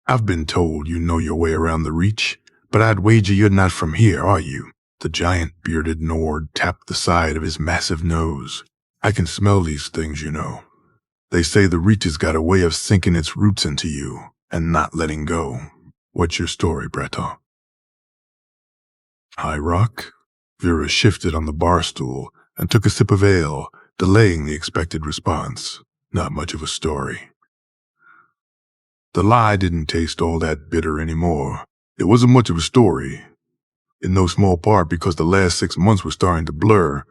I've been told you know your way around the Reach, but I'd wager you're not from here, are you? The giant bearded Nord tapped the side of his massive nose. I can smell these things, you know. They say the Reach has got a way of sinking its roots into you and not letting go. What's your story, Breton? High Rock? Vera shifted on the bar stool and took a sip of ale, delaying the expected response. Not much of a story. The lie didn't taste all that bitter anymore. It wasn't much of a story, in no small part because the last 6 months were starting to blur,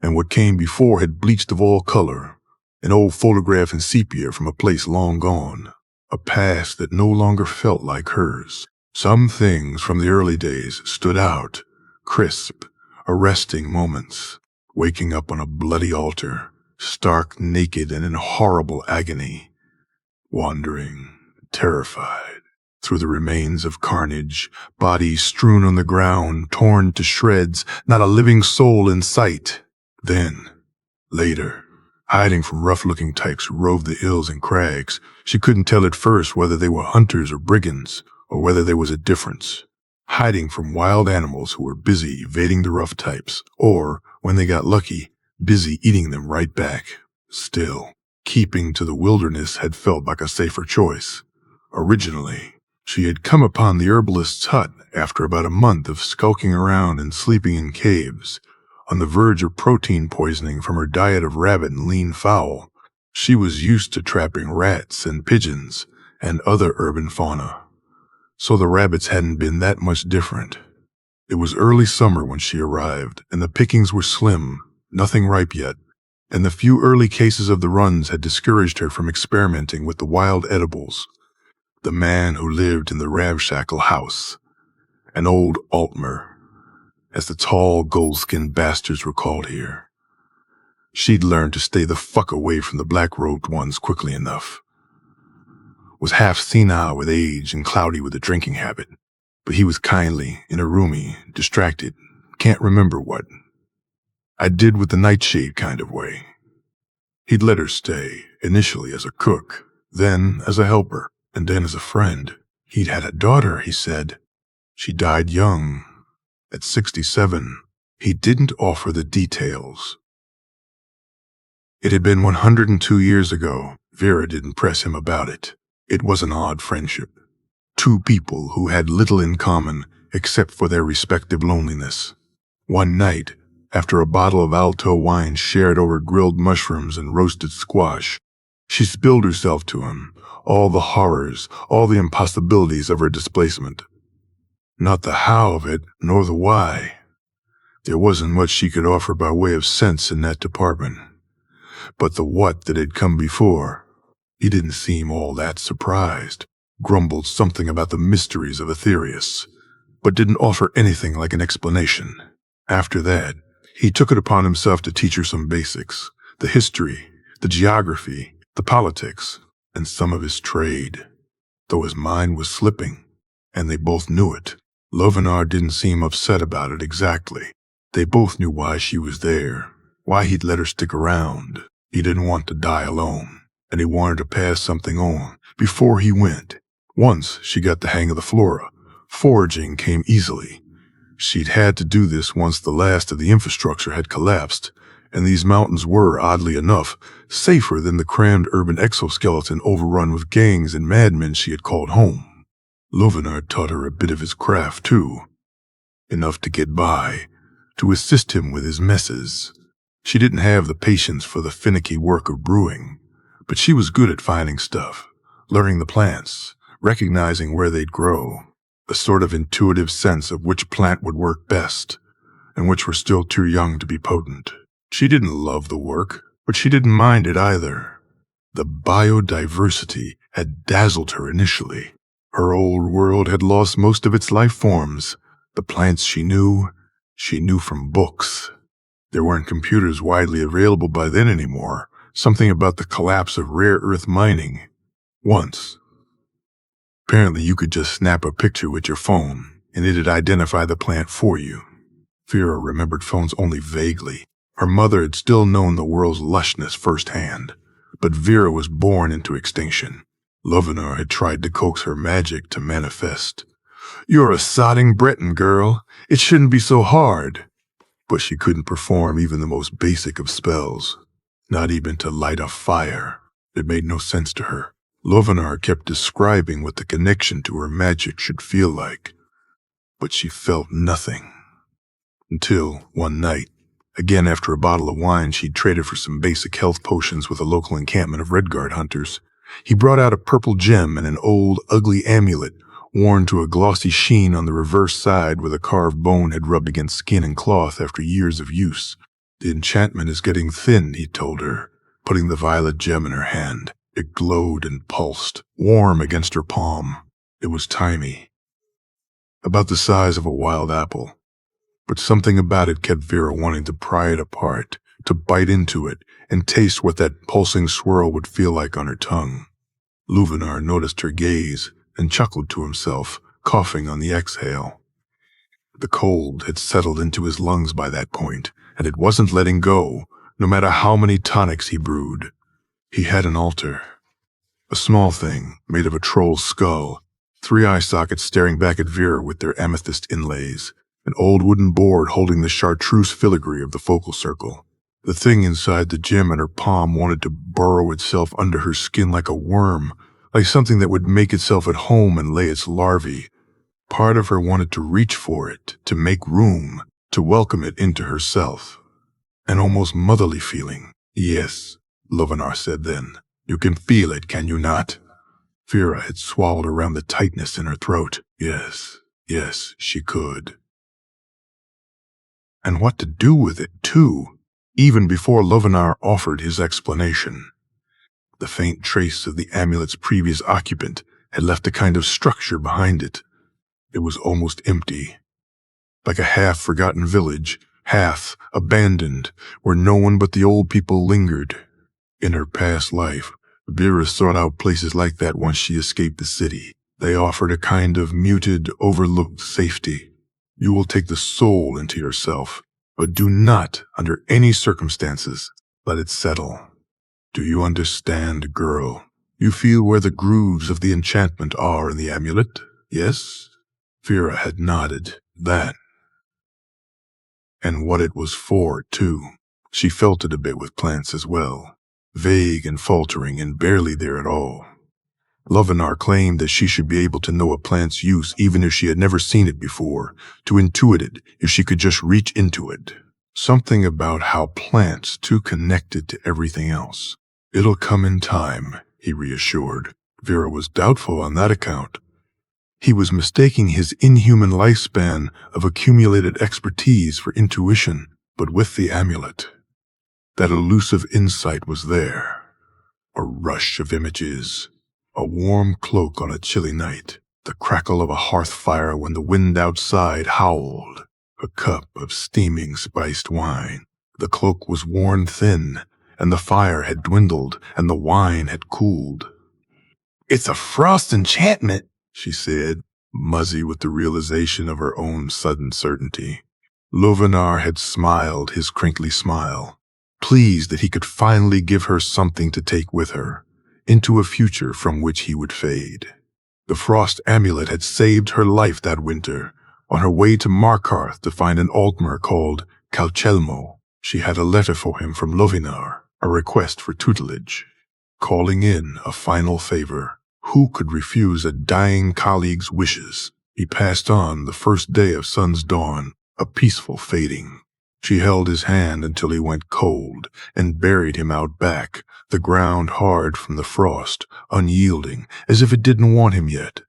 and what came before had bleached of all color, an old photograph in sepia from a place long gone, a past that no longer felt like hers. Some things from the early days stood out, crisp, arresting moments, waking up on a bloody altar, stark naked and in horrible agony, wandering, terrified, through the remains of carnage, bodies strewn on the ground, torn to shreds, not a living soul in sight. Then, later, hiding from rough-looking types who roved the hills and crags, she couldn't tell at first whether they were hunters or brigands, or whether there was a difference. Hiding from wild animals who were busy evading the rough types, or, when they got lucky, busy eating them right back. Still, keeping to the wilderness had felt like a safer choice. Originally, she had come upon the herbalist's hut after about a month of skulking around and sleeping in caves, on the verge of protein poisoning from her diet of rabbit and lean fowl. She was used to trapping rats and pigeons and other urban fauna, so the rabbits hadn't been that much different. It was early summer when she arrived, and the pickings were slim, nothing ripe yet, and the few early cases of the runs had discouraged her from experimenting with the wild edibles. The man who lived in the ramshackle house, an old Altmer, as the tall, gold-skinned bastards were called here. She'd learned to stay the fuck away from the black-robed ones quickly enough. Was half senile with age and cloudy with a drinking habit, but he was kindly, in a roomy, distracted, can't remember what. I did with the nightshade kind of way. He'd let her stay, initially as a cook, then as a helper, and then as a friend. He'd had a daughter, he said. She died young, at 67. He didn't offer the details. It had been 102 years ago. Vera didn't press him about it. It was an odd friendship. Two people who had little in common except for their respective loneliness. One night, after a bottle of Alto wine shared over grilled mushrooms and roasted squash, she spilled herself to him, all the horrors, all the impossibilities of her displacement. Not the how of it, nor the why. There wasn't much she could offer by way of sense in that department. But the what that had come before, he didn't seem all that surprised, grumbled something about the mysteries of Aetherius, but didn't offer anything like an explanation. After that, he took it upon himself to teach her some basics, the history, the geography, the politics, and some of his trade, though his mind was slipping, and they both knew it. Lovenar didn't seem upset about it exactly. They both knew why she was there, why he'd let her stick around. He didn't want to die alone, and he wanted to pass something on before he went. Once she got the hang of the flora, foraging came easily. She'd had to do this once the last of the infrastructure had collapsed, and these mountains were, oddly enough, safer than the crammed urban exoskeleton overrun with gangs and madmen she had called home. Lovenar taught her a bit of his craft, too. Enough to get by, to assist him with his messes. She didn't have the patience for the finicky work of brewing, but she was good at finding stuff, learning the plants, recognizing where they'd grow, a sort of intuitive sense of which plant would work best, and which were still too young to be potent. She didn't love the work, but she didn't mind it either. The biodiversity had dazzled her initially. Her old world had lost most of its life forms. The plants she knew from books. There weren't computers widely available by then anymore. Something about the collapse of rare earth mining. Once. Apparently you could just snap a picture with your phone, and it'd identify the plant for you. Vera remembered phones only vaguely. Her mother had still known the world's lushness firsthand, but Vera was born into extinction. Lovenar had tried to coax her magic to manifest. "You're a sodding Breton, girl. It shouldn't be so hard." But she couldn't perform even the most basic of spells, not even to light a fire. It made no sense to her. Lovenar kept describing what the connection to her magic should feel like, but she felt nothing. Until, one night, again after a bottle of wine she'd traded for some basic health potions with a local encampment of Redguard hunters, he brought out a purple gem and an old, ugly amulet worn to a glossy sheen on the reverse side where the carved bone had rubbed against skin and cloth after years of use. "The enchantment is getting thin," he told her, putting the violet gem in her hand. It glowed and pulsed, warm against her palm. It was tiny, about the size of a wild apple, but something about it kept Vera wanting to pry it apart, to bite into it, and taste what that pulsing swirl would feel like on her tongue. Lovenar noticed her gaze and chuckled to himself, coughing on the exhale. The cold had settled into his lungs by that point, and it wasn't letting go, no matter how many tonics he brewed. He had an altar, a small thing made of a troll's skull, 3 eye sockets staring back at Vera with their amethyst inlays, an old wooden board holding the chartreuse filigree of the focal circle. The thing inside the gem in her palm wanted to burrow itself under her skin like a worm, like something that would make itself at home and lay its larvae. Part of her wanted to reach for it, to make room, to welcome it into herself. An almost motherly feeling. "Yes," Lovenar said then. "You can feel it, can you not?" Vera had swallowed around the tightness in her throat. Yes, she could. And what to do with it, too, even before Lovenar offered his explanation. The faint trace of the amulet's previous occupant had left a kind of structure behind it. It was almost empty, like a half-forgotten village, half abandoned, where no one but the old people lingered. In her past life, Vera sought out places like that once she escaped the city. They offered a kind of muted, overlooked safety. You will take the soul into yourself, but do not, under any circumstances, let it settle. Do you understand, girl? You feel where the grooves of the enchantment are in the amulet, yes? Vera had nodded. That. And what it was for, too. She felt it a bit with plants as well. Vague and faltering and barely there at all. Lovenar claimed that she should be able to know a plant's use even if she had never seen it before, to intuit it if she could just reach into it. Something about how plants too connected to everything else. "It'll come in time," he reassured. Vera was doubtful on that account. He was mistaking his inhuman lifespan of accumulated expertise for intuition, but with the amulet. That elusive insight was there. A rush of images. A warm cloak on a chilly night. The crackle of a hearth fire when the wind outside howled. A cup of steaming spiced wine. The cloak was worn thin, and the fire had dwindled, and the wine had cooled. "It's a frost enchantment," she said, muzzy with the realization of her own sudden certainty. Lovenar had smiled his crinkly smile, pleased that he could finally give her something to take with her, into a future from which he would fade. The frost amulet had saved her life that winter. On her way to Markarth to find an Altmer called Calcelmo, she had a letter for him from Lovenar, a request for tutelage, calling in a final favor. Who could refuse a dying colleague's wishes? He passed on the first day of sun's dawn, a peaceful fading. She held his hand until he went cold and buried him out back, the ground hard from the frost, unyielding, as if it didn't want him yet.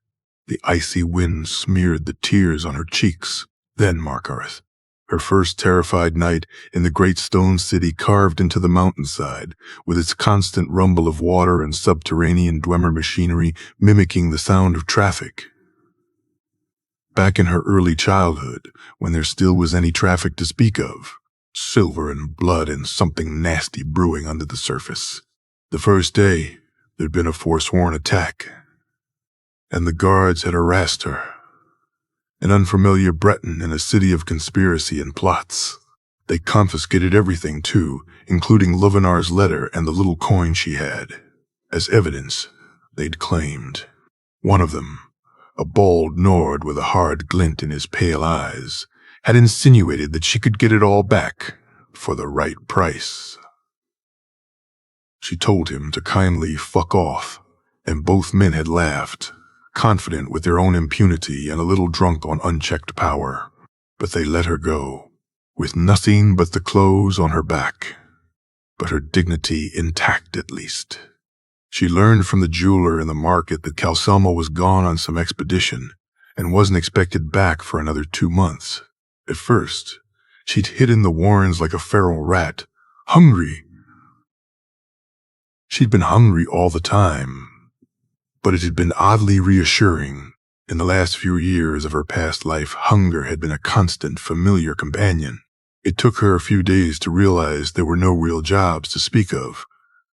The icy wind smeared the tears on her cheeks. Then Markarth, her first terrified night in the great stone city carved into the mountainside, with its constant rumble of water and subterranean Dwemer machinery mimicking the sound of traffic. Back in her early childhood, when there still was any traffic to speak of, silver and blood and something nasty brewing under the surface. The first day, there'd been a forsworn attack, and the guards had harassed her. An unfamiliar Breton in a city of conspiracy and plots. They confiscated everything, too, including Lovenar's letter and the little coin she had. As evidence, they'd claimed. One of them, a bald Nord with a hard glint in his pale eyes, had insinuated that she could get it all back for the right price. She told him to kindly fuck off, and both men had laughed, confident with their own impunity and a little drunk on unchecked power. But they let her go, with nothing but the clothes on her back, but her dignity intact at least. She learned from the jeweler in the market that Calselmo was gone on some expedition and wasn't expected back for another 2 months. At first, she'd hidden the warrens like a feral rat, hungry. She'd been hungry all the time, but it had been oddly reassuring. In the last few years of her past life, hunger had been a constant, familiar companion. It took her a few days to realize there were no real jobs to speak of.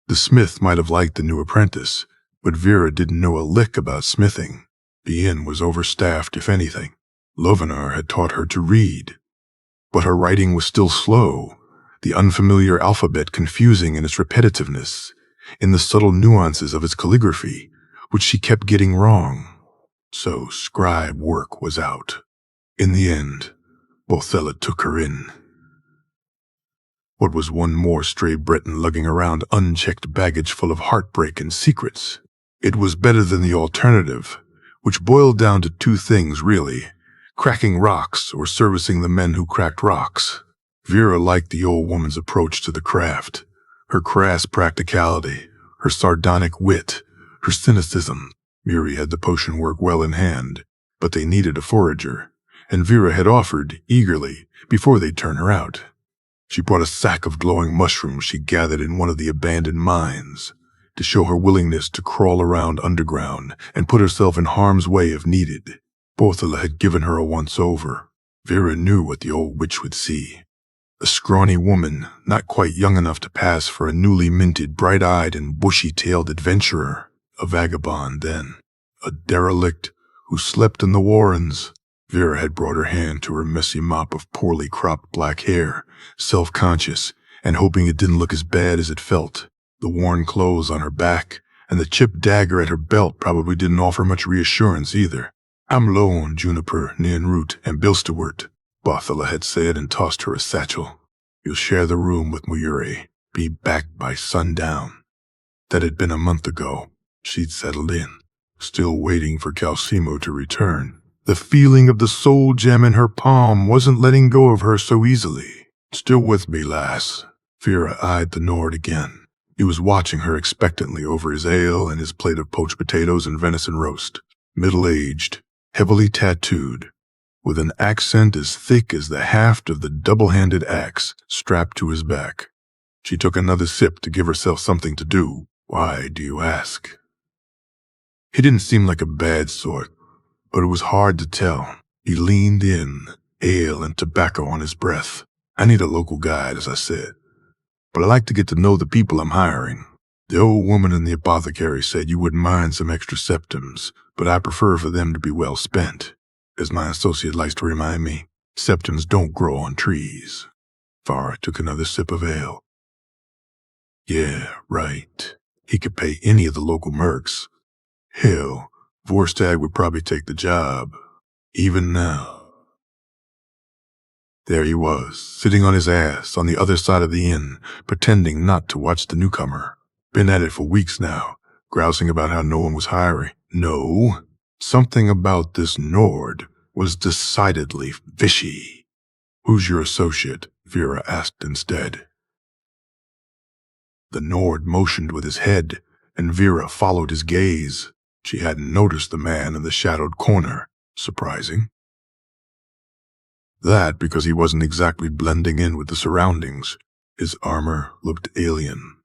The smith might have liked the new apprentice, but Vera didn't know a lick about smithing. The inn was overstaffed, if anything. Lovenar had taught her to read, but her writing was still slow, the unfamiliar alphabet confusing in its repetitiveness, in the subtle nuances of its calligraphy, which she kept getting wrong. So scribe work was out. In the end, Bothella took her in. What was one more stray Breton lugging around unchecked baggage full of heartbreak and secrets? It was better than the alternative, which boiled down to 2 things really: cracking rocks or servicing the men who cracked rocks. Vera liked the old woman's approach to the craft, her crass practicality, her sardonic wit, her cynicism. Miri had the potion work well in hand, but they needed a forager, and Vera had offered, eagerly, before they'd turn her out. She brought a sack of glowing mushrooms she gathered in one of the abandoned mines, to show her willingness to crawl around underground and put herself in harm's way if needed. Bothella had given her a once-over. Vera knew what the old witch would see. A scrawny woman, not quite young enough to pass for a newly minted, bright-eyed and bushy-tailed adventurer. A vagabond, then. A derelict who slept in the warrens. Vera had brought her hand to her messy mop of poorly cropped black hair, self-conscious, and hoping it didn't look as bad as it felt. The worn clothes on her back and the chipped dagger at her belt probably didn't offer much reassurance either. "I'm low on juniper, neanroot, and bilsterwort," Bothella had said and tossed her a satchel. "You'll share the room with Muyuri. Be back by sundown." That had been a month ago. She'd settled in, still waiting for Calsimo to return. The feeling of the soul gem in her palm wasn't letting go of her so easily. "Still with me, lass?" Vera eyed the Nord again. He was watching her expectantly over his ale and his plate of poached potatoes and venison roast. Middle-aged, heavily tattooed, with an accent as thick as the haft of the double-handed axe strapped to his back. She took another sip to give herself something to do. "Why, do you ask?" He didn't seem like a bad sort, but it was hard to tell. He leaned in, ale and tobacco on his breath. "I need a local guide, as I said, but I like to get to know the people I'm hiring. The old woman in the apothecary said you wouldn't mind some extra septums, but I prefer for them to be well spent. As my associate likes to remind me, septums don't grow on trees." Farah took another sip of ale. Yeah, right. He could pay any of the local mercs. Hell, Vorstag would probably take the job, even now. There he was, sitting on his ass on the other side of the inn, pretending not to watch the newcomer. Been at it for weeks now, grousing about how no one was hiring. No, something about this Nord was decidedly fishy. "Who's your associate?" Vera asked instead. The Nord motioned with his head, and Vera followed his gaze. She hadn't noticed the man in the shadowed corner. Surprising. That because he wasn't exactly blending in with the surroundings. His armor looked alien,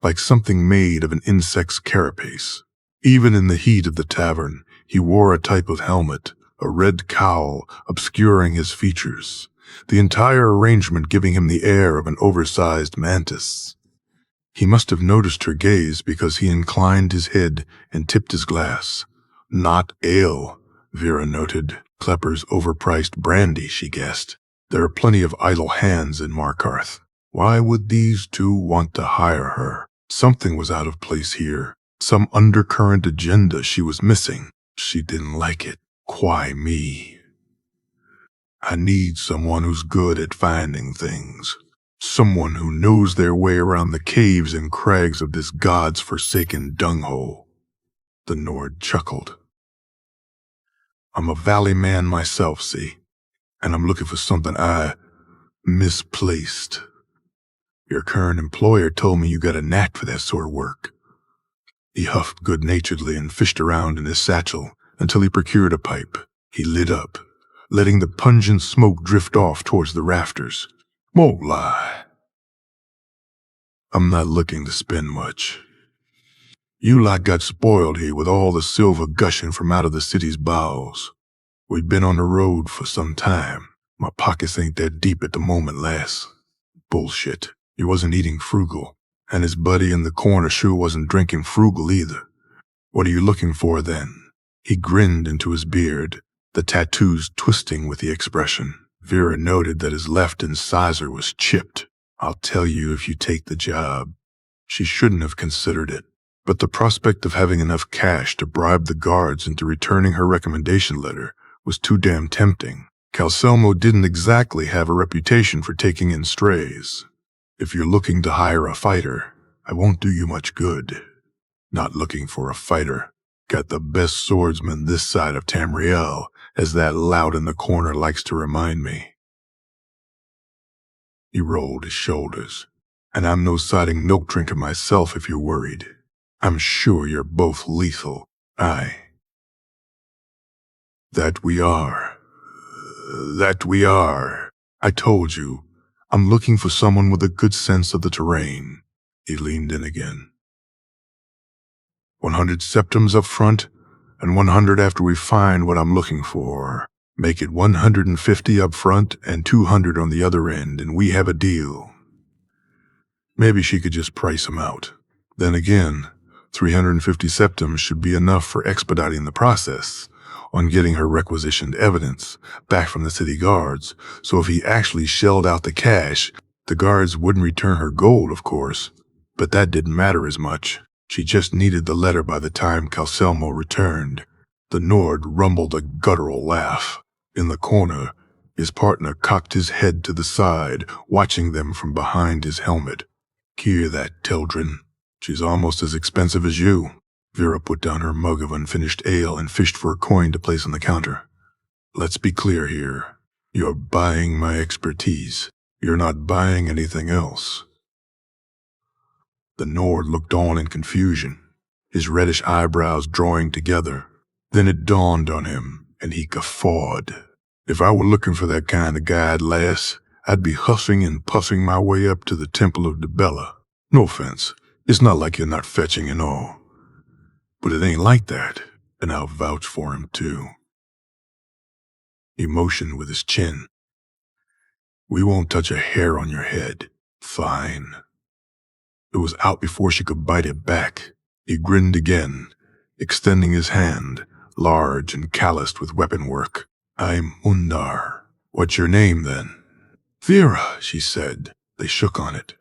like something made of an insect's carapace. Even in the heat of the tavern, he wore a type of helmet, a red cowl obscuring his features, the entire arrangement giving him the air of an oversized mantis. He must have noticed her gaze because he inclined his head and tipped his glass. Not ale, Vera noted. Klepper's overpriced brandy, she guessed. There are plenty of idle hands in Markarth. Why would these two want to hire her? Something was out of place here. Some undercurrent agenda she was missing. She didn't like it. Why me? I need someone who's good at finding things. Someone who knows their way around the caves and crags of this god's forsaken dunghole. The Nord chuckled. I'm a valley man myself, see, and I'm looking for something I misplaced. Your current employer told me you got a knack for that sort of work. He huffed good-naturedly and fished around in his satchel until he procured a pipe. He lit up, letting the pungent smoke drift off towards the rafters. Won't lie. I'm not looking to spend much. You lot got spoiled here with all the silver gushing from out of the city's bowels. We've been on the road for some time. My pockets ain't that deep at the moment, lass. Bullshit. He wasn't eating frugal, and his buddy in the corner sure wasn't drinking frugal either. What are you looking for, then? He grinned into his beard, the tattoos twisting with the expression. Vera noted that his left incisor was chipped. I'll tell you if you take the job. She shouldn't have considered it, but the prospect of having enough cash to bribe the guards into returning her recommendation letter was too damn tempting. Calcelmo didn't exactly have a reputation for taking in strays. If you're looking to hire a fighter, I won't do you much good. Not looking for a fighter. Got the best swordsman this side of Tamriel, as that lout in the corner likes to remind me. He rolled his shoulders. And I'm no siding milk drinker myself if you're worried. I'm sure you're both lethal. Aye. That we are. I told you, I'm looking for someone with a good sense of the terrain. He leaned in again. 100 septums up front, and 100 after we find what I'm looking for. Make it 150 up front and 200 on the other end, and we have a deal. Maybe she could just price him out. Then again, 350 septums should be enough for expediting the process on getting her requisitioned evidence back from the city guards, so if he actually shelled out the cash, the guards wouldn't return her gold, of course, but that didn't matter as much. She just needed the letter by the time Calcelmo returned. The Nord rumbled a guttural laugh. In the corner, his partner cocked his head to the side, watching them from behind his helmet. Hear that, Teldrin? She's almost as expensive as you. Vera put down her mug of unfinished ale and fished for a coin to place on the counter. Let's be clear here. You're buying my expertise. You're not buying anything else. The Nord looked on in confusion, his reddish eyebrows drawing together. Then it dawned on him, and he guffawed. If I were looking for that kind of guide, lass, I'd be huffing and puffing my way up to the Temple of Dibella. No offense, it's not like you're not fetching and all. But it ain't like that, and I'll vouch for him too. He motioned with his chin. We won't touch a hair on your head. Fine. It was out before she could bite it back. He grinned again, extending his hand, large and calloused with weapon work. I'm Undar. What's your name, then? Vera, she said. They shook on it.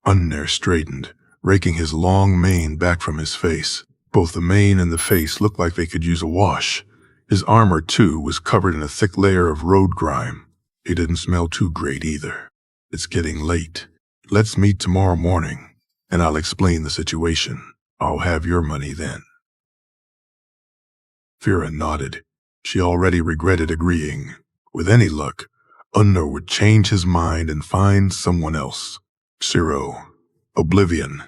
Unner straightened, raking his long mane back from his face. Both the mane and the face looked like they could use a wash. His armor, too, was covered in a thick layer of road grime. He didn't smell too great either. It's getting late. Let's meet tomorrow morning, and I'll explain the situation. I'll have your money then. Vera nodded. She already regretted agreeing. With any luck, Unner would change his mind and find someone else. Ciro, Oblivion,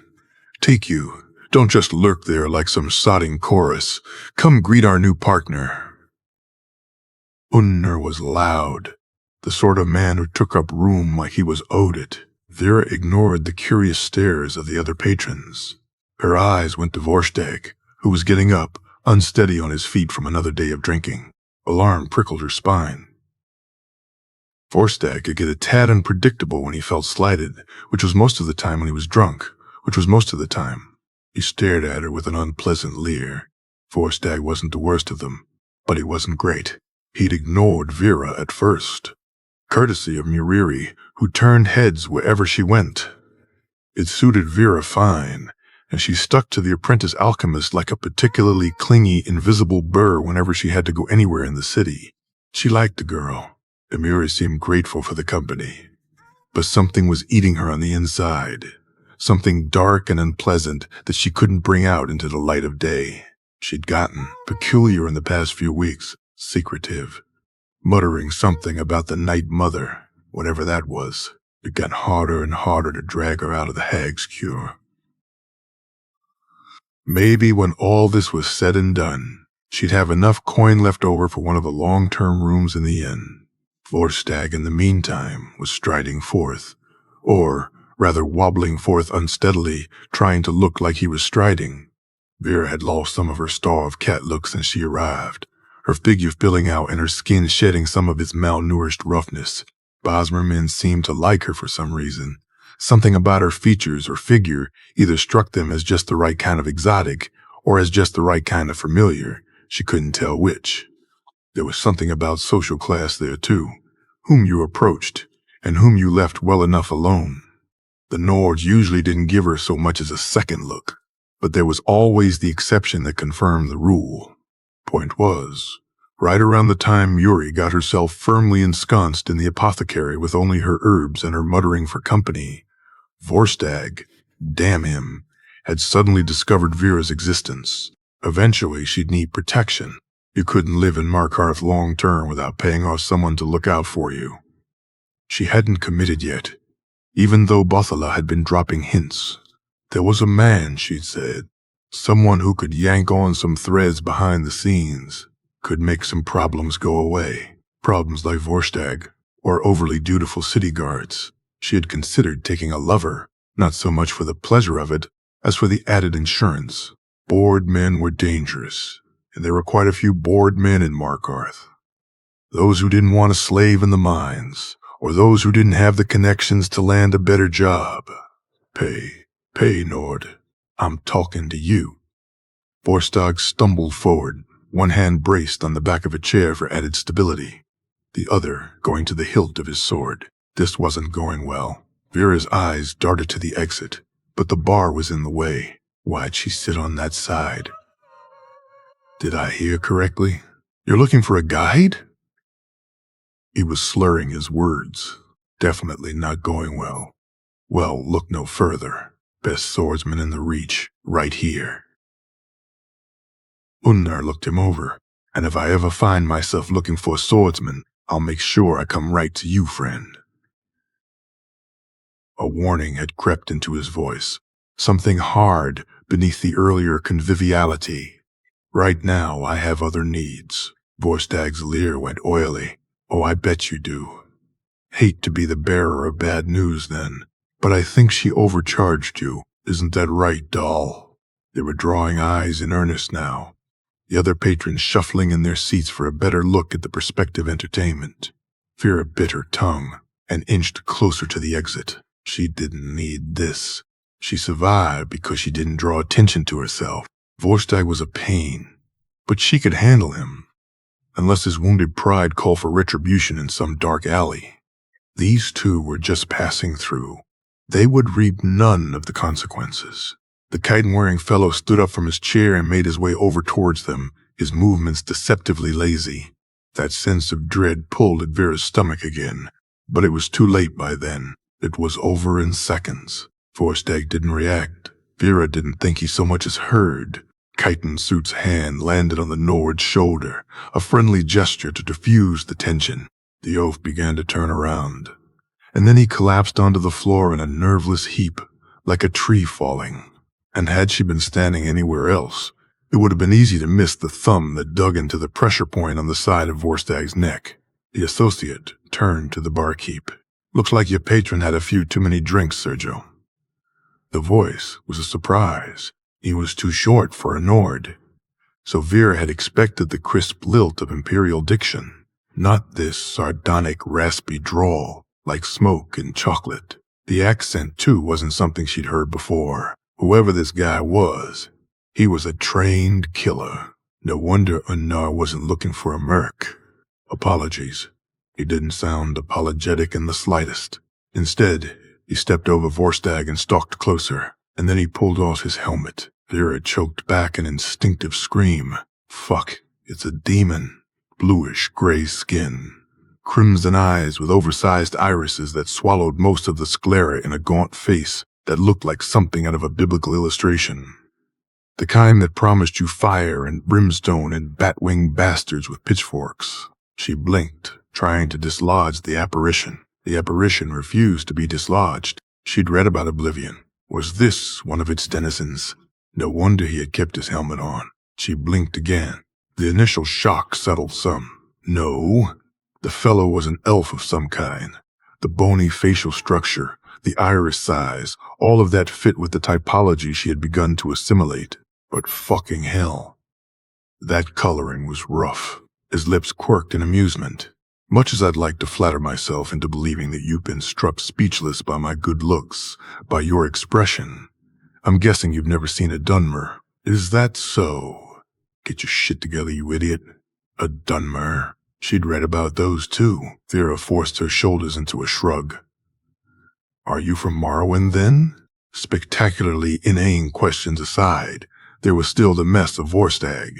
take you. Don't just lurk there like some sodding chorus. Come greet our new partner. Unner was loud, the sort of man who took up room like he was owed it. Vera ignored the curious stares of the other patrons. Her eyes went to Vorstag, who was getting up, unsteady on his feet from another day of drinking. Alarm prickled her spine. Vorstag could get a tad unpredictable when he felt slighted, which was most of the time when he was drunk, which was most of the time. He stared at her with an unpleasant leer. Vorstag wasn't the worst of them, but he wasn't great. He'd ignored Vera at first, courtesy of Muriri, who turned heads wherever she went. It suited Vera fine, and she stuck to the apprentice alchemist like a particularly clingy, invisible burr whenever she had to go anywhere in the city. She liked the girl. Emira seemed grateful for the company. But something was eating her on the inside. Something dark and unpleasant that she couldn't bring out into the light of day. She'd gotten peculiar in the past few weeks, secretive, muttering something about the Night Mother, whatever that was. It got harder and harder to drag her out of the hag's cure. Maybe when all this was said and done, she'd have enough coin left over for one of the long-term rooms in the inn. Vorstag, in the meantime, was striding forth, or rather wobbling forth unsteadily, trying to look like he was striding. Vera had lost some of her star of cat look since she arrived, her figure filling out and her skin shedding some of its malnourished roughness. Bosmer men seemed to like her for some reason. Something about her features or figure either struck them as just the right kind of exotic or as just the right kind of familiar. She couldn't tell which. There was something about social class there, too, whom you approached and whom you left well enough alone. The Nords usually didn't give her so much as a second look, but there was always the exception that confirmed the rule. Point was, right around the time Yuri got herself firmly ensconced in the apothecary with only her herbs and her muttering for company, Vorstag, damn him, had suddenly discovered Vera's existence. Eventually, she'd need protection. You couldn't live in Markarth long-term without paying off someone to look out for you. She hadn't committed yet, even though Bothala had been dropping hints. There was a man, she'd said, someone who could yank on some threads behind the scenes, could make some problems go away. Problems like Vorstag, or overly dutiful city guards. She had considered taking a lover, not so much for the pleasure of it, as for the added insurance. Bored men were dangerous, and there were quite a few bored men in Markarth. Those who didn't want to slave in the mines, or those who didn't have the connections to land a better job. Pay, Nord. I'm talking to you. Vorstag stumbled forward, one hand braced on the back of a chair for added stability, the other going to the hilt of his sword. This wasn't going well. Vera's eyes darted to the exit, but the bar was in the way. Why'd she sit on that side? Did I hear correctly? You're looking for a guide? He was slurring his words. Definitely not going well. Well, look no further. Best swordsman in the Reach, right here. Unnar looked him over, and if I ever find myself looking for a swordsman, I'll make sure I come right to you, friend. A warning had crept into his voice, something hard beneath the earlier conviviality. Right now, I have other needs. Vorstag's leer went oily. Oh, I bet you do. Hate to be the bearer of bad news then, but I think she overcharged you. Isn't that right, doll? They were drawing eyes in earnest now, the other patrons shuffling in their seats for a better look at the prospective entertainment. Vera bit her tongue and inched closer to the exit. She didn't need this. She survived because she didn't draw attention to herself. Vorstag was a pain, but she could handle him, unless his wounded pride called for retribution in some dark alley. These two were just passing through. They would reap none of the consequences. The chitin-wearing fellow stood up from his chair and made his way over towards them, his movements deceptively lazy. That sense of dread pulled at Vera's stomach again, but it was too late by then. It was over in seconds. Vorstag didn't react. Vera didn't think he so much as heard. Chitin Suit's hand landed on the Nord's shoulder, a friendly gesture to diffuse the tension. The oaf began to turn around, and then he collapsed onto the floor in a nerveless heap, like a tree falling. And had she been standing anywhere else, it would have been easy to miss the thumb that dug into the pressure point on the side of Vorstag's neck. The associate turned to the barkeep. Looks like your patron had a few too many drinks, Sergio. The voice was a surprise. He was too short for a Nord, so Vera had expected the crisp lilt of imperial diction, not this sardonic, raspy drawl, like smoke and chocolate. The accent, too, wasn't something she'd heard before. Whoever this guy was, he was a trained killer. No wonder Unnar wasn't looking for a merc. Apologies. He didn't sound apologetic in the slightest. Instead, he stepped over Vorstag and stalked closer. And then he pulled off his helmet. Vera choked back an instinctive scream. Fuck, it's a demon. Bluish gray skin. Crimson eyes with oversized irises that swallowed most of the sclera in a gaunt face that looked like something out of a biblical illustration. The kind that promised you fire and brimstone and bat-winged bastards with pitchforks. She blinked, trying to dislodge the apparition. The apparition refused to be dislodged. She'd read about Oblivion. Was this one of its denizens? No wonder he had kept his helmet on. She blinked again. The initial shock settled some. No, the fellow was an elf of some kind. The bony facial structure, the iris size, all of that fit with the typology she had begun to assimilate. But fucking hell. That coloring was rough. His lips quirked in amusement. Much as I'd like to flatter myself into believing that you've been struck speechless by my good looks, by your expression, I'm guessing you've never seen a Dunmer. Is that so? Get your shit together, you idiot. A Dunmer. She'd read about those too. Vera forced her shoulders into a shrug. Are you from Morrowind then? Spectacularly inane questions aside, there was still the mess of Vorstag.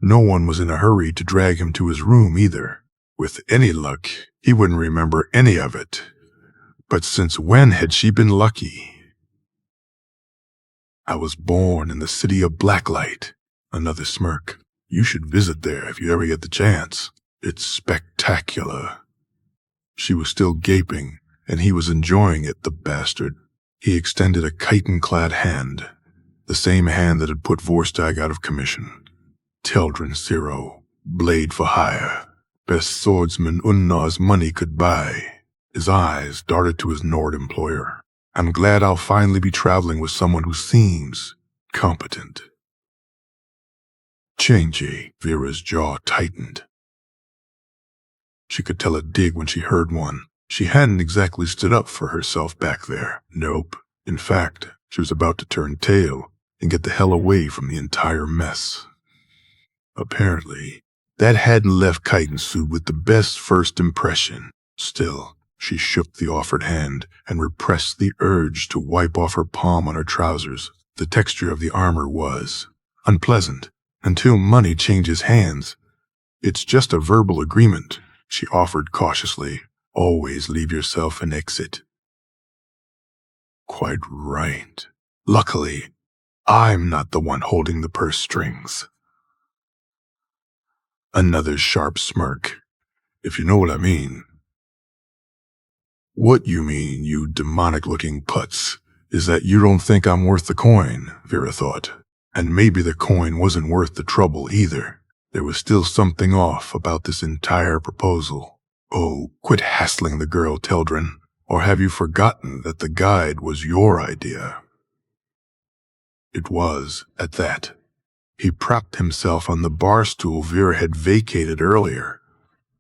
No one was in a hurry to drag him to his room either. With any luck, he wouldn't remember any of it. But since when had she been lucky? I was born in the city of Blacklight. Another smirk. You should visit there if you ever get the chance. It's spectacular. She was still gaping, and he was enjoying it, the bastard. He extended a chitin-clad hand, the same hand that had put Vorstag out of commission. Teldrin Ciro, blade for hire. Best swordsman Unnar's money could buy. His eyes darted to his Nord employer. I'm glad I'll finally be traveling with someone who seems competent. Changey, Vera's jaw tightened. She could tell a dig when she heard one. She hadn't exactly stood up for herself back there. Nope. In fact, she was about to turn tail and get the hell away from the entire mess. Apparently, that hadn't left Chitin-Su with the best first impression. Still, she shook the offered hand and repressed the urge to wipe off her palm on her trousers. The texture of the armor was unpleasant until money changes hands. It's just a verbal agreement, she offered cautiously. Always leave yourself an exit. Quite right. Luckily, I'm not the one holding the purse strings. Another sharp smirk. If you know what I mean. What you mean, you demonic-looking putz, is that you don't think I'm worth the coin, Vera thought. And maybe the coin wasn't worth the trouble either. There was still something off about this entire proposal. Oh, quit hassling the girl, Teldrin. Or have you forgotten that the guide was your idea? It was, at that. He propped himself on the bar stool Vera had vacated earlier.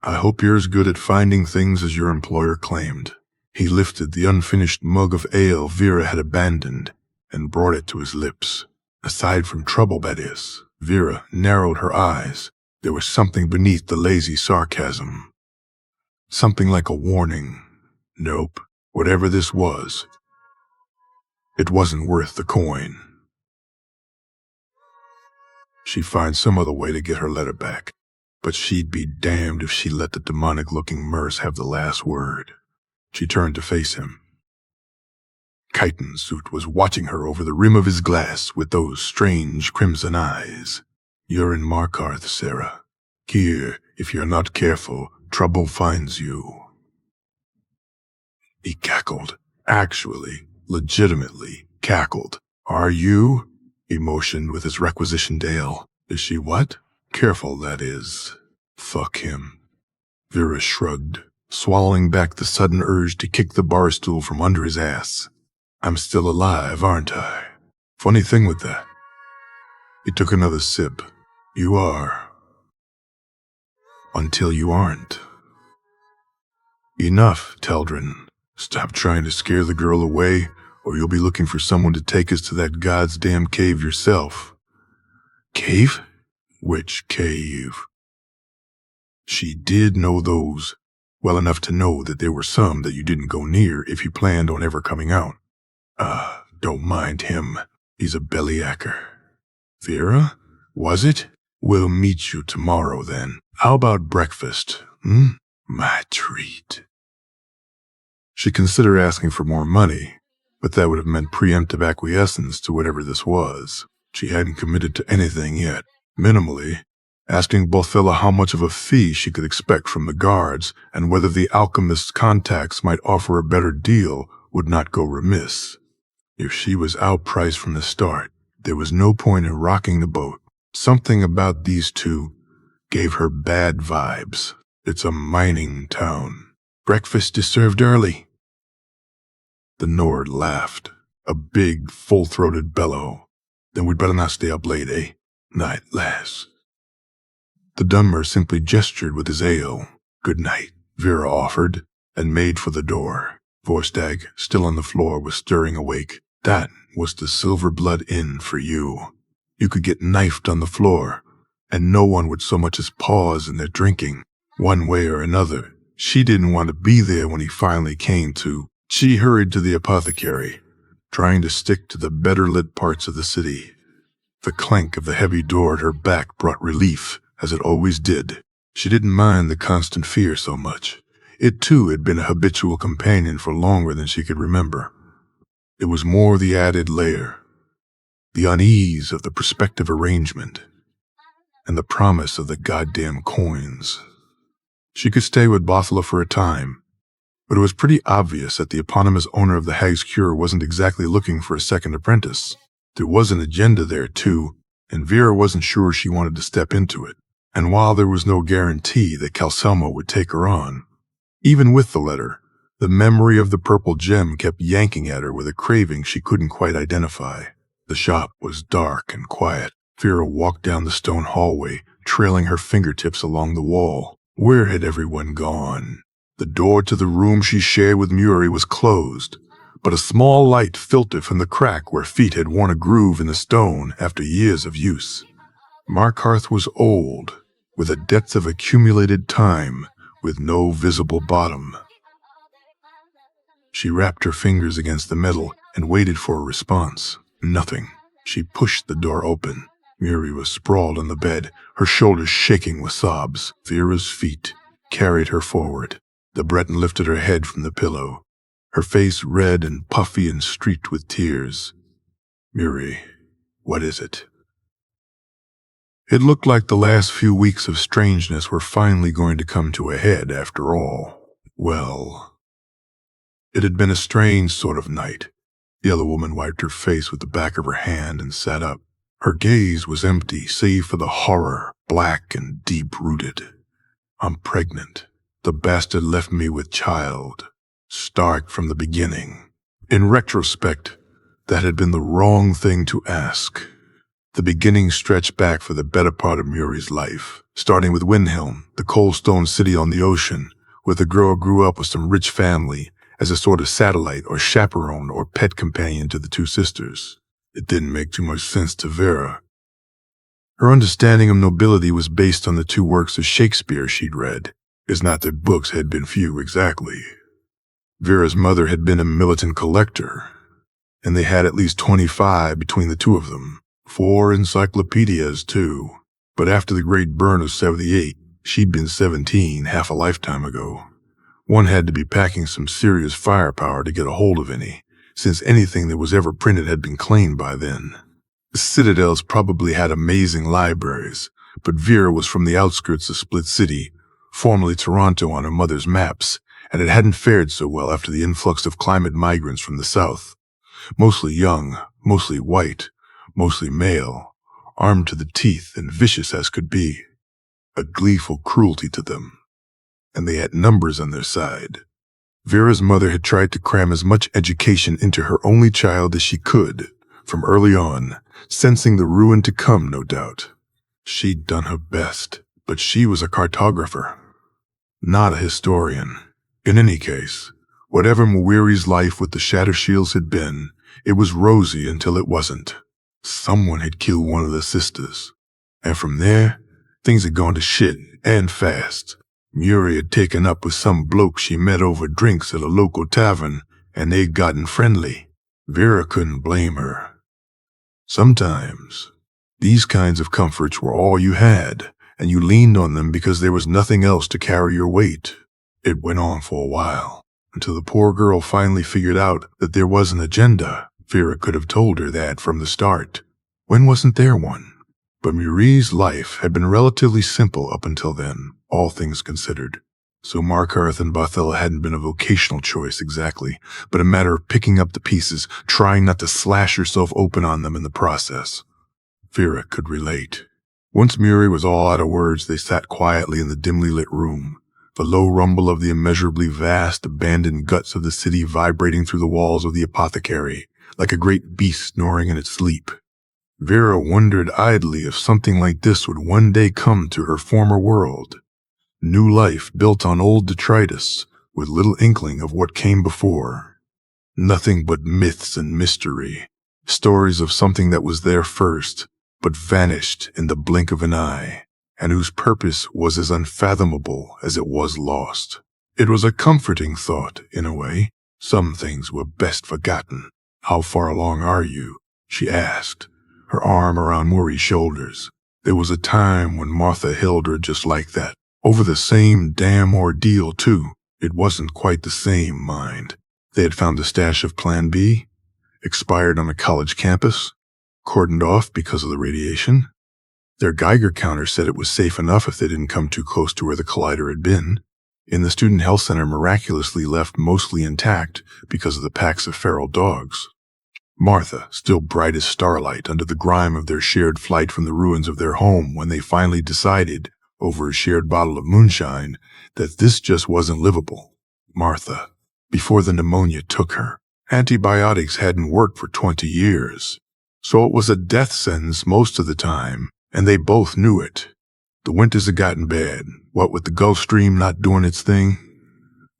I hope you're as good at finding things as your employer claimed. He lifted the unfinished mug of ale Vera had abandoned and brought it to his lips. Aside from trouble, that is. Vera narrowed her eyes. There was something beneath the lazy sarcasm. Something like a warning. Nope. Whatever this was, it wasn't worth the coin. She'd find some other way to get her letter back, but she'd be damned if she let the demonic-looking Merce have the last word. She turned to face him. Chitin-Su was watching her over the rim of his glass with those strange crimson eyes. You're in Markarth, Sarah. Here, if you're not careful, trouble finds you. He cackled. Actually, legitimately cackled. Are you? He motioned with his requisitioned ale. Is she what? Careful, that is. Fuck him. Vera shrugged, swallowing back the sudden urge to kick the bar stool from under his ass. I'm still alive, aren't I? Funny thing with that. He took another sip. You are. Until you aren't. Enough, Teldrin. Stop trying to scare the girl away, or you'll be looking for someone to take us to that God's damn cave yourself. Cave? Which cave? She did know those, well enough to know that there were some that you didn't go near if you planned on ever coming out. Don't mind him. He's a bellyacher. Vera? Was it? We'll meet you tomorrow then. How about breakfast? My treat. She considered asking for more money, but that would have meant preemptive acquiescence to whatever this was. She hadn't committed to anything yet. Minimally, asking Bothilla how much of a fee she could expect from the guards and whether the alchemist's contacts might offer a better deal would not go remiss. If she was outpriced from the start, there was no point in rocking the boat. Something about these two gave her bad vibes. It's a mining town. Breakfast is served early. The Nord laughed, a big, full-throated bellow. Then we'd better not stay up late, eh? Night, lass. The Dunmer simply gestured with his ale. Good night, Vera offered, and made for the door. Vorstag, still on the floor, was stirring awake. That was the Silver Blood Inn for you. You could get knifed on the floor, and no one would so much as pause in their drinking. One way or another, she didn't want to be there when he finally came to. She hurried to the apothecary, trying to stick to the better-lit parts of the city. The clank of the heavy door at her back brought relief, as it always did. She didn't mind the constant fear so much. It, too, had been a habitual companion for longer than she could remember. It was more the added layer, the unease of the prospective arrangement, and the promise of the goddamn coins. She could stay with Bothilla for a time, but it was pretty obvious that the eponymous owner of the Hag's Cure wasn't exactly looking for a second apprentice. There was an agenda there, too, and Vera wasn't sure she wanted to step into it. And while there was no guarantee that Calcelmo would take her on, even with the letter, the memory of the purple gem kept yanking at her with a craving she couldn't quite identify. The shop was dark and quiet. Vera walked down the stone hallway, trailing her fingertips along the wall. Where had everyone gone? The door to the room she shared with Muri was closed, but a small light filtered from the crack where feet had worn a groove in the stone after years of use. Markarth was old, with a depth of accumulated time, with no visible bottom. She rapped her fingers against the metal and waited for a response. Nothing. She pushed the door open. Muri was sprawled on the bed, her shoulders shaking with sobs. Vera's feet carried her forward. The Breton lifted her head from the pillow, her face red and puffy and streaked with tears. Muri, what is it? It looked like the last few weeks of strangeness were finally going to come to a head after all. Well, it had been a strange sort of night. The other woman wiped her face with the back of her hand and sat up. Her gaze was empty, save for the horror, black and deep-rooted. I'm pregnant. The bastard left me with child. Stark from the beginning. In retrospect, that had been the wrong thing to ask. The beginning stretched back for the better part of Muri's life, starting with Windhelm, the coalstone city on the ocean, where the girl grew up with some rich family as a sort of satellite or chaperone or pet companion to the two sisters. It didn't make too much sense to Vera. Her understanding of nobility was based on the two works of Shakespeare she'd read. It's not that books had been few exactly. Vera's mother had been a militant collector, and they had at least 25 between the two of them. 4 encyclopedias, too. But after the Great Burn of 78, she'd been 17 half a lifetime ago. One had to be packing some serious firepower to get a hold of any, since anything that was ever printed had been claimed by then. The Citadels probably had amazing libraries, but Vera was from the outskirts of Split City, formerly Toronto on her mother's maps, and it hadn't fared so well after the influx of climate migrants from the south. Mostly young, mostly white, mostly male, armed to the teeth and vicious as could be. A gleeful cruelty to them. And they had numbers on their side. Vera's mother had tried to cram as much education into her only child as she could, from early on, sensing the ruin to come, no doubt. She'd done her best, but she was a cartographer, not a historian. In any case, whatever Mwiri's life with the Shatter Shields had been, it was rosy until it wasn't. Someone had killed one of the sisters, and from there, things had gone to shit, and fast. Muri had taken up with some bloke she met over drinks at a local tavern, and they'd gotten friendly. Vera couldn't blame her. Sometimes, these kinds of comforts were all you had, and you leaned on them because there was nothing else to carry your weight. It went on for a while, until the poor girl finally figured out that there was an agenda. Vera could have told her that from the start. When wasn't there one? But Murie's life had been relatively simple up until then, all things considered. So Markarth and Barthella hadn't been a vocational choice exactly, but a matter of picking up the pieces, trying not to slash yourself open on them in the process. Vera could relate. Once Murie was all out of words, they sat quietly in the dimly lit room, the low rumble of the immeasurably vast, abandoned guts of the city vibrating through the walls of the apothecary, like a great beast snoring in its sleep. Vera wondered idly if something like this would one day come to her former world. New life built on old detritus, with little inkling of what came before. Nothing but myths and mystery, stories of something that was there first, but vanished in the blink of an eye, and whose purpose was as unfathomable as it was lost. It was a comforting thought, in a way. Some things were best forgotten. "How far along are you?" she asked, her arm around Murie's shoulders. There was a time when Martha held her just like that. Over the same damn ordeal, too. It wasn't quite the same, mind. They had found a stash of Plan B, expired on a college campus, cordoned off because of the radiation. Their Geiger counter said it was safe enough if they didn't come too close to where the collider had been. In the student health center miraculously left mostly intact because of the packs of feral dogs. Martha, still bright as starlight under the grime of their shared flight from the ruins of their home when they finally decided, over a shared bottle of moonshine, that this just wasn't livable. Martha, before the pneumonia took her, antibiotics hadn't worked for 20 years. So it was a death sentence most of the time, and they both knew it. The winters had gotten bad, what with the Gulf Stream not doing its thing.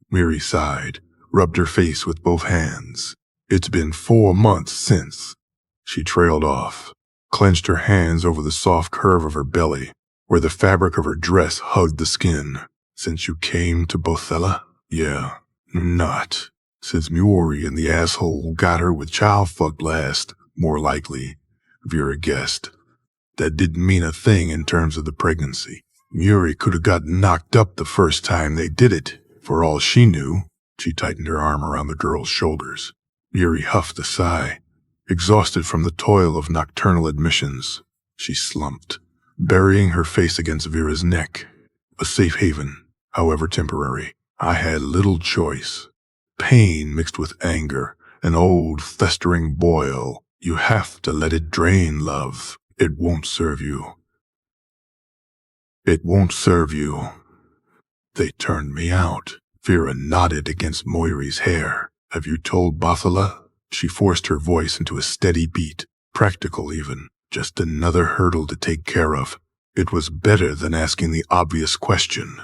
Murie sighed, rubbed her face with both hands. It's been 4 months since. She trailed off, clenched her hands over the soft curve of her belly, where the fabric of her dress hugged the skin. "Since you came to Bothella?" "Yeah, not. Since Murie and the asshole who got her with child fucked last, more likely," Vera guessed. That didn't mean a thing in terms of the pregnancy. Murie could have gotten knocked up the first time they did it, for all she knew. She tightened her arm around the girl's shoulders. Murie huffed a sigh. Exhausted from the toil of nocturnal admissions, she slumped, burying her face against Vera's neck. A safe haven, however temporary. I had little choice. Pain mixed with anger, an old, festering boil. You have to let it drain, love. It won't serve you. It won't serve you. They turned me out. Vera nodded against Murie's hair. Have you told Bothella? She forced her voice into a steady beat, practical even, just another hurdle to take care of. It was better than asking the obvious question.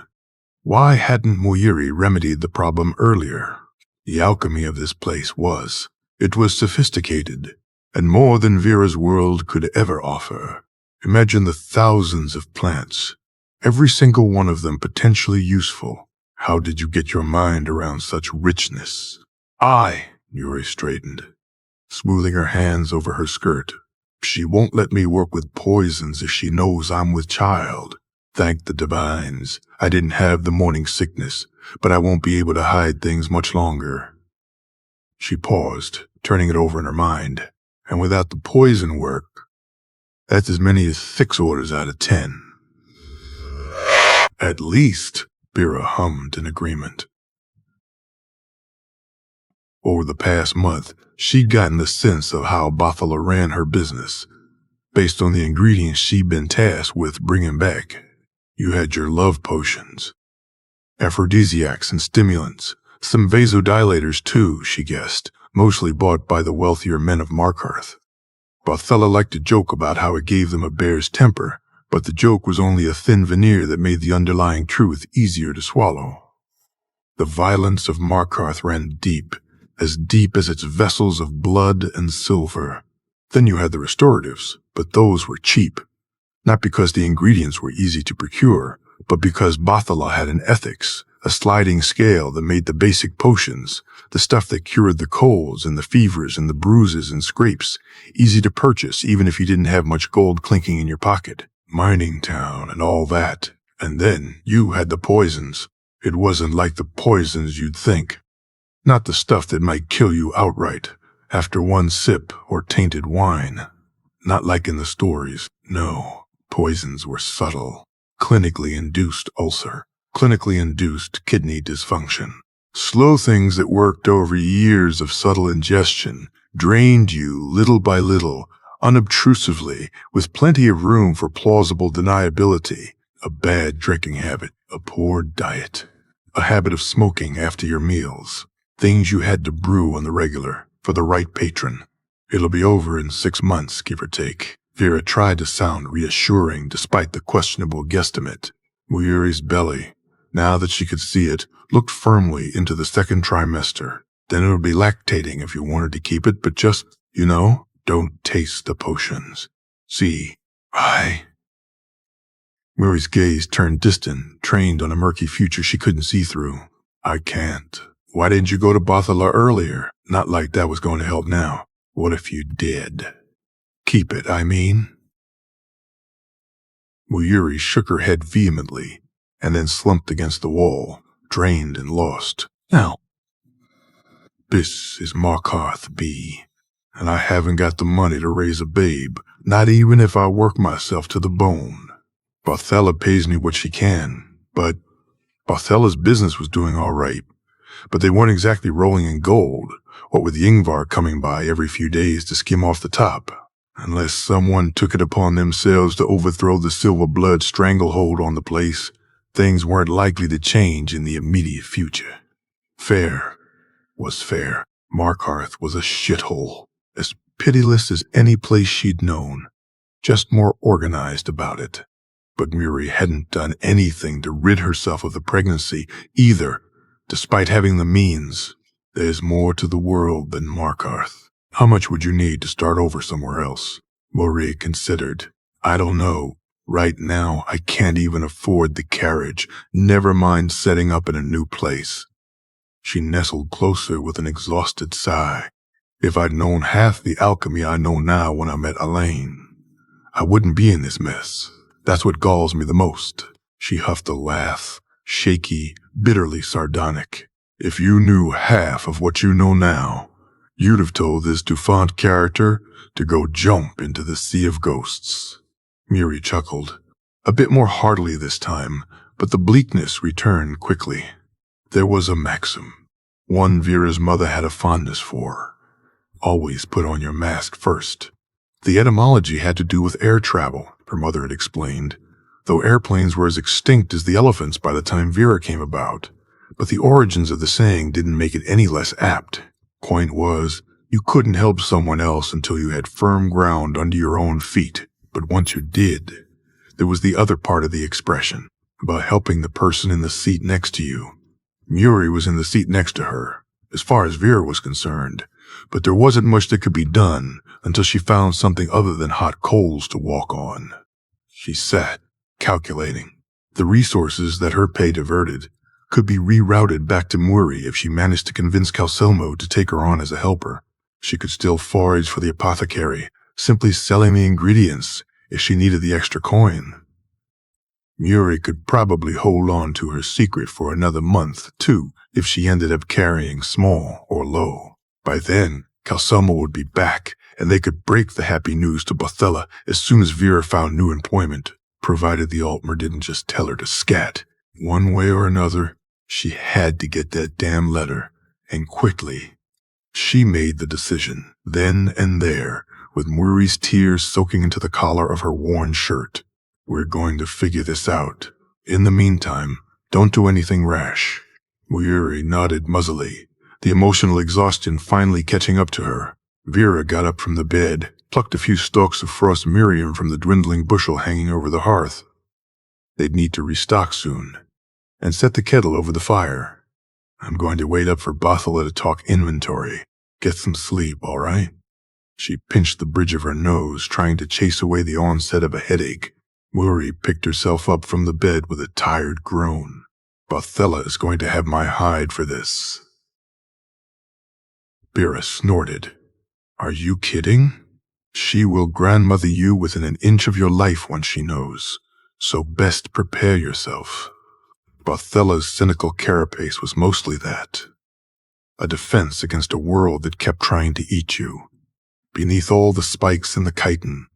Why hadn't Muiri remedied the problem earlier? The alchemy of this place was. It was sophisticated, and more than Vera's world could ever offer. Imagine the thousands of plants, every single one of them potentially useful. How did you get your mind around such richness? Yuri straightened, smoothing her hands over her skirt. She won't let me work with poisons if she knows I'm with child. Thank the divines, I didn't have the morning sickness, but I won't be able to hide things much longer. She paused, turning it over in her mind. And without the poison work, that's as many as 6 orders out of 10. At least, Vera hummed in agreement. Over the past month, she'd gotten the sense of how Bothella ran her business, based on the ingredients she'd been tasked with bringing back. You had your love potions, aphrodisiacs and stimulants, some vasodilators too, she guessed, mostly bought by the wealthier men of Markarth. Bothella liked to joke about how it gave them a bear's temper, but the joke was only a thin veneer that made the underlying truth easier to swallow. The violence of Markarth ran deep as its vessels of blood and silver. Then you had the restoratives, but those were cheap. Not because the ingredients were easy to procure, but because Bothella had an ethics, a sliding scale that made the basic potions, the stuff that cured the colds and the fevers and the bruises and scrapes, easy to purchase even if you didn't have much gold clinking in your pocket. Mining town and all that. And then you had the poisons. It wasn't like the poisons you'd think. Not the stuff that might kill you outright after one sip or tainted wine. Not like in the stories. No, poisons were subtle. Clinically induced ulcer. Clinically induced kidney dysfunction. Slow things that worked over years of subtle ingestion, drained you little by little, unobtrusively, with plenty of room for plausible deniability. A bad drinking habit, a poor diet, a habit of smoking after your meals, things you had to brew on the regular for the right patron. It'll be over in 6 months, give or take. Vera tried to sound reassuring despite the questionable guesstimate. Muyuri's belly, now that she could see it, looked firmly into the second trimester. Then it would be lactating if you wanted to keep it, but just, don't taste the potions. See, Muri's gaze turned distant, trained on a murky future she couldn't see through. I can't. Why didn't you go to Bothala earlier? Not like that was going to help now. What if you did? Keep it, I mean. Muyuri shook her head vehemently, and then slumped against the wall, drained and lost. Now, this is Markarth B, and I haven't got the money to raise a babe, not even if I work myself to the bone. Barthela pays me what she can, but Barthela's business was doing all right. But they weren't exactly rolling in gold, what with Yngvar coming by every few days to skim off the top. Unless someone took it upon themselves to overthrow the Silver Blood stranglehold on the place, things weren't likely to change in the immediate future. Fair was fair. Markarth was a shithole, as pitiless as any place she'd known, just more organized about it. But Muri hadn't done anything to rid herself of the pregnancy either, despite having the means. There's more to the world than Markarth. How much would you need to start over somewhere else? Muri considered. I don't know. Right now, I can't even afford the carriage, never mind setting up in a new place. She nestled closer with an exhausted sigh. If I'd known half the alchemy I know now when I met Elaine, I wouldn't be in this mess. That's what galls me the most. She huffed a laugh, shaky, bitterly sardonic. If you knew half of what you know now, you'd have told this Dufant character to go jump into the sea of ghosts. Muri chuckled, a bit more heartily this time, but the bleakness returned quickly. There was a maxim, one Vera's mother had a fondness for. Always put on your mask first. The etymology had to do with air travel, her mother had explained, though airplanes were as extinct as the elephants by the time Vera came about. But the origins of the saying didn't make it any less apt. Point was, you couldn't help someone else until you had firm ground under your own feet. But once you did, there was the other part of the expression, about helping the person in the seat next to you. Muri was in the seat next to her, as far as Vera was concerned, but there wasn't much that could be done until she found something other than hot coals to walk on. She sat, calculating. The resources that her pay diverted could be rerouted back to Muri if she managed to convince Calcelmo to take her on as a helper. She could still forage for the apothecary, simply selling the ingredients if she needed the extra coin. Muri could probably hold on to her secret for another month, too, if she ended up carrying small or low. By then, Calcelmo would be back, and they could break the happy news to Bothella as soon as Vera found new employment, provided the Altmer didn't just tell her to scat. One way or another, she had to get that damn letter, and quickly. She made the decision, then and there, with Muri's tears soaking into the collar of her worn shirt. We're going to figure this out. In the meantime, don't do anything rash. Muri nodded muzzily, the emotional exhaustion finally catching up to her. Vera got up from the bed, plucked a few stalks of frost miriam from the dwindling bushel hanging over the hearth. They'd need to restock soon, and set the kettle over the fire. I'm going to wait up for Bothela to talk inventory. Get some sleep, all right? She pinched the bridge of her nose, trying to chase away the onset of a headache. Muri picked herself up from the bed with a tired groan. Bothella is going to have my hide for this. Vera snorted. Are you kidding? She will grandmother you within an inch of your life once she knows, so best prepare yourself. Bothella's cynical carapace was mostly that. A defense against a world that kept trying to eat you. Beneath all the spikes and the chitin,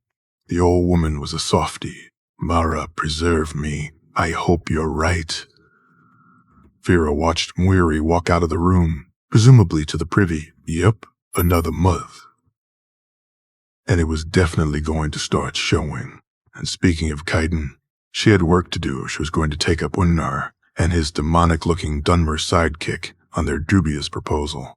the old woman was a softy. Mara, preserve me. I hope you're right. Vera watched Mwiri walk out of the room, presumably to the privy. Yep, another month. And it was definitely going to start showing. And speaking of chitin, she had work to do if she was going to take up Unnar and his demonic-looking Dunmer sidekick on their dubious proposal.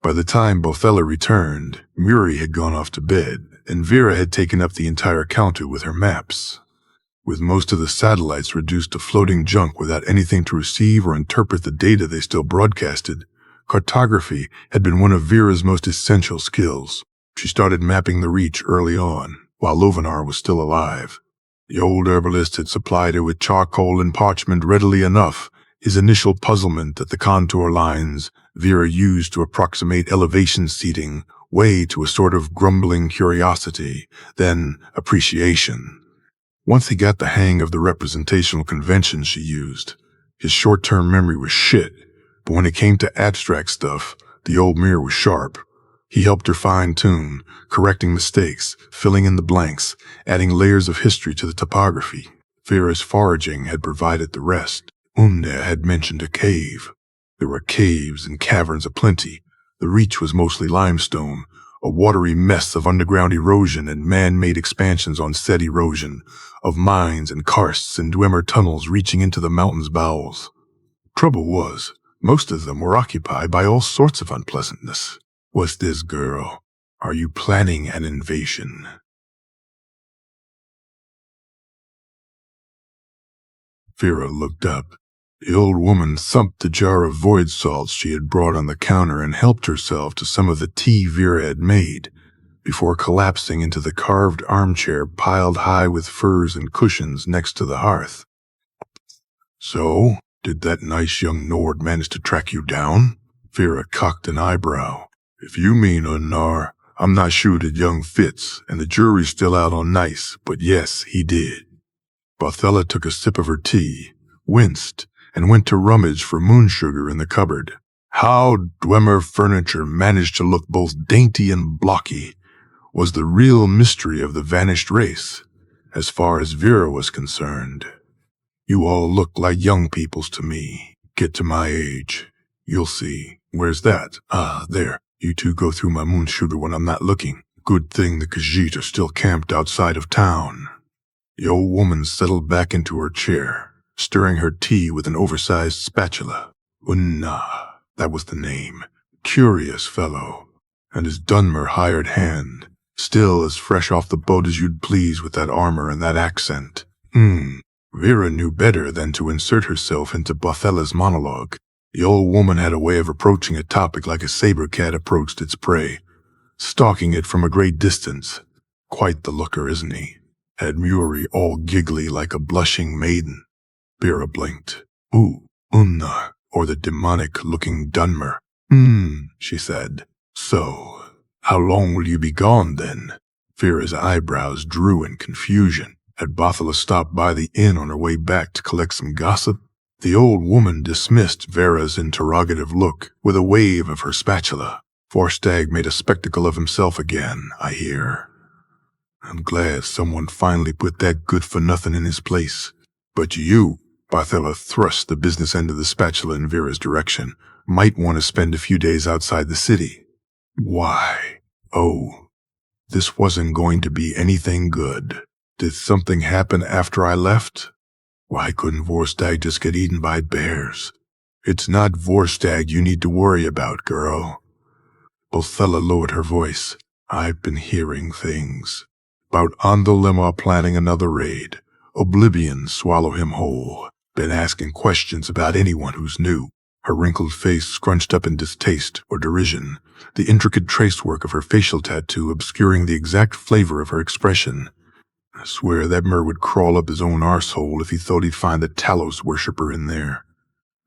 By the time Bothella returned, Mwiri had gone off to bed, and Vera had taken up the entire counter with her maps. With most of the satellites reduced to floating junk without anything to receive or interpret the data they still broadcasted, cartography had been one of Vera's most essential skills. She started mapping the Reach early on, while Lovenar was still alive. The old herbalist had supplied her with charcoal and parchment readily enough, his initial puzzlement at the contour lines Vera used to approximate elevation seating way to a sort of grumbling curiosity, then appreciation. Once he got the hang of the representational conventions she used, his short-term memory was shit, but when it came to abstract stuff, the old mirror was sharp. He helped her fine-tune, correcting mistakes, filling in the blanks, adding layers of history to the topography. Vera's foraging had provided the rest. Unna had mentioned a cave. There were caves and caverns aplenty. The Reach was mostly limestone, a watery mess of underground erosion and man-made expansions on said erosion, of mines and karsts and Dwemer tunnels reaching into the mountain's bowels. Trouble was, most of them were occupied by all sorts of unpleasantness. What's this, girl? Are you planning an invasion? Vera looked up. The old woman thumped the jar of void salts she had brought on the counter and helped herself to some of the tea Vera had made, before collapsing into the carved armchair piled high with furs and cushions next to the hearth. So, did that nice young Nord manage to track you down? Vera cocked an eyebrow. If you mean Unnar, I'm not sure that young fits, and the jury's still out on nice, but yes, he did. Bothella took a sip of her tea, winced, and went to rummage for moon sugar in the cupboard. How Dwemer furniture managed to look both dainty and blocky was the real mystery of the vanished race, as far as Vera was concerned. You all look like young peoples to me. Get to my age. You'll see. Where's that? Ah, there. You two go through my moon sugar when I'm not looking. Good thing the Khajiit are still camped outside of town. The old woman settled back into her chair, stirring her tea with an oversized spatula. Unna, that was the name. Curious fellow. And his Dunmer hired hand, still as fresh off the boat as you'd please with that armor and that accent. Vera knew better than to insert herself into Bothella's monologue. The old woman had a way of approaching a topic like a saber cat approached its prey, stalking it from a great distance. Quite the looker, isn't he? Had Mwiri all giggly like a blushing maiden. Vera blinked. Ooh, Unna, or the demonic-looking Dunmer. She said. So, how long will you be gone, then? Vera's eyebrows drew in confusion. Had Bothella stopped by the inn on her way back to collect some gossip? The old woman dismissed Vera's interrogative look with a wave of her spatula. Vorstag made a spectacle of himself again, I hear. I'm glad someone finally put that good-for-nothing in his place. But you, Bothella thrust the business end of the spatula in Vera's direction, might want to spend a few days outside the city. Why? Oh, this wasn't going to be anything good. Did something happen after I left? Why couldn't Vorstag just get eaten by bears? It's not Vorstag you need to worry about, girl. Bothella lowered her voice. I've been hearing things. About Andolema planning another raid. Oblivion swallow him whole. Been asking questions about anyone who's new. Her wrinkled face scrunched up in distaste or derision, the intricate tracework of her facial tattoo obscuring the exact flavor of her expression. I swear that Mer would crawl up his own arsehole if he thought he'd find the Talos worshipper in there.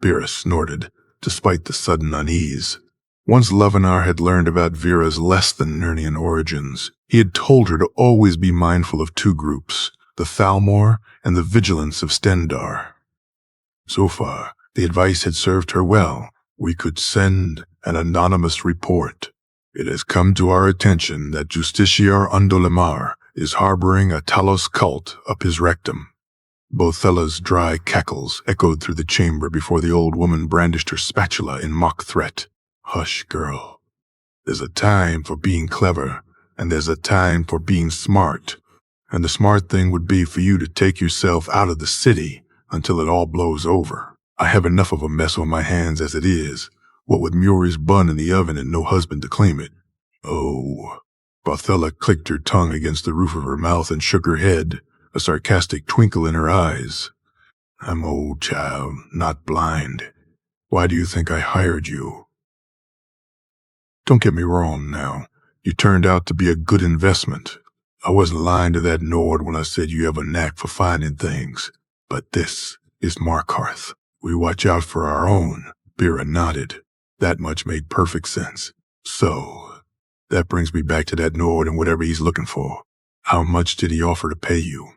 Vera snorted, despite the sudden unease. Once Lovenar had learned about Vera's less-than-Nernian origins, he had told her to always be mindful of two groups, the Thalmor and the Vigilance of Stendar. So far, the advice had served her well. We could send an anonymous report. It has come to our attention that Justiciar Undolemar is harboring a Talos cult up his rectum. Bothella's dry cackles echoed through the chamber before the old woman brandished her spatula in mock threat. Hush, girl. There's a time for being clever, and there's a time for being smart. And the smart thing would be for you to take yourself out of the city until it all blows over. I have enough of a mess on my hands as it is, what with Muri's bun in the oven and no husband to claim it. Oh. Bothella clicked her tongue against the roof of her mouth and shook her head, a sarcastic twinkle in her eyes. I'm old, child, not blind. Why do you think I hired you? Don't get me wrong now. You turned out to be a good investment. I wasn't lying to that Nord when I said you have a knack for finding things. But this is Markarth. We watch out for our own. Vera nodded. That much made perfect sense. So, that brings me back to that Nord and whatever he's looking for. How much did he offer to pay you?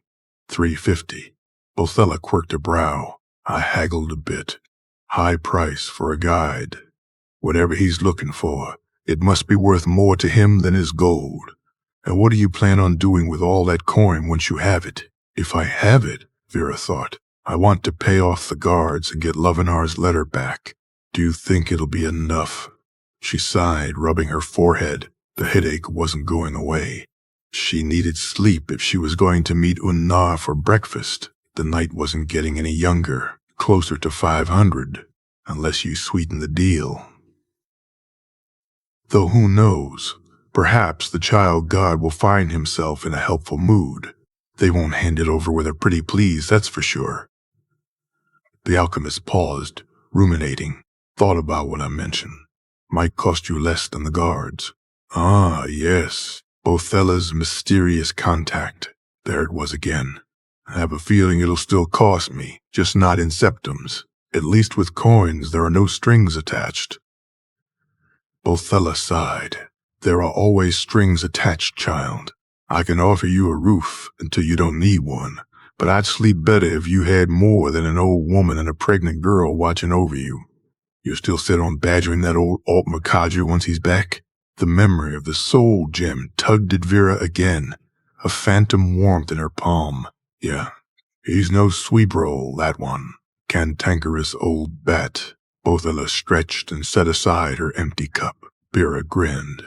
350. Bothella quirked her brow. I haggled a bit. High price for a guide. Whatever he's looking for, it must be worth more to him than his gold. And what do you plan on doing with all that coin once you have it? If I have it, Vera thought, I want to pay off the guards and get Lovenar's letter back. Do you think it'll be enough? She sighed, rubbing her forehead. The headache wasn't going away. She needed sleep if she was going to meet Unnar for breakfast. The night wasn't getting any younger, closer to 500, unless you sweeten the deal. Though who knows? Perhaps the child god will find himself in a helpful mood. They won't hand it over with a pretty please, that's for sure. The alchemist paused, ruminating, thought about what I mentioned. Might cost you less than the guards. Ah, yes, Bothella's mysterious contact. There it was again. I have a feeling it'll still cost me, just not in septums. At least with coins there are no strings attached. Bothella sighed. There are always strings attached, child. I can offer you a roof until you don't need one, but I'd sleep better if you had more than an old woman and a pregnant girl watching over you. You're still set on badgering that old Alt Makadra once he's back? The memory of the soul gem tugged at Vera again, a phantom warmth in her palm. Yeah, he's no sweep roll, that one. Cantankerous old bat. Bothella stretched and set aside her empty cup. Vera grinned.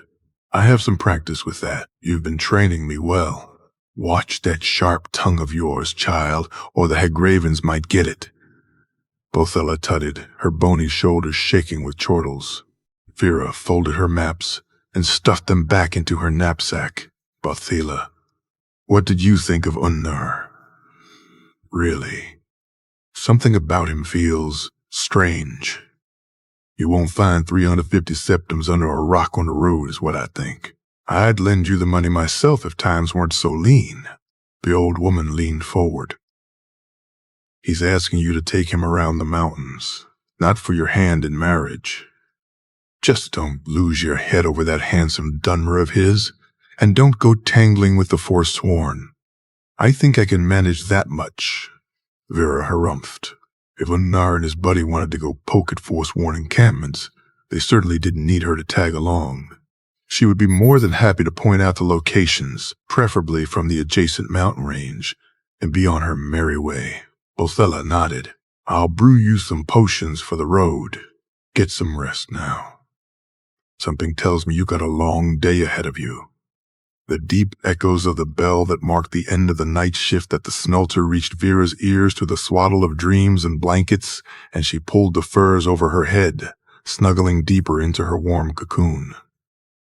I have some practice with that. You've been training me well. Watch that sharp tongue of yours, child, or the Hagravens might get it. Bothella tutted, her bony shoulders shaking with chortles. Vera folded her maps and stuffed them back into her knapsack. Bothella, what did you think of Unnar? Really? Something about him feels strange. You won't find 350 septums under a rock on the road is what I think. I'd lend you the money myself if times weren't so lean. The old woman leaned forward. He's asking you to take him around the mountains, not for your hand in marriage. Just don't lose your head over that handsome Dunmer of his, and don't go tangling with the Forsworn. I think I can manage that much. Vera harumphed. If Unnar and his buddy wanted to go poke at Forsworn encampments, they certainly didn't need her to tag along. She would be more than happy to point out the locations, preferably from the adjacent mountain range, and be on her merry way. Bothella nodded. I'll brew you some potions for the road. Get some rest now. Something tells me you got a long day ahead of you. The deep echoes of the bell that marked the end of the night shift at the Snulter reached Vera's ears through the swaddle of dreams and blankets, and she pulled the furs over her head, snuggling deeper into her warm cocoon.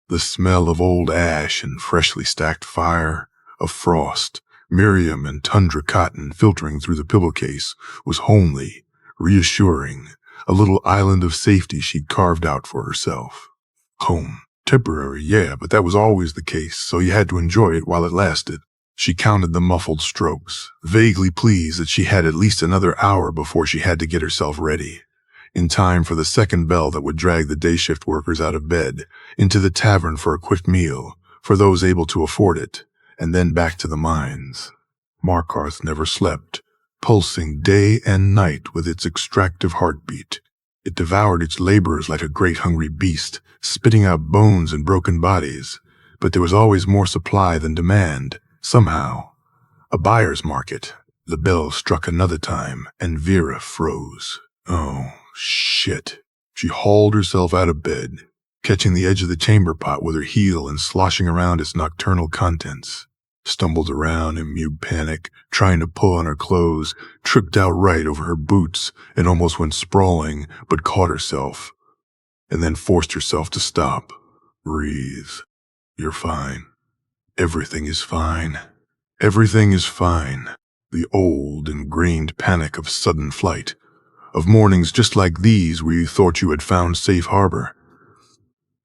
The smell of old ash and freshly stacked fire, of frost, Miriam and tundra cotton filtering through the pillowcase was homely, reassuring, a little island of safety she'd carved out for herself. Home. Temporary, yeah, but that was always the case, so you had to enjoy it while it lasted. She counted the muffled strokes, vaguely pleased that she had at least another hour before she had to get herself ready. in time for the second bell that would drag the day shift workers out of bed, into the tavern for a quick meal, for those able to afford it, and then back to the mines. Markarth never slept, pulsing day and night with its extractive heartbeat. It devoured its laborers like a great hungry beast, spitting out bones and broken bodies. But there was always more supply than demand, somehow. A buyer's market. The bell struck another time, and Vera froze. Oh, shit. She hauled herself out of bed, catching the edge of the chamber pot with her heel and sloshing around its nocturnal contents. Stumbled around in mute panic, trying to pull on her clothes, tripped outright over her boots, and almost went sprawling, but caught herself. And then forced herself to stop. Breathe. You're fine. Everything is fine. Everything is fine. The old, ingrained panic of sudden flight. Of mornings just like these where you thought you had found safe harbor.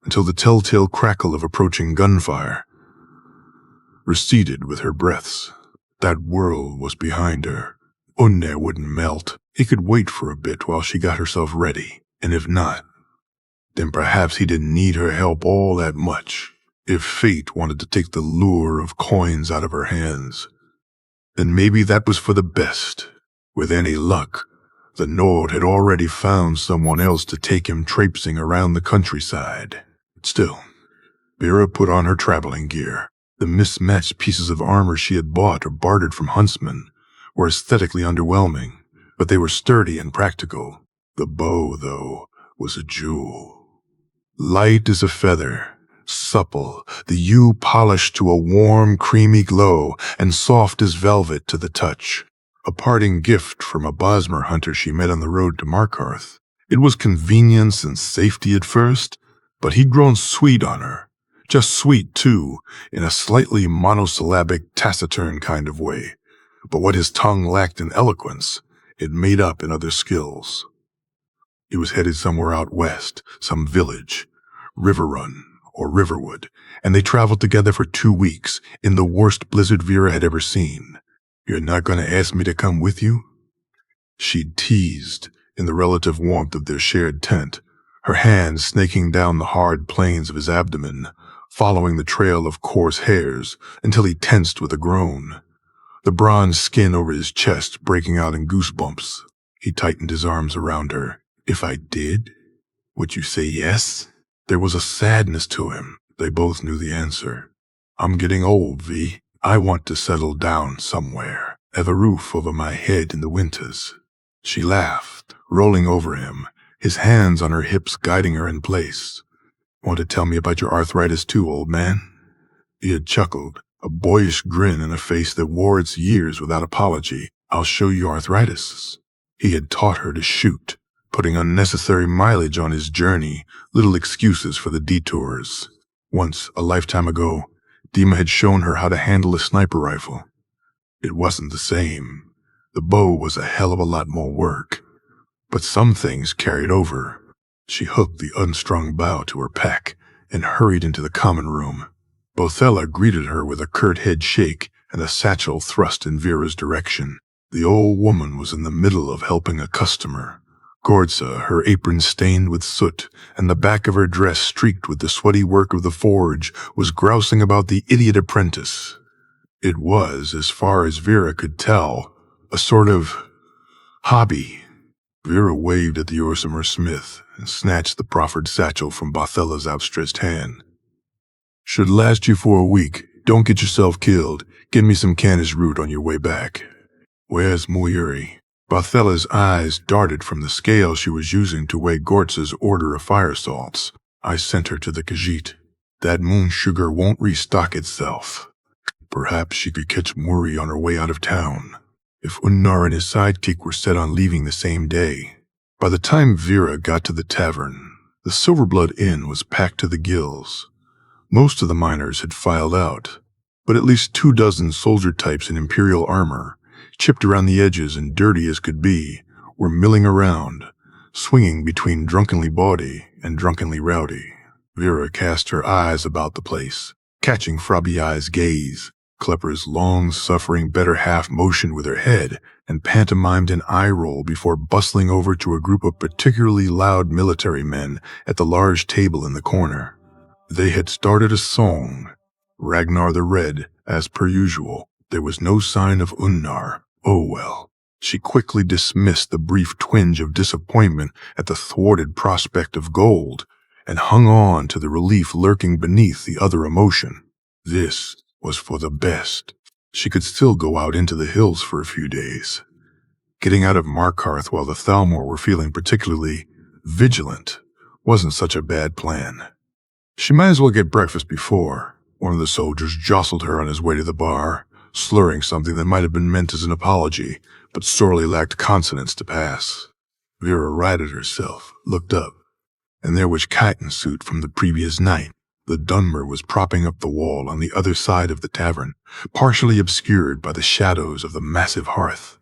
Until the telltale crackle of approaching gunfire receded with her breaths. That world was behind her. Unne wouldn't melt. He could wait for a bit while she got herself ready, and if not, then perhaps he didn't need her help all that much. If fate wanted to take the lure of coins out of her hands, then maybe that was for the best. With any luck, the Nord had already found someone else to take him traipsing around the countryside. Still, Vera put on her traveling gear. The mismatched pieces of armor she had bought or bartered from huntsmen were aesthetically underwhelming, but they were sturdy and practical. The bow, though, was a jewel. Light as a feather, supple, the yew polished to a warm, creamy glow, and soft as velvet to the touch. A parting gift from a Bosmer hunter she met on the road to Markarth. It was convenience and safety at first, but he'd grown sweet on her. Just sweet, too, in a slightly monosyllabic, taciturn kind of way. But what his tongue lacked in eloquence, it made up in other skills. He was headed somewhere out west, some village, Riverrun or Riverwood, and they traveled together for 2 weeks, in the worst blizzard Vera had ever seen. "You're not going to ask me to come with you?" She'd teased, in the relative warmth of their shared tent, her hands snaking down the hard planes of his abdomen, following the trail of coarse hairs until he tensed with a groan, the bronze skin over his chest breaking out in goosebumps. He tightened his arms around her. "If I did, would you say yes?" There was a sadness to him. They both knew the answer. "I'm getting old, V. I want to settle down somewhere, have a roof over my head in the winters." She laughed, rolling over him, his hands on her hips guiding her in place. "Want to tell me about your arthritis too, old man?" He had chuckled, a boyish grin in a face that wore its years without apology. "I'll show you arthritis." He had taught her to shoot, putting unnecessary mileage on his journey, little excuses for the detours. Once, a lifetime ago, Dima had shown her how to handle a sniper rifle. It wasn't the same. The bow was a hell of a lot more work. But some things carried over. She hooked the unstrung bow to her pack and hurried into the common room. Bothella greeted her with a curt head shake and a satchel thrust in Vera's direction. The old woman was in the middle of helping a customer. Gordsa, her apron stained with soot and the back of her dress streaked with the sweaty work of the forge, was grousing about the idiot apprentice. It was, as far as Vera could tell, a sort of hobby. Vera waved at the Orsimer Smith and snatched the proffered satchel from Bothella's outstretched hand. "Should last you for a week. Don't get yourself killed. Give me some canis root on your way back." "Where's Moyuri?" Bothella's eyes darted from the scale she was using to weigh Gortza's order of fire salts. "I sent her to the Khajiit. That moon sugar won't restock itself. Perhaps she could catch Muri on her way out of town." If Unnar and his sidekick were set on leaving the same day. By the time Vera got to the tavern, the Silverblood Inn was packed to the gills. Most of the miners had filed out, but at least 24 soldier types in Imperial armor, chipped around the edges and dirty as could be, were milling around, swinging between drunkenly bawdy and drunkenly rowdy. Vera cast her eyes about the place, catching Frabbiai's gaze. Klepper's long-suffering better half motioned with her head and pantomimed an eye roll before bustling over to a group of particularly loud military men at the large table in the corner. They had started a song. Ragnar the Red, as per usual. There was no sign of Unnar. Oh well. She quickly dismissed the brief twinge of disappointment at the thwarted prospect of gold and hung on to the relief lurking beneath the other emotion. This was for the best. She could still go out into the hills for a few days. Getting out of Markarth while the Thalmor were feeling particularly vigilant wasn't such a bad plan. She might as well get breakfast before. One of the soldiers jostled her on his way to the bar, slurring something that might have been meant as an apology, but sorely lacked consonants to pass. Vera righted herself, looked up, and there was chitin suit from the previous night. The Dunmer was propping up the wall on the other side of the tavern, partially obscured by the shadows of the massive hearth.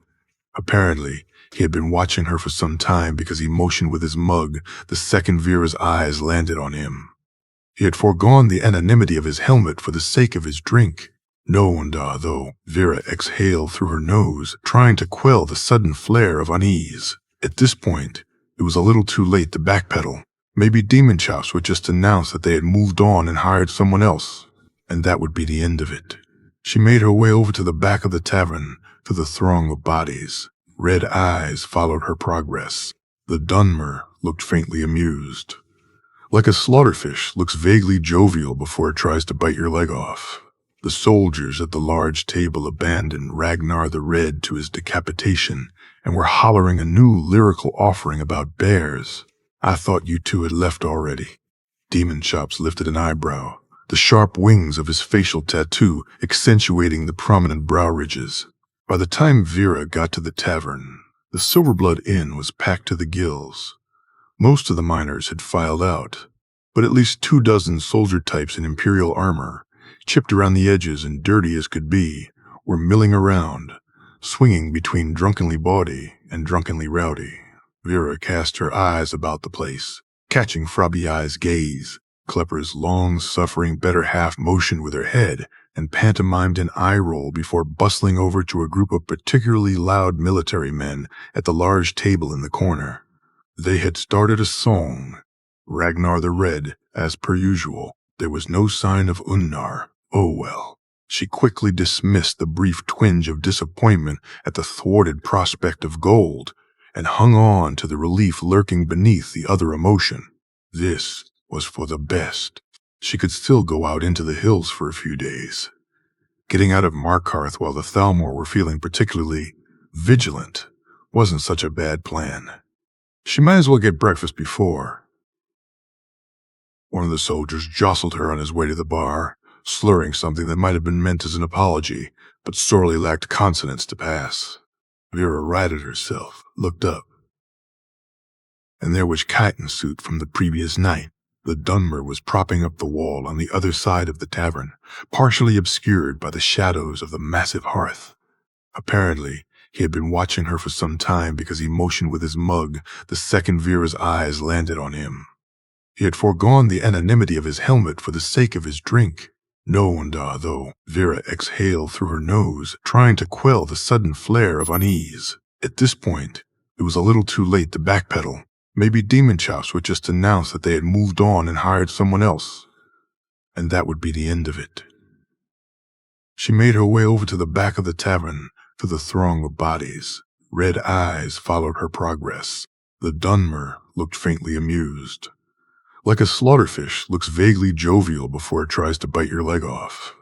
Apparently, he had been watching her for some time because he motioned with his mug the second Vera's eyes landed on him. He had foregone the anonymity of his helmet for the sake of his drink. No wonder, though, Vera exhaled through her nose, trying to quell the sudden flare of unease. At this point, it was a little too late to backpedal. Maybe Demon Chops would just announce that they had moved on and hired someone else, and that would be the end of it. She made her way over to the back of the tavern, to the throng of bodies. Red eyes followed her progress. The Dunmer looked faintly amused. Like a slaughterfish looks vaguely jovial before it tries to bite your leg off. The soldiers at the large table abandoned Ragnar the Red to his decapitation and were hollering a new lyrical offering about bears. I thought you two had left already. Demon Chops lifted an eyebrow, the sharp wings of his facial tattoo accentuating the prominent brow ridges. By the time Vera got to the tavern, the Silverblood Inn was packed to the gills. Most of the miners had filed out, but at least 24 soldier types in Imperial armor, chipped around the edges and dirty as could be, were milling around, swinging between drunkenly bawdy and drunkenly rowdy. Vera cast her eyes about the place, catching Frabbiai's gaze. Klepper's long-suffering better half motioned with her head and pantomimed an eye roll before bustling over to a group of particularly loud military men at the large table in the corner. They had started a song. Ragnar the Red, as per usual. There was no sign of Unnar. Oh well. She quickly dismissed the brief twinge of disappointment at the thwarted prospect of gold and hung on to the relief lurking beneath the other emotion. This was for the best. She could still go out into the hills for a few days. Getting out of Markarth while the Thalmor were feeling particularly vigilant wasn't such a bad plan. She might as well get breakfast before. One of the soldiers jostled her on his way to the bar, slurring something that might have been meant as an apology, but sorely lacked consonants to pass. Vera righted herself, looked up, and there was chitin suit from the previous night. The Dunmer was propping up the wall on the other side of the tavern, partially obscured by the shadows of the massive hearth. Apparently, he had been watching her for some time because he motioned with his mug the second Vera's eyes landed on him. He had foregone the anonymity of his helmet for the sake of his drink. No wonder, though, Vera exhaled through her nose, trying to quell the sudden flare of unease. At this point, it was a little too late to backpedal. Maybe Demon Chops would just announce that they had moved on and hired someone else, and that would be the end of it. She made her way over to the back of the tavern, to the throng of bodies. Red eyes followed her progress. The Dunmer looked faintly amused. Like a slaughterfish looks vaguely jovial before it tries to bite your leg off.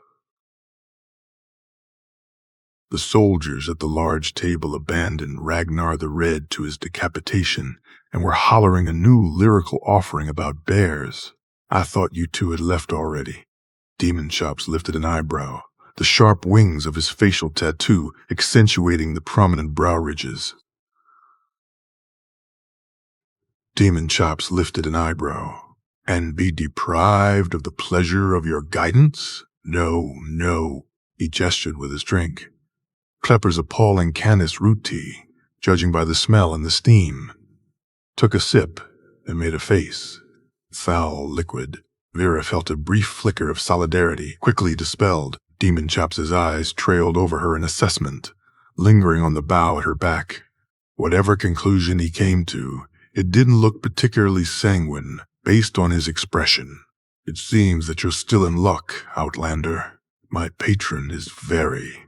The soldiers at the large table abandoned Ragnar the Red to his decapitation and were hollering a new lyrical offering about bears. I thought you two had left already. Demon Chops lifted an eyebrow, the sharp wings of his facial tattoo accentuating the prominent brow ridges. Demon Chops lifted an eyebrow. And be deprived of the pleasure of your guidance? No, no, he gestured with his drink. Klepper's appalling Canis root tea, judging by the smell and the steam. Took a sip and made a face. Foul liquid. Vera felt a brief flicker of solidarity, quickly dispelled. Demon Chops's eyes trailed over her in assessment, lingering on the bow at her back. Whatever conclusion he came to, it didn't look particularly sanguine based on his expression. It seems that you're still in luck, Outlander. My patron is very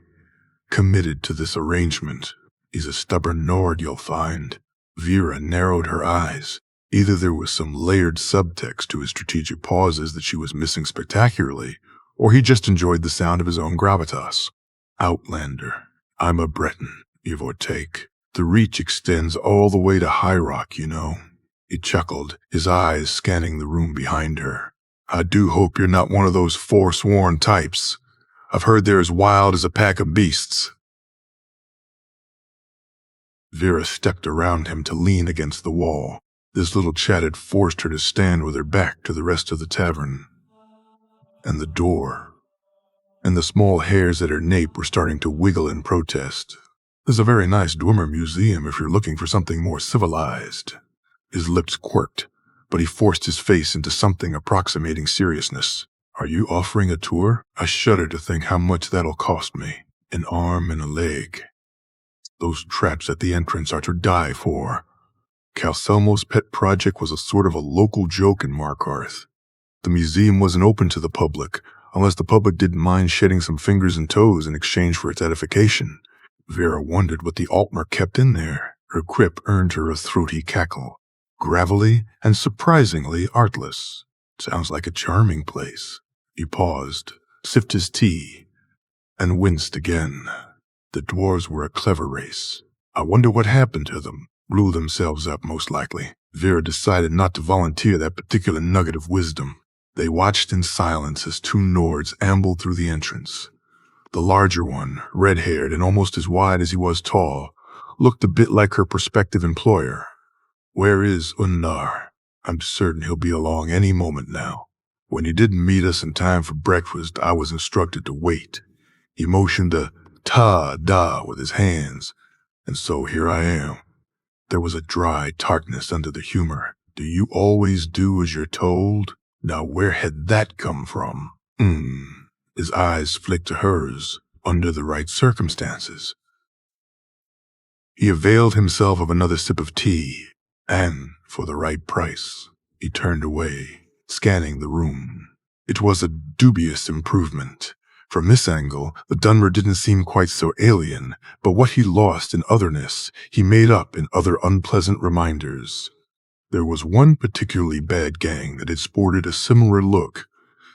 committed to this arrangement. He's a stubborn Nord, you'll find. Vera narrowed her eyes. Either there was some layered subtext to his strategic pauses that she was missing spectacularly, or he just enjoyed the sound of his own gravitas. Outlander. I'm a Breton, give or take. The reach extends all the way to High Rock, you know. He chuckled, his eyes scanning the room behind her. I do hope you're not one of those forsworn types. I've heard they're as wild as a pack of beasts. Vera stepped around him to lean against the wall. This little chat had forced her to stand with her back to the rest of the tavern. And the door. And the small hairs at her nape were starting to wiggle in protest. There's a very nice Dwemer museum if you're looking for something more civilized. His lips quirked, but he forced his face into something approximating seriousness. Are you offering a tour? I shudder to think how much that'll cost me. An arm and a leg. Those traps at the entrance are to die for. Calcelmo's pet project was a sort of a local joke in Markarth. The museum wasn't open to the public, unless the public didn't mind shedding some fingers and toes in exchange for its edification. Vera wondered what the Altmer kept in there. Her quip earned her a throaty cackle. Gravelly and surprisingly artless. Sounds like a charming place. He paused, sipped his tea, and winced again. The dwarves were a clever race. I wonder what happened to them. Blew themselves up, most likely. Vera decided not to volunteer that particular nugget of wisdom. They watched in silence as two Nords ambled through the entrance. The larger one, red-haired and almost as wide as he was tall, looked a bit like her prospective employer. Where is Unnar? I'm certain he'll be along any moment now. When he didn't meet us in time for breakfast, I was instructed to wait. He motioned a ta-da with his hands, and so here I am. There was a dry tartness under the humor. Do you always do as you're told? Now where had that come from? His eyes flicked to hers, under the right circumstances. He availed himself of another sip of tea, and, for the right price, he turned away, scanning the room. It was a dubious improvement. From this angle, the Dunmer didn't seem quite so alien, but what he lost in otherness, he made up in other unpleasant reminders. There was one particularly bad gang that had sported a similar look,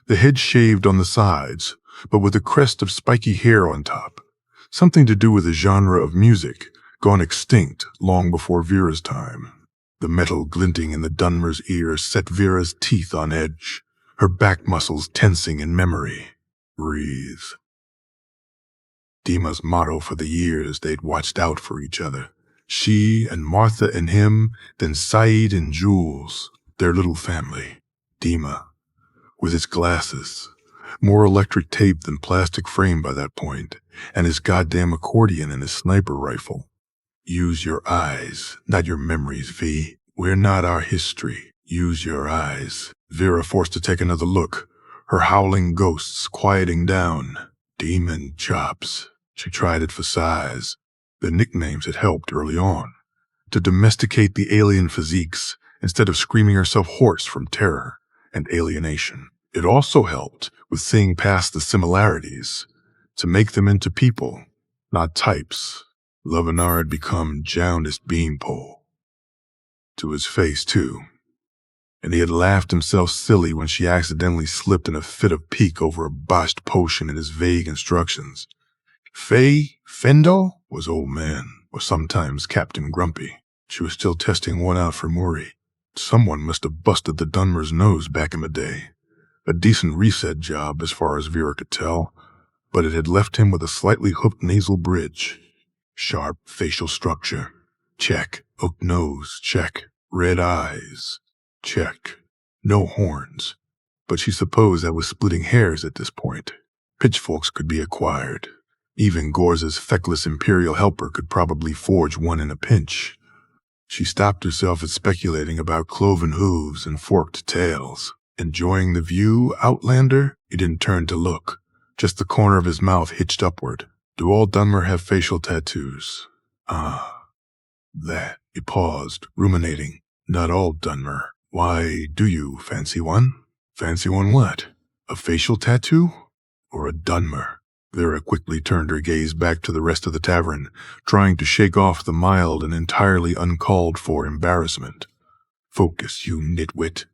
the head shaved on the sides, but with a crest of spiky hair on top. Something to do with a genre of music, gone extinct long before Vera's time. The metal glinting in the Dunmer's ears set Vera's teeth on edge, her back muscles tensing in memory. Breathe. Dima's motto for the years they'd watched out for each other. She and Martha and him, then Saeed and Jules, their little family. Dima, with his glasses, more electric tape than plastic frame by that point, and his goddamn accordion and his sniper rifle. Use your eyes, not your memories, V. We're not our history. Use your eyes. Vera forced to take another look, her howling ghosts quieting down. Demon Chops. She tried it for size. The nicknames had helped early on, to domesticate the alien physiques instead of screaming herself hoarse from terror and alienation. It also helped with seeing past the similarities, to make them into people, not types. Lovenar had become Jaundiced Beanpole. To his face, too. And he had laughed himself silly when she accidentally slipped in a fit of pique over a botched potion in his vague instructions. Fendel was Old Man, or sometimes Captain Grumpy. She was still testing one out for Murray. Someone must have busted the Dunmer's nose back in the day. A decent reset job as far as Vera could tell, but it had left him with a slightly hooked nasal bridge. Sharp facial structure. Check. Hooked nose. Check. Red eyes. Check. No horns. But she supposed that was splitting hairs at this point. Pitchforks could be acquired. Even Gorza's feckless Imperial helper could probably forge one in a pinch. She stopped herself at speculating about cloven hooves and forked tails. Enjoying the view, Outlander? He didn't turn to look, just the corner of his mouth hitched upward. Do all Dunmer have facial tattoos? Ah, that. He paused, ruminating. Not all Dunmer. Why, do you fancy one? Fancy one what? A facial tattoo? Or a Dunmer? Vera quickly turned her gaze back to the rest of the tavern, trying to shake off the mild and entirely uncalled-for embarrassment. Focus, you nitwit.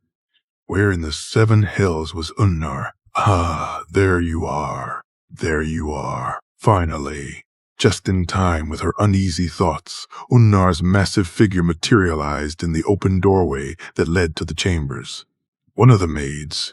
Where in the seven hells was Unnar? Ah, there you are. There you are. Finally. Just in time with her uneasy thoughts, Unnar's massive figure materialized in the open doorway that led to the chambers. One of the maids,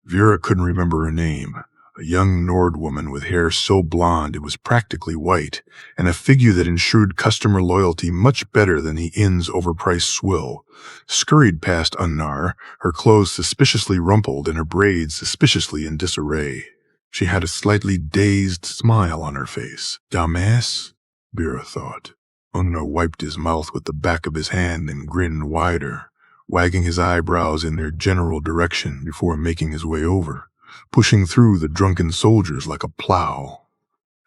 Vera couldn't remember her name, a young Nord woman with hair so blonde it was practically white, and a figure that ensured customer loyalty much better than the inn's overpriced swill, scurried past Unnar, her clothes suspiciously rumpled and her braids suspiciously in disarray. She had a slightly dazed smile on her face. Dumbass? Vera thought. Unnar wiped his mouth with the back of his hand and grinned wider, wagging his eyebrows in their general direction before making his way over, pushing through the drunken soldiers like a plow.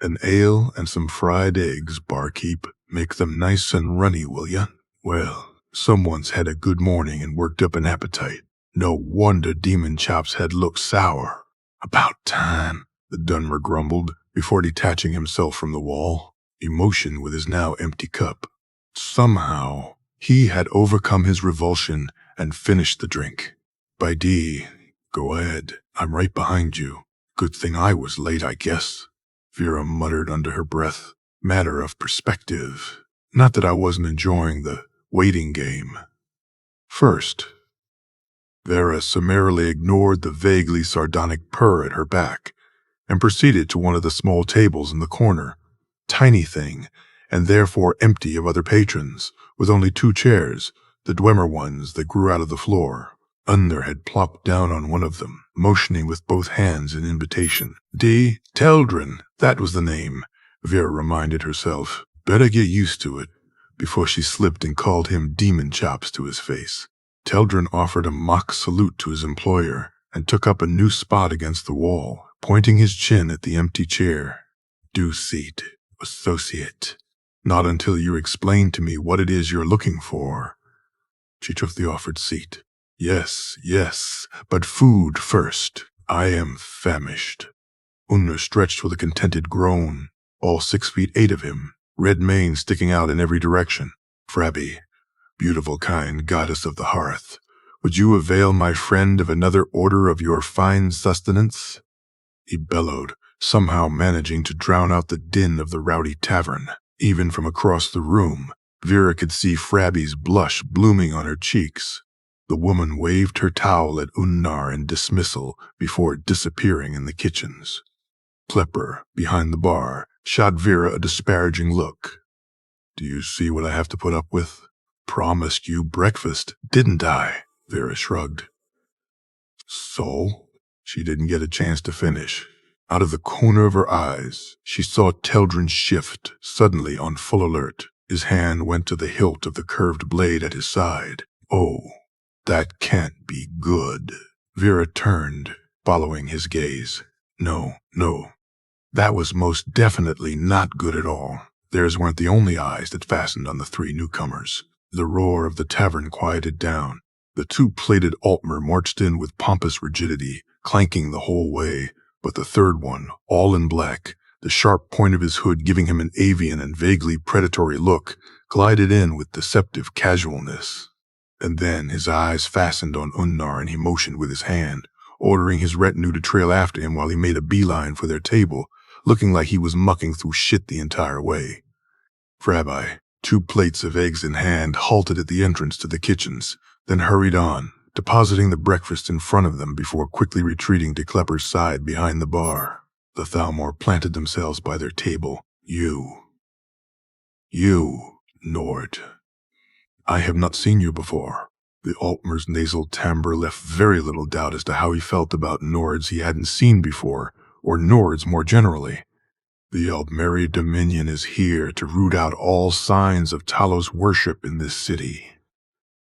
An ale and some fried eggs, barkeep. Make them nice and runny, will ya? Well, someone's had a good morning and worked up an appetite. No wonder Demon Chops had looked sour. About time, the Dunmer grumbled, before detaching himself from the wall, emotion with his now empty cup. Somehow, he had overcome his revulsion and finished the drink. By D, go ahead, I'm right behind you. Good thing I was late, I guess. Vera muttered under her breath. Matter of perspective. Not that I wasn't enjoying the waiting game. First, Vera summarily ignored the vaguely sardonic purr at her back and proceeded to one of the small tables in the corner, tiny thing, and therefore empty of other patrons, with only 2 chairs, the Dwemer ones that grew out of the floor. Under had plopped down on one of them, motioning with both hands in invitation. D. Teldrin, that was the name, Vera reminded herself. Better get used to it, before she slipped and called him Demon Chops to his face. Teldrin offered a mock salute to his employer and took up a new spot against the wall, pointing his chin at the empty chair. Do seat, associate. Not until you explain to me what it is you're looking for. She took the offered seat. Yes, but food first. I am famished. Unnar stretched with a contented groan, all 6'8" of him, red mane sticking out in every direction. Frabby, beautiful kind goddess of the hearth, would you avail my friend of another order of your fine sustenance? He bellowed, somehow managing to drown out the din of the rowdy tavern. Even from across the room, Vera could see Frabby's blush blooming on her cheeks. The woman waved her towel at Unnar in dismissal before disappearing in the kitchens. Klepper, behind the bar, shot Vera a disparaging look. Do you see what I have to put up with? Promised you breakfast, didn't I? Vera shrugged. So? She didn't get a chance to finish. Out of the corner of her eyes, she saw Teldrin shift, suddenly on full alert. His hand went to the hilt of the curved blade at his side. Oh, that can't be good. Vera turned, following his gaze. No. That was most definitely not good at all. Theirs weren't the only eyes that fastened on the 3 newcomers. The roar of the tavern quieted down. The 2 plated Altmer marched in with pompous rigidity, clanking the whole way, but the third one, all in black, the sharp point of his hood giving him an avian and vaguely predatory look, glided in with deceptive casualness. And then his eyes fastened on Unnar and he motioned with his hand, ordering his retinue to trail after him while he made a beeline for their table, looking like he was mucking through shit the entire way. Frabby, 2 plates of eggs in hand, halted at the entrance to the kitchens, then hurried on, depositing the breakfast in front of them before quickly retreating to Klepper's side behind the bar. The Thalmor planted themselves by their table. You, Nord. I have not seen you before. The Altmer's nasal timbre left very little doubt as to how he felt about Nords he hadn't seen before, or Nords more generally. The Aldmeri Dominion is here to root out all signs of Talos worship in this city.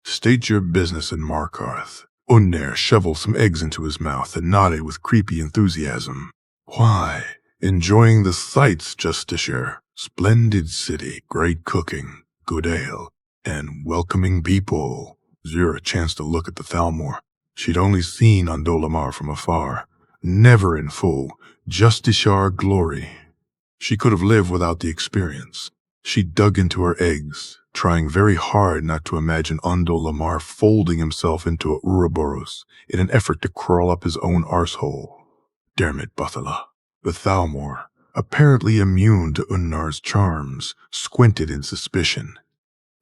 State your business in Markarth. Unnar shoveled some eggs into his mouth and nodded with creepy enthusiasm. Why, enjoying the sights, Justiciar. Splendid city, great cooking, good ale, and welcoming people. Zira chanced to look at the Thalmor. She'd only seen Ondolamar from afar, never in full, Justiciar glory. She could have lived without the experience. She dug into her eggs, trying very hard not to imagine Ondolamar folding himself into a Ouroboros in an effort to crawl up his own arsehole. Dermot Buthala, the Thalmor, apparently immune to Unnar's charms, squinted in suspicion.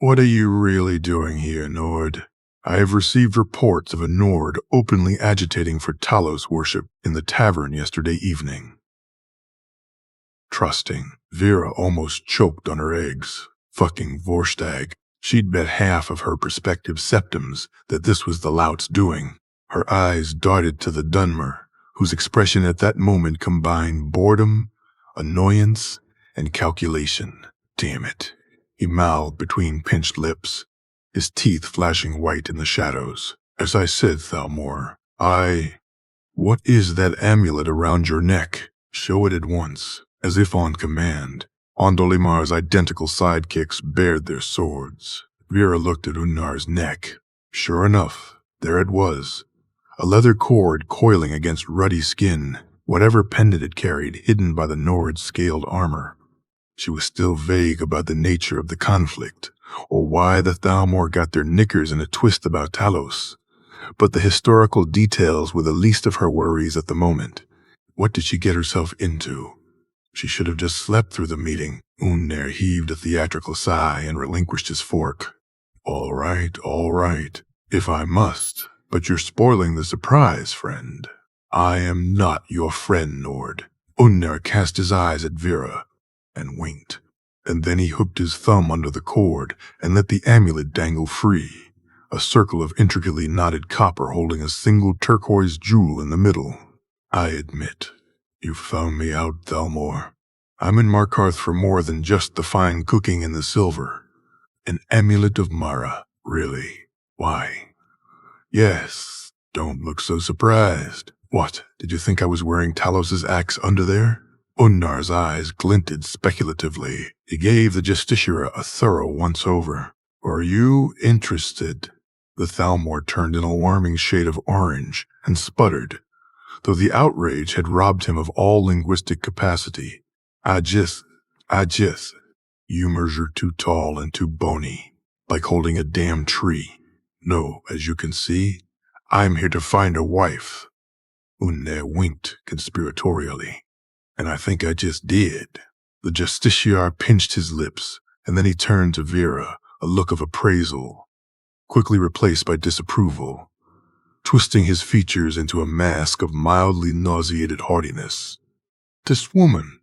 What are you really doing here, Nord? I have received reports of a Nord openly agitating for Talos worship in the tavern yesterday evening. Trusting, Vera almost choked on her eggs. Fucking Vorstag. She'd bet half of her prospective septums that this was the lout's doing. Her eyes darted to the Dunmer, whose expression at that moment combined boredom, annoyance, and calculation. Damn it, he mouthed between pinched lips, his teeth flashing white in the shadows. As I said, Thalmor, What is that amulet around your neck? Show it at once. As if on command, Ondolimar's identical sidekicks bared their swords. Vera looked at Unnar's neck. Sure enough, there it was. A leather cord coiling against ruddy skin, whatever pendant it carried hidden by the Nord's scaled armor. She was still vague about the nature of the conflict, or why the Thalmor got their knickers in a twist about Talos. But the historical details were the least of her worries at the moment. What did she get herself into? She should have just slept through the meeting. Unner heaved a theatrical sigh and relinquished his fork. All right, if I must. But you're spoiling the surprise, friend. I am not your friend, Nord. Unner cast his eyes at Vera and winked. And then he hooked his thumb under the cord and let the amulet dangle free, a circle of intricately knotted copper holding a single turquoise jewel in the middle. I admit, you found me out, Thalmor. I'm in Markarth for more than just the fine cooking and the silver. An amulet of Mara, really. Why? Yes, don't look so surprised. What, did you think I was wearing Talos's axe under there? Unnar's eyes glinted speculatively. He gave the Justiciar a thorough once-over. Are you interested? The Thalmor turned an alarming shade of orange and sputtered, though the outrage had robbed him of all linguistic capacity. I just, humors are too tall and too bony, like holding a damn tree. No, as you can see, I'm here to find a wife. Unne winked conspiratorially, and I think I just did. The Justiciar pinched his lips, and then he turned to Vera, a look of appraisal, quickly replaced by disapproval, twisting his features into a mask of mildly nauseated haughtiness. This woman.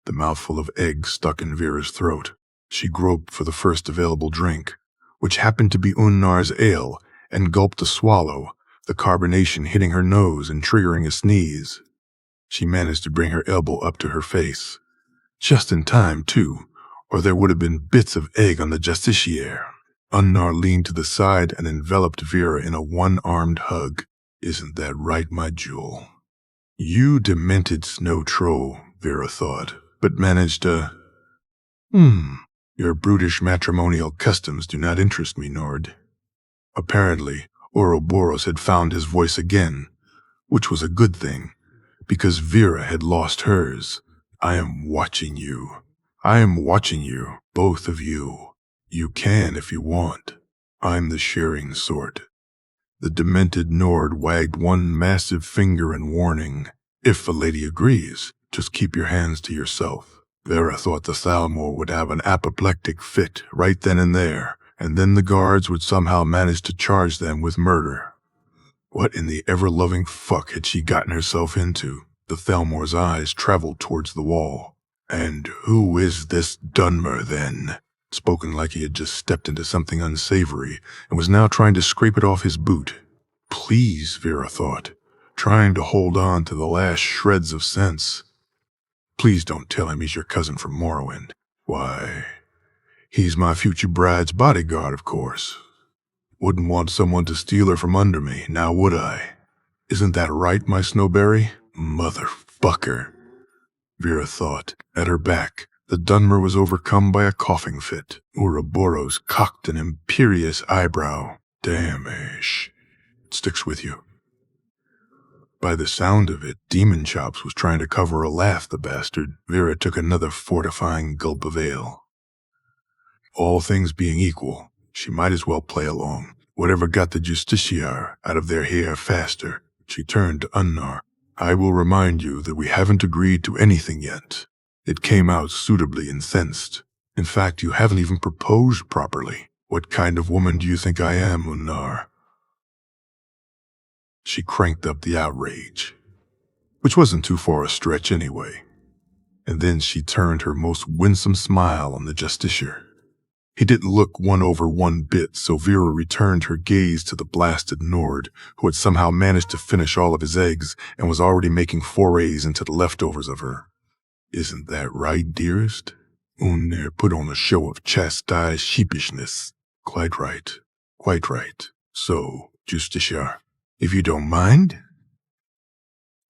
The mouthful of egg stuck in Vera's throat. She groped for the first available drink, which happened to be Unnar's ale, and gulped a swallow, the carbonation hitting her nose and triggering a sneeze. She managed to bring her elbow up to her face. Just in time, too, or there would have been bits of egg on the justiciar. Unnar leaned to the side and enveloped Vera in a one-armed hug. Isn't that right, my jewel? You demented snow troll, Vera thought, but managed to... Your brutish matrimonial customs do not interest me, Nord. Apparently, Ouroboros had found his voice again, which was a good thing, because Vera had lost hers. I am watching you. I am watching you, both of you. You can if you want. I'm the sharing sort. The demented Nord wagged one massive finger in warning. If a lady agrees, just keep your hands to yourself. Vera thought the Thalmor would have an apoplectic fit right then and there, and then the guards would somehow manage to charge them with murder. What in the ever-loving fuck had she gotten herself into? The Thalmor's eyes traveled towards the wall. And who is this Dunmer, then? Spoken like he had just stepped into something unsavory and was now trying to scrape it off his boot. Please, Vera thought, trying to hold on to the last shreds of sense. Please don't tell him he's your cousin from Morrowind. Why, he's my future bride's bodyguard, of course. Wouldn't want someone to steal her from under me, now would I? Isn't that right, my Snowberry? Motherfucker, Vera thought. At her back, the Dunmer was overcome by a coughing fit. Ouroboros cocked an imperious eyebrow. Damn, Ash. It sticks with you. By the sound of it, Demon Chops was trying to cover a laugh, the bastard. Vera took another fortifying gulp of ale. All things being equal, she might as well play along. Whatever got the Justiciar out of their hair faster. She turned to Unnar. I will remind you that we haven't agreed to anything yet. It came out suitably incensed. In fact, you haven't even proposed properly. What kind of woman do you think I am, Unnar? She cranked up the outrage, which wasn't too far a stretch anyway. And then she turned her most winsome smile on the Justiciar. He didn't look won over one bit, so Vera returned her gaze to the blasted Nord, who had somehow managed to finish all of his eggs and was already making forays into the leftovers of her. Isn't that right, dearest? Unnar put on a show of chastised sheepishness. Quite right. Quite right. So, Justiciar, if you don't mind,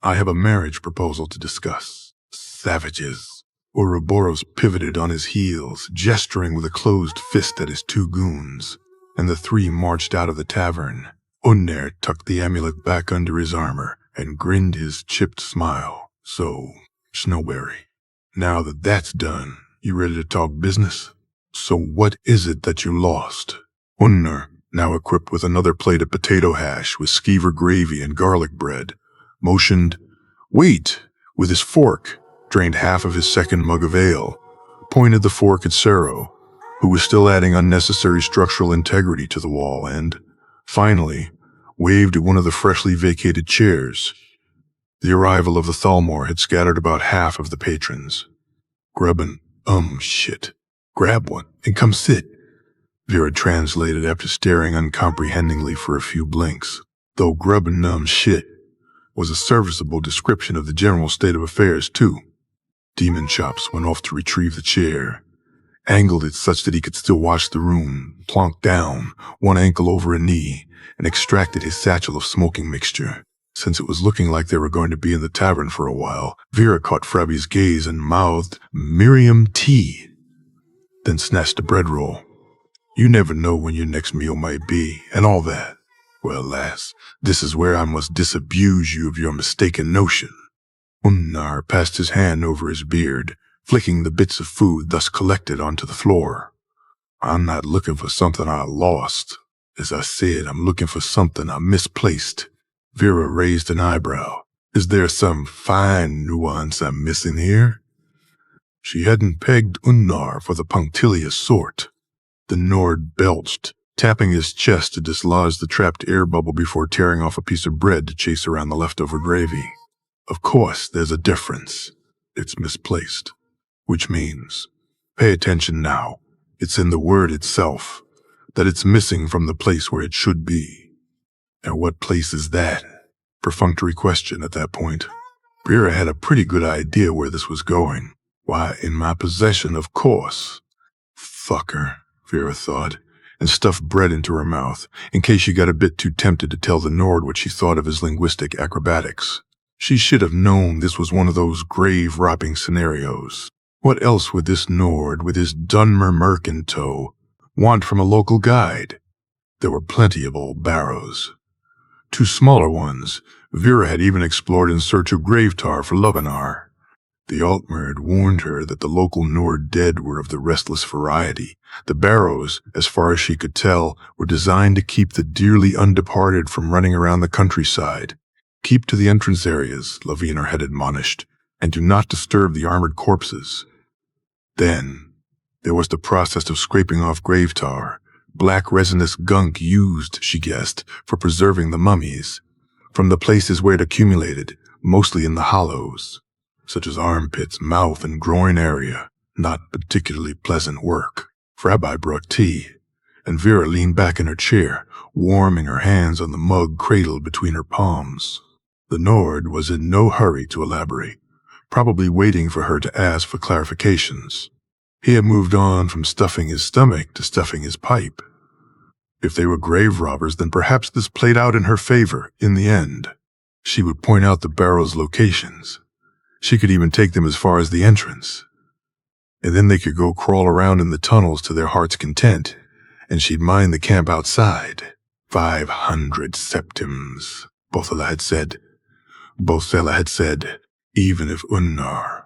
I have a marriage proposal to discuss. Savages. Ouroboros pivoted on his heels, gesturing with a closed fist at his two goons, and the three marched out of the tavern. Unnar tucked the amulet back under his armor and grinned his chipped smile. So, Snowberry, now that that's done, you ready to talk business? So what is it that you lost? Unnar, now equipped with another plate of potato hash with skeever gravy and garlic bread, motioned, "Wait," with his fork, drained half of his second mug of ale, pointed the fork at Sero, who was still adding unnecessary structural integrity to the wall, and, finally, waved at one of the freshly vacated chairs. The arrival of the Thalmor had scattered about half of the patrons. Grubbin, shit. Grab one and come sit, Vera translated after staring uncomprehendingly for a few blinks. Though grubbin, shit was a serviceable description of the general state of affairs, too. Demon Chops went off to retrieve the chair, angled it such that he could still watch the room, plonked down, one ankle over a knee, and extracted his satchel of smoking mixture. Since it was looking like they were going to be in the tavern for a while, Vera caught Frabby's gaze and mouthed, "Miriam tea," then snatched a bread roll. You never know when your next meal might be, and all that. Well, lass, this is where I must disabuse you of your mistaken notion. Unnar passed his hand over his beard, flicking the bits of food thus collected onto the floor. I'm not looking for something I lost. As I said, I'm looking for something I misplaced. Vera raised an eyebrow. Is there some fine nuance I'm missing here? She hadn't pegged Unnar for the punctilious sort. The Nord belched, tapping his chest to dislodge the trapped air bubble before tearing off a piece of bread to chase around the leftover gravy. Of course, there's a difference. It's misplaced. Which means, pay attention now, it's in the word itself, that it's missing from the place where it should be. And what place is that? Perfunctory question at that point. Vera had a pretty good idea where this was going. Why, in my possession, of course. Fucker, Vera thought, and stuffed bread into her mouth, in case she got a bit too tempted to tell the Nord what she thought of his linguistic acrobatics. She should have known this was one of those grave-robbing scenarios. What else would this Nord, with his Dunmer Merc in tow, want from a local guide? There were plenty of old barrows. Two smaller ones, Vera had even explored in search of grave tar for Lubinar. The Altmer had warned her that the local Nord dead were of the restless variety. The barrows, as far as she could tell, were designed to keep the dearly undeparted from running around the countryside. Keep to the entrance areas, Lavinar had admonished, and do not disturb the armored corpses. Then, there was the process of scraping off grave tar, black resinous gunk used, she guessed, for preserving the mummies, from the places where it accumulated, mostly in the hollows, such as armpits, mouth, and groin area. Not particularly pleasant work. Frabbi brought tea, and Vera leaned back in her chair, warming her hands on the mug cradled between her palms. The Nord was in no hurry to elaborate, probably waiting for her to ask for clarifications. He had moved on from stuffing his stomach to stuffing his pipe. If they were grave robbers, then perhaps this played out in her favor in the end. She would point out the barrels' locations. She could even take them as far as the entrance. And then they could go crawl around in the tunnels to their heart's content, and she'd mind the camp outside. 500 septims, Bothela had said, even if Unnar,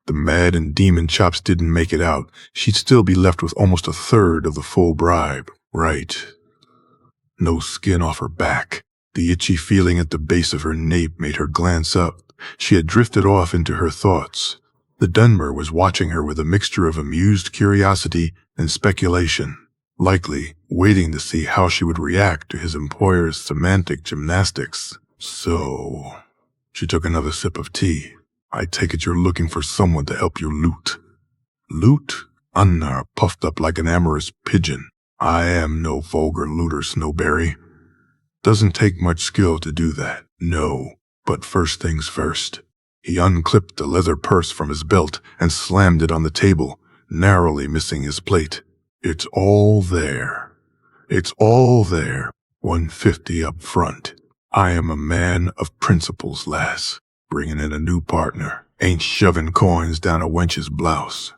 the mad and demon chops, didn't make it out, she'd still be left with almost a third of the full bribe. Right. No skin off her back. The itchy feeling at the base of her nape made her glance up. She had drifted off into her thoughts. The Dunmer was watching her with a mixture of amused curiosity and speculation, likely waiting to see how she would react to his employer's semantic gymnastics. So, she took another sip of tea. I take it you're looking for someone to help you loot. Loot? Unnar puffed up like an amorous pigeon. I am no vulgar looter, Snowberry. Doesn't take much skill to do that. No, but first things first. He unclipped a leather purse from his belt and slammed it on the table, narrowly missing his plate. It's all there. It's all there. 150 up front. I am a man of principles, lass. Bringing in a new partner ain't shoving coins down a wench's blouse.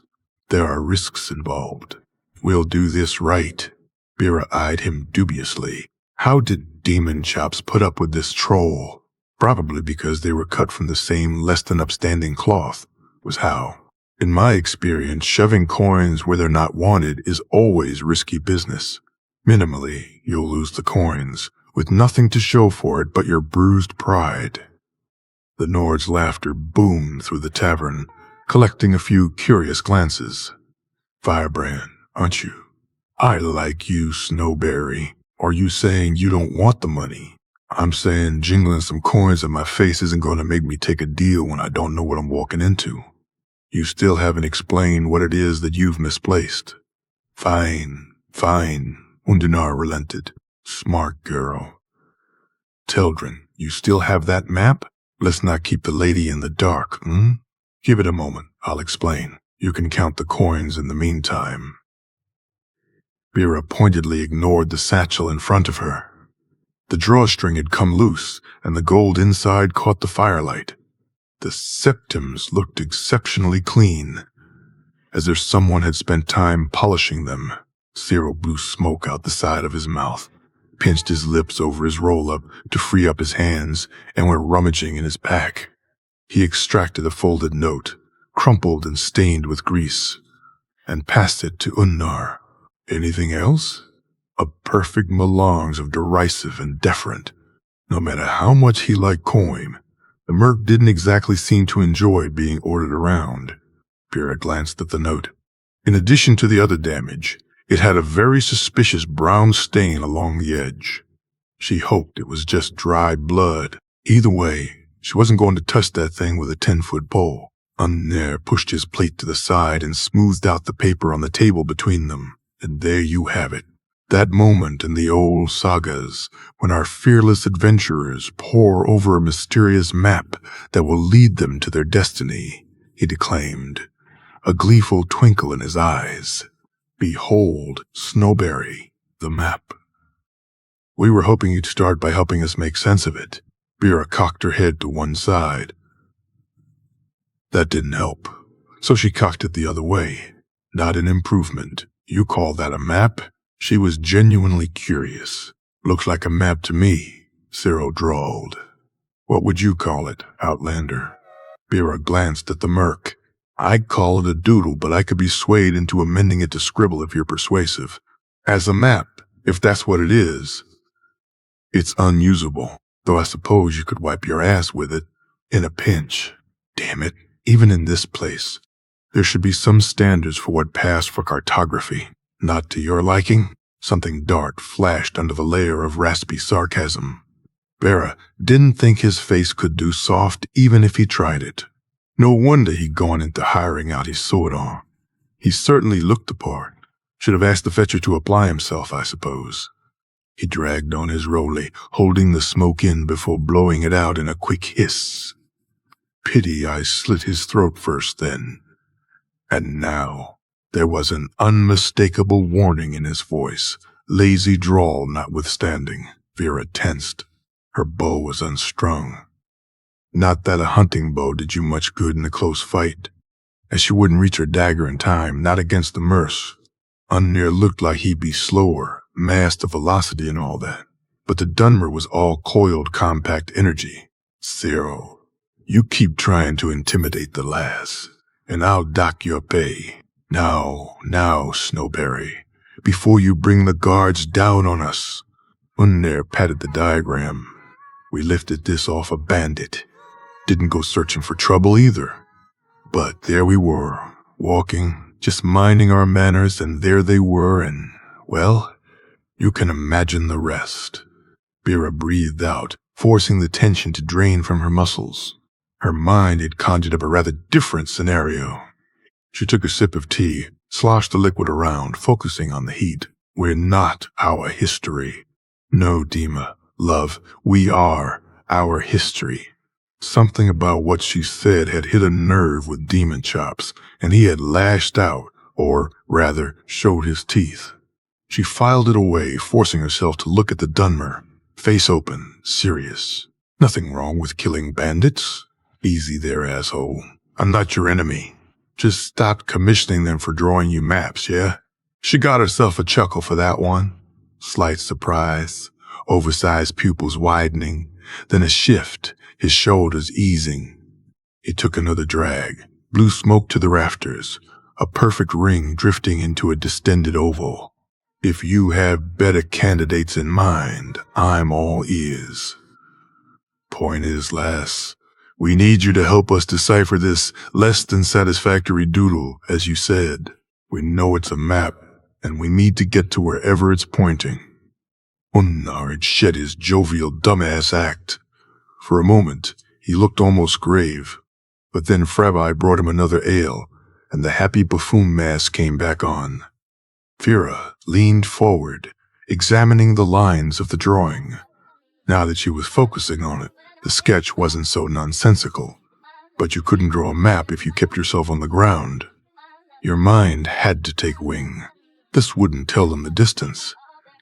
There are risks involved. We'll do this right. Bira eyed him dubiously. How did demon chops put up with this troll? Probably because they were cut from the same less-than-upstanding cloth, was how. In my experience, shoving coins where they're not wanted is always risky business. Minimally, you'll lose the coins, with nothing to show for it but your bruised pride. The Nord's laughter boomed through the tavern, collecting a few curious glances. Firebrand, aren't you? I like you, Snowberry. Are you saying you don't want the money? I'm saying jingling some coins in my face isn't going to make me take a deal when I don't know what I'm walking into. You still haven't explained what it is that you've misplaced. Fine. Undinar relented. Smart girl. Teldrin, you still have that map? Let's not keep the lady in the dark, Give it a moment, I'll explain. You can count the coins in the meantime. Bira pointedly ignored the satchel in front of her. The drawstring had come loose, and the gold inside caught the firelight. The septims looked exceptionally clean, as if someone had spent time polishing them. Cyril blew smoke out the side of his mouth, pinched his lips over his roll-up to free up his hands, and went rummaging in his pack. He extracted a folded note, crumpled and stained with grease, and passed it to Unnar. Anything else? A perfect melange of derisive and deferent. No matter how much he liked coin, the merc didn't exactly seem to enjoy being ordered around. Bira glanced at the note. In addition to the other damage, it had a very suspicious brown stain along the edge. She hoped it was just dried blood. Either way, she wasn't going to touch that thing with a 10-foot pole. Unner pushed his plate to the side and smoothed out the paper on the table between them. And there you have it. That moment in the old sagas when our fearless adventurers pore over a mysterious map that will lead them to their destiny, he declaimed, a gleeful twinkle in his eyes. Behold, Snowberry, the map. We were hoping you'd start by helping us make sense of it. Bira cocked her head to one side. That didn't help, so she cocked it the other way. Not an improvement. You call that a map? She was genuinely curious. Looks like a map to me, Cyril drawled. What would you call it, Outlander? Bira glanced at the merc. I'd call it a doodle, but I could be swayed into amending it to scribble if you're persuasive. As a map, if that's what it is. It's unusable, though I suppose you could wipe your ass with it in a pinch. Damn it, even in this place, there should be some standards for what passed for cartography. Not to your liking? Something dark flashed under the layer of raspy sarcasm. Bira didn't think his face could do soft even if he tried it. No wonder he'd gone into hiring out his sword arm. He certainly looked the part. Should have asked the fetcher to apply himself, I suppose. He dragged on his rollie, holding the smoke in before blowing it out in a quick hiss. Pity I slit his throat first then. And now, there was an unmistakable warning in his voice, lazy drawl notwithstanding. Vera tensed. Her bow was unstrung. Not that a hunting bow did you much good in a close fight, as she wouldn't reach her dagger in time, not against the Merce. Unnir looked like he'd be slower, master velocity and all that, but the Dunmer was all coiled compact energy. Cyril, you keep trying to intimidate the lass, and I'll dock your pay. Now, Snowberry, before you bring the guards down on us. Unnir patted the diagram. We lifted this off a bandit. Didn't go searching for trouble either. But there we were, walking, just minding our manners, and there they were, and, well, you can imagine the rest. Vera breathed out, forcing the tension to drain from her muscles. Her mind had conjured up a rather different scenario. She took a sip of tea, sloshed the liquid around, focusing on the heat. We're not our history. No, Dima, love, we are our history. Something about what she said had hit a nerve with Demon Chops, and he had lashed out, or rather, showed his teeth. She filed it away, forcing herself to look at the Dunmer, face open, serious. Nothing wrong with killing bandits. Easy there, asshole. I'm not your enemy. Just stopped commissioning them for drawing you maps, yeah? She got herself a chuckle for that one. Slight surprise, oversized pupils widening, then a shift, his shoulders easing. He took another drag, blew smoke to the rafters, a perfect ring drifting into a distended oval. If you have better candidates in mind, I'm all ears. Point is, lass, we need you to help us decipher this less than satisfactory doodle, as you said. We know it's a map, and we need to get to wherever it's pointing. Unnar had shed his jovial dumbass act. For a moment, he looked almost grave, but then Frabai brought him another ale, and the happy buffoon mask came back on. Vera leaned forward, examining the lines of the drawing. Now that she was focusing on it, the sketch wasn't so nonsensical, but you couldn't draw a map if you kept yourself on the ground. Your mind had to take wing. This wouldn't tell them the distance,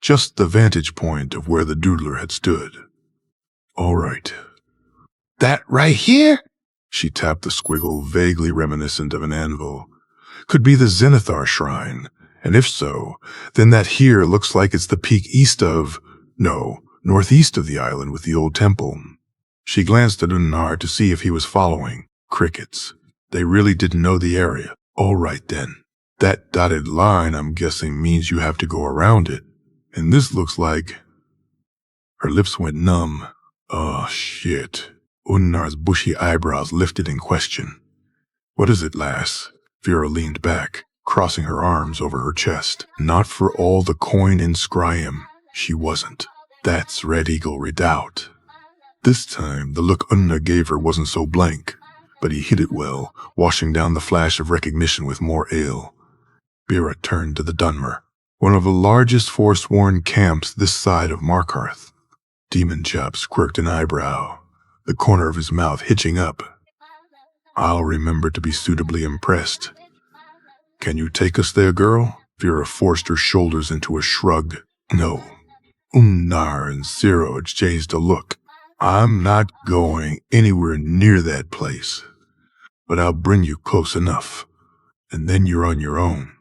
just the vantage point of where the doodler had stood. All right. That right here? She tapped the squiggle, vaguely reminiscent of an anvil. Could be the Zenithar shrine, and if so, then that here looks like it's the peak northeast of the island with the old temple. She glanced at Unnar to see if he was following. Crickets. They really didn't know the area. All right then. That dotted line, I'm guessing, means you have to go around it. And this looks like... Her lips went numb. Oh, shit. Unnar's bushy eyebrows lifted in question. What is it, lass? Vera leaned back, crossing her arms over her chest. Not for all the coin in Skyrim. She wasn't. That's Red Eagle Redoubt. This time, the look Unnar gave her wasn't so blank, but he hid it well, washing down the flash of recognition with more ale. Vera turned to the Dunmer, one of the largest forsworn camps this side of Markarth. Demon Chops quirked an eyebrow, the corner of his mouth hitching up. I'll remember to be suitably impressed. Can you take us there, girl? Vera forced her shoulders into a shrug. No. Unnar and Ciro exchanged a look. I'm not going anywhere near that place, but I'll bring you close enough, and then you're on your own.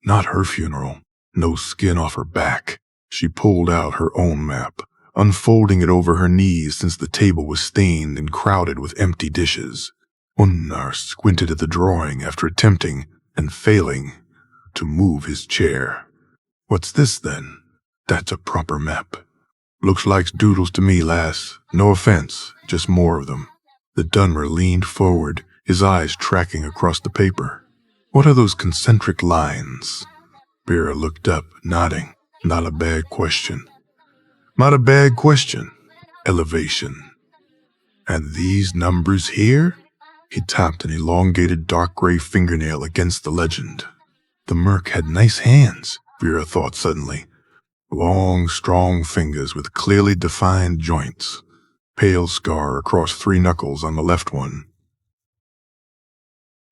Not her funeral. No skin off her back. She pulled out her own map, unfolding it over her knees since the table was stained and crowded with empty dishes. Unnar squinted at the drawing after attempting, and failing, to move his chair. What's this, then? That's a proper map. Looks like doodles to me, lass. No offense, just more of them. The Dunmer leaned forward, his eyes tracking across the paper. What are those concentric lines? Vera looked up, nodding. Not a bad question. Not a bad question. Elevation. And these numbers here? He tapped an elongated dark gray fingernail against the legend. The merc had nice hands, Vera thought suddenly. Long, strong fingers with clearly defined joints. Pale scar across 3 knuckles on the left one.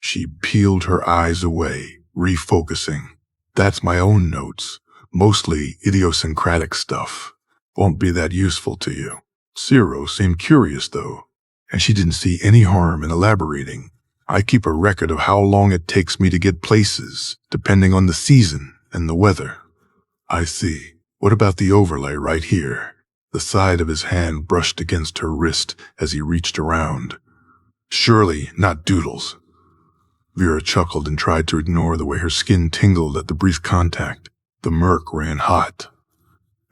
She peeled her eyes away, refocusing. That's my own notes. Mostly idiosyncratic stuff. Won't be that useful to you. Ciro seemed curious, though. and she didn't see any harm in elaborating. I keep a record of how long it takes me to get places, depending on the season and the weather. I see. What about the overlay right here? The side of his hand brushed against her wrist as he reached around. Surely not doodles. Vera chuckled and tried to ignore the way her skin tingled at the brief contact. The murk ran hot.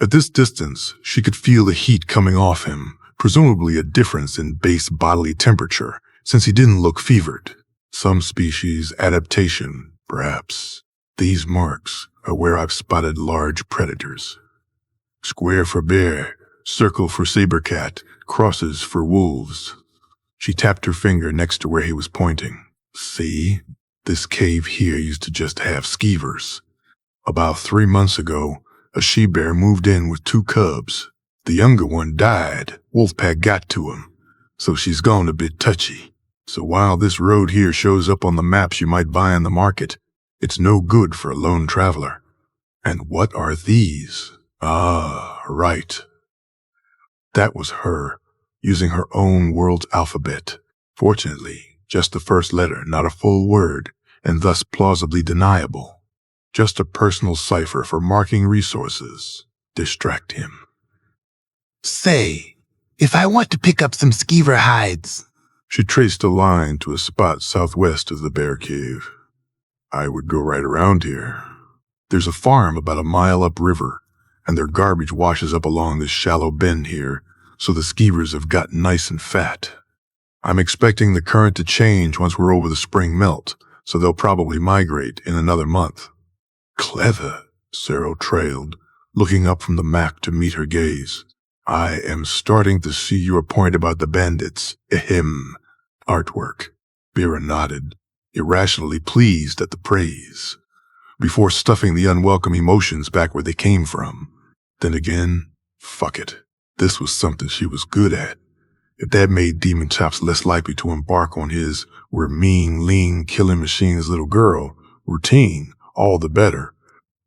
At this distance, she could feel the heat coming off him, presumably a difference in base bodily temperature, since he didn't look fevered. Some species adaptation, perhaps. These marks are where I've spotted large predators. Square for bear, circle for saber cat, crosses for wolves. She tapped her finger next to where he was pointing. See? This cave here used to just have skeevers. About 3 months ago, a she-bear moved in with 2 cubs. The younger one died. Wolfpack got to him. So she's gone a bit touchy. So while this road here shows up on the maps you might buy in the market, it's no good for a lone traveler. And what are these? Ah, right. That was her, using her own world's alphabet. Fortunately, just the first letter, not a full word, and thus plausibly deniable. Just a personal cipher for marking resources. Distract him. Say, if I want to pick up some skeever hides. She traced a line to a spot southwest of the bear cave. I would go right around here. There's a farm about a mile upriver, and their garbage washes up along this shallow bend here, so the skeevers have gotten nice and fat. I'm expecting the current to change once we're over the spring melt, so they'll probably migrate in another month. Clever, Cyril trailed, looking up from the map to meet her gaze. I am starting to see your point about the bandits. Ahem. Artwork. Vera nodded, irrationally pleased at the praise, before stuffing the unwelcome emotions back where they came from. Then again, fuck it. This was something she was good at. If that made Demon Chops less likely to embark on his "we're mean, lean, killing machines little girl" routine, all the better.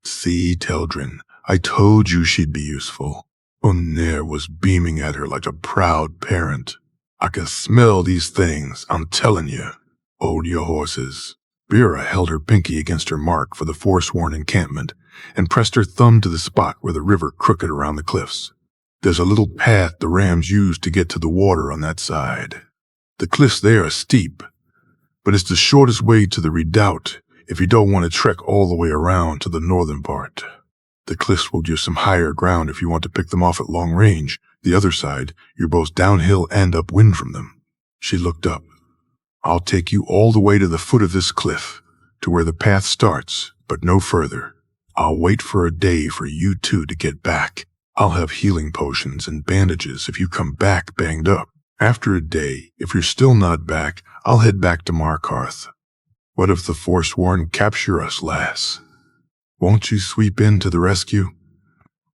See, Teldrin, I told you she'd be useful. Unner was beaming at her like a proud parent. I can smell these things, I'm telling you. Hold your horses. Vera held her pinky against her mark for the forsworn encampment and pressed her thumb to the spot where the river crooked around the cliffs. There's a little path the rams use to get to the water on that side. The cliffs there are steep, but it's the shortest way to the redoubt if you don't want to trek all the way around to the northern part. The cliffs will give some higher ground if you want to pick them off at long range. The other side, you're both downhill and upwind from them. She looked up. I'll take you all the way to the foot of this cliff, to where the path starts, but no further. I'll wait for a day for you two to get back. I'll have healing potions and bandages if you come back banged up. After a day, if you're still not back, I'll head back to Markarth. What if the Forsworn capture us, lass? Won't you sweep in to the rescue?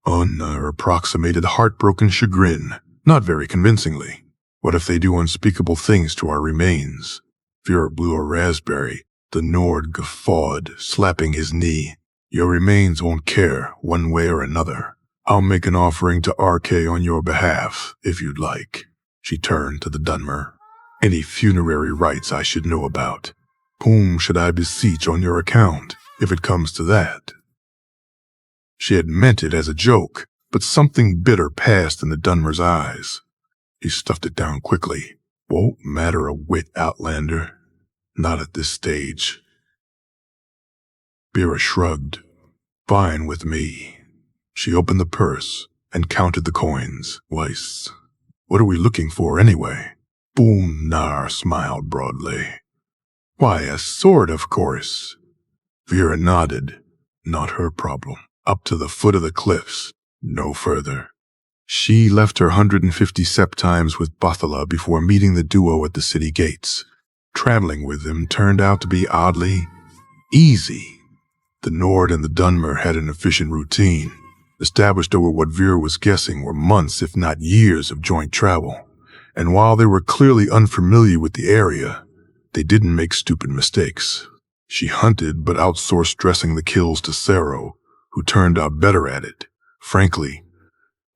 Unner approximated heartbroken chagrin, not very convincingly. What if they do unspeakable things to our remains? Vera blew a raspberry. The Nord guffawed, slapping his knee. Your remains won't care, one way or another. I'll make an offering to RK on your behalf, if you'd like. She turned to the Dunmer. Any funerary rites I should know about. Whom should I beseech on your account, if it comes to that? She had meant it as a joke, but something bitter passed in the Dunmer's eyes. He stuffed it down quickly. Won't matter a whit, Outlander. Not at this stage. Vera shrugged. Fine with me. She opened the purse and counted the coins. Weiss. What are we looking for anyway? Boomnar smiled broadly. Why, a sword, of course. Vera nodded. Not her problem. Up to the foot of the cliffs. No further. She left her 150 septimes with Bothala before meeting the duo at the city gates. Traveling with them turned out to be oddly easy. The Nord and the Dunmer had an efficient routine, established over what Vera was guessing were months, if not years, of joint travel. And while they were clearly unfamiliar with the area, they didn't make stupid mistakes. She hunted but outsourced dressing the kills to Sero, who turned out better at it. Frankly,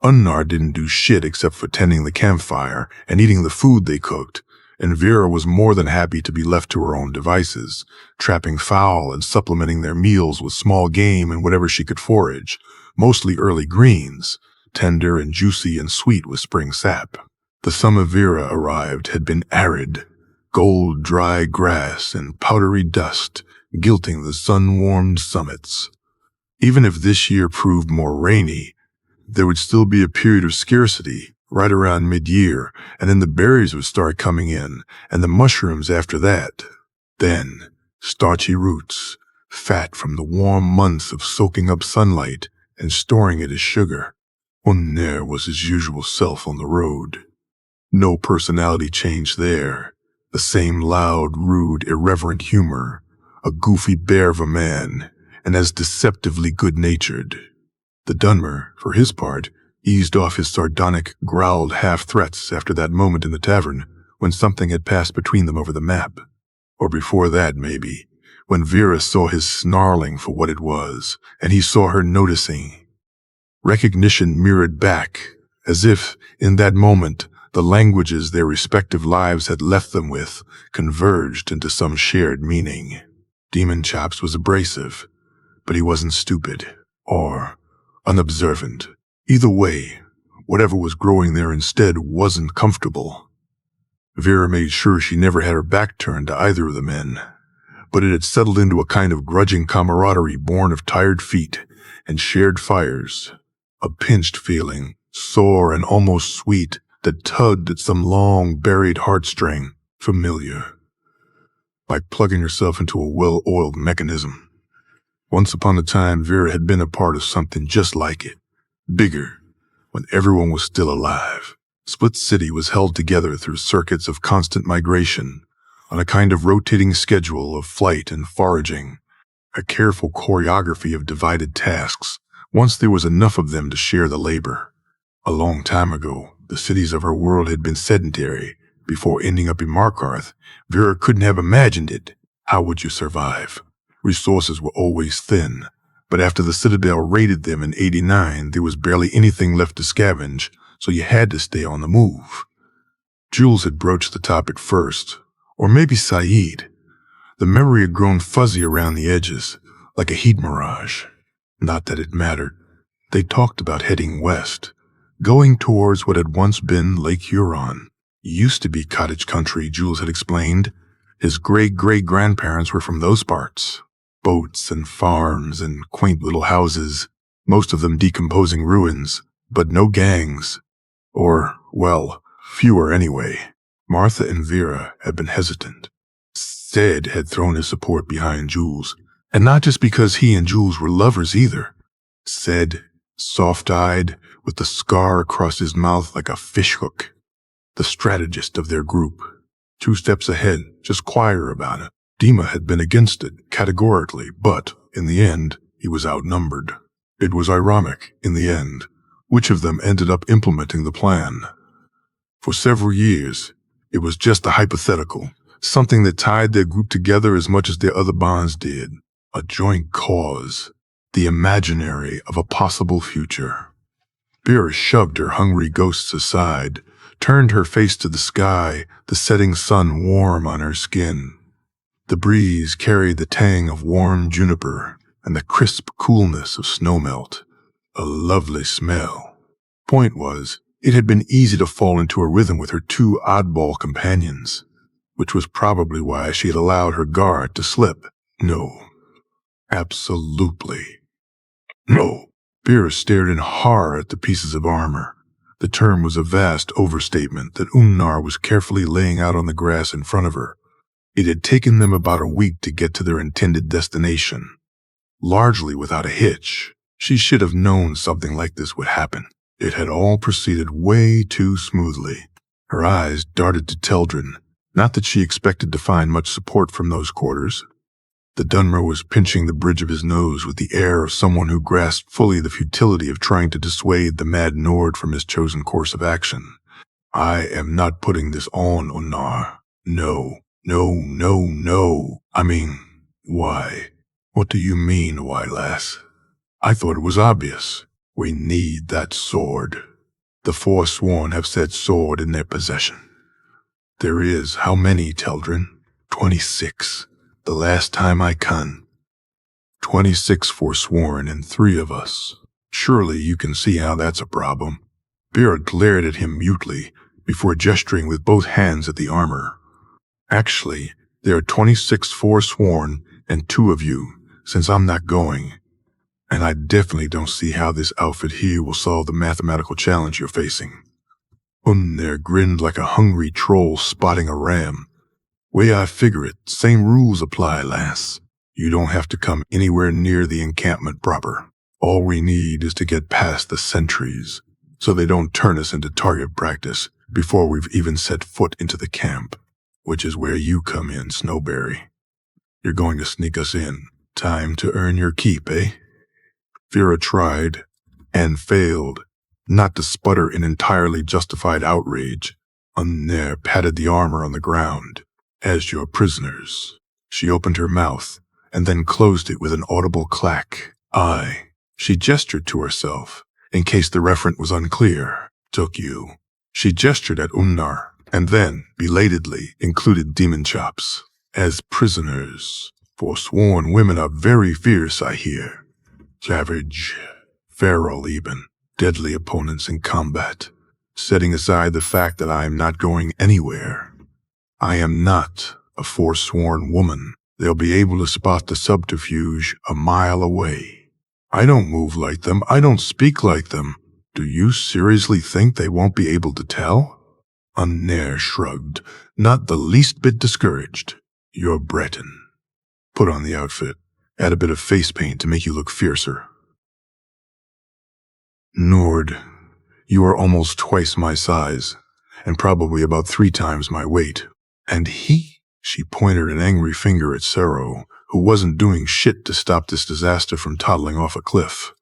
Unnar didn't do shit except for tending the campfire and eating the food they cooked, and Vera was more than happy to be left to her own devices, trapping fowl and supplementing their meals with small game and whatever she could forage, mostly early greens, tender and juicy and sweet with spring sap. The summer Vera arrived had been arid, gold dry grass and powdery dust, gilting the sun-warmed summits. Even if this year proved more rainy, there would still be a period of scarcity right around mid-year, and then the berries would start coming in, and the mushrooms after that. Then, starchy roots, fat from the warm months of soaking up sunlight and storing it as sugar. Unnar was his usual self on the road. No personality change there. The same loud, rude, irreverent humor, a goofy bear of a man, and as deceptively good-natured. The Dunmer, for his part, eased off his sardonic, growled half-threats after that moment in the tavern when something had passed between them over the map. Or before that, maybe, when Vera saw his snarling for what it was, and he saw her noticing. Recognition mirrored back, as if, in that moment, the languages their respective lives had left them with converged into some shared meaning. Demon Chops was abrasive, but he wasn't stupid, or unobservant. Either way, whatever was growing there instead wasn't comfortable. Vera made sure she never had her back turned to either of the men, but it had settled into a kind of grudging camaraderie born of tired feet and shared fires, a pinched feeling, sore and almost sweet, that tugged at some long, buried heartstring, familiar, like plugging herself into a well-oiled mechanism. Once upon a time, Vera had been a part of something just like it. Bigger, when everyone was still alive. Split City was held together through circuits of constant migration, on a kind of rotating schedule of flight and foraging, a careful choreography of divided tasks, once there was enough of them to share the labor. A long time ago, the cities of her world had been sedentary. Before ending up in Markarth, Vera couldn't have imagined it. How would you survive? Resources were always thin, but after the Citadel raided them in '89, there was barely anything left to scavenge, so you had to stay on the move. Jules had broached the topic first, or maybe Saeed. The memory had grown fuzzy around the edges, like a heat mirage. Not that it mattered. They talked about heading west, going towards what had once been Lake Huron. Used to be cottage country, Jules had explained. His great-great-grandparents were from those parts. Boats and farms and quaint little houses, most of them decomposing ruins, but no gangs. Or, well, fewer anyway. Martha and Vera had been hesitant. Ced had thrown his support behind Jules, and not just because he and Jules were lovers either. Ced, soft-eyed, with the scar across his mouth like a fishhook. The strategist of their group. 2 steps ahead, just quieter about it. Dima had been against it, categorically, but, in the end, he was outnumbered. It was ironic, in the end, which of them ended up implementing the plan. For several years, it was just a hypothetical, something that tied their group together as much as their other bonds did. A joint cause, the imaginary of a possible future. Vera shoved her hungry ghosts aside, turned her face to the sky, the setting sun warm on her skin. The breeze carried the tang of warm juniper and the crisp coolness of snowmelt. A lovely smell. Point was, it had been easy to fall into a rhythm with her 2 oddball companions, which was probably why she had allowed her guard to slip. No. Absolutely. No. Vera stared in horror at the pieces of armor. The term was a vast overstatement that Unnar was carefully laying out on the grass in front of her. It had taken them about a week to get to their intended destination. Largely without a hitch. She should have known something like this would happen. It had all proceeded way too smoothly. Her eyes darted to Teldrin. Not that she expected to find much support from those quarters. The Dunmer was pinching the bridge of his nose with the air of someone who grasped fully the futility of trying to dissuade the mad Nord from his chosen course of action. I am not putting this on, Unnar. No. No. I mean, why? What do you mean, why, lass? I thought it was obvious. We need that sword. The Forsworn have said sword in their possession. There is how many, Teldrin? 26. The last time I con. 26 Forsworn and 3 of us. Surely you can see how that's a problem. Vera glared at him mutely before gesturing with both hands at the armor. Actually, there are 26 Forsworn and 2 of you, since I'm not going. And I definitely don't see how this outfit here will solve the mathematical challenge you're facing. There grinned like a hungry troll spotting a ram. Way I figure it, same rules apply, lass. You don't have to come anywhere near the encampment proper. All we need is to get past the sentries, so they don't turn us into target practice before we've even set foot into the camp, which is where you come in, Snowberry. You're going to sneak us in. Time to earn your keep, eh? Vera tried, and failed, not to sputter in entirely justified outrage. Unner patted the armor on the ground. As your prisoners. She opened her mouth, and then closed it with an audible clack. She gestured to herself, in case the referent was unclear. Took you. She gestured at Unnar, and then, belatedly, included Demon Chops. As prisoners. Forsworn women are very fierce, I hear. Savage. Feral even. Deadly opponents in combat. Setting aside the fact that I am not going anywhere. I am not a Forsworn woman. They'll be able to spot the subterfuge a mile away. I don't move like them. I don't speak like them. Do you seriously think they won't be able to tell? Unner shrugged, not the least bit discouraged. You're Breton. Put on the outfit. Add a bit of face paint to make you look fiercer. Nord, you are almost twice my size, and probably about 3 times my weight. And she pointed an angry finger at Sero, who wasn't doing shit to stop this disaster from toddling off a cliff.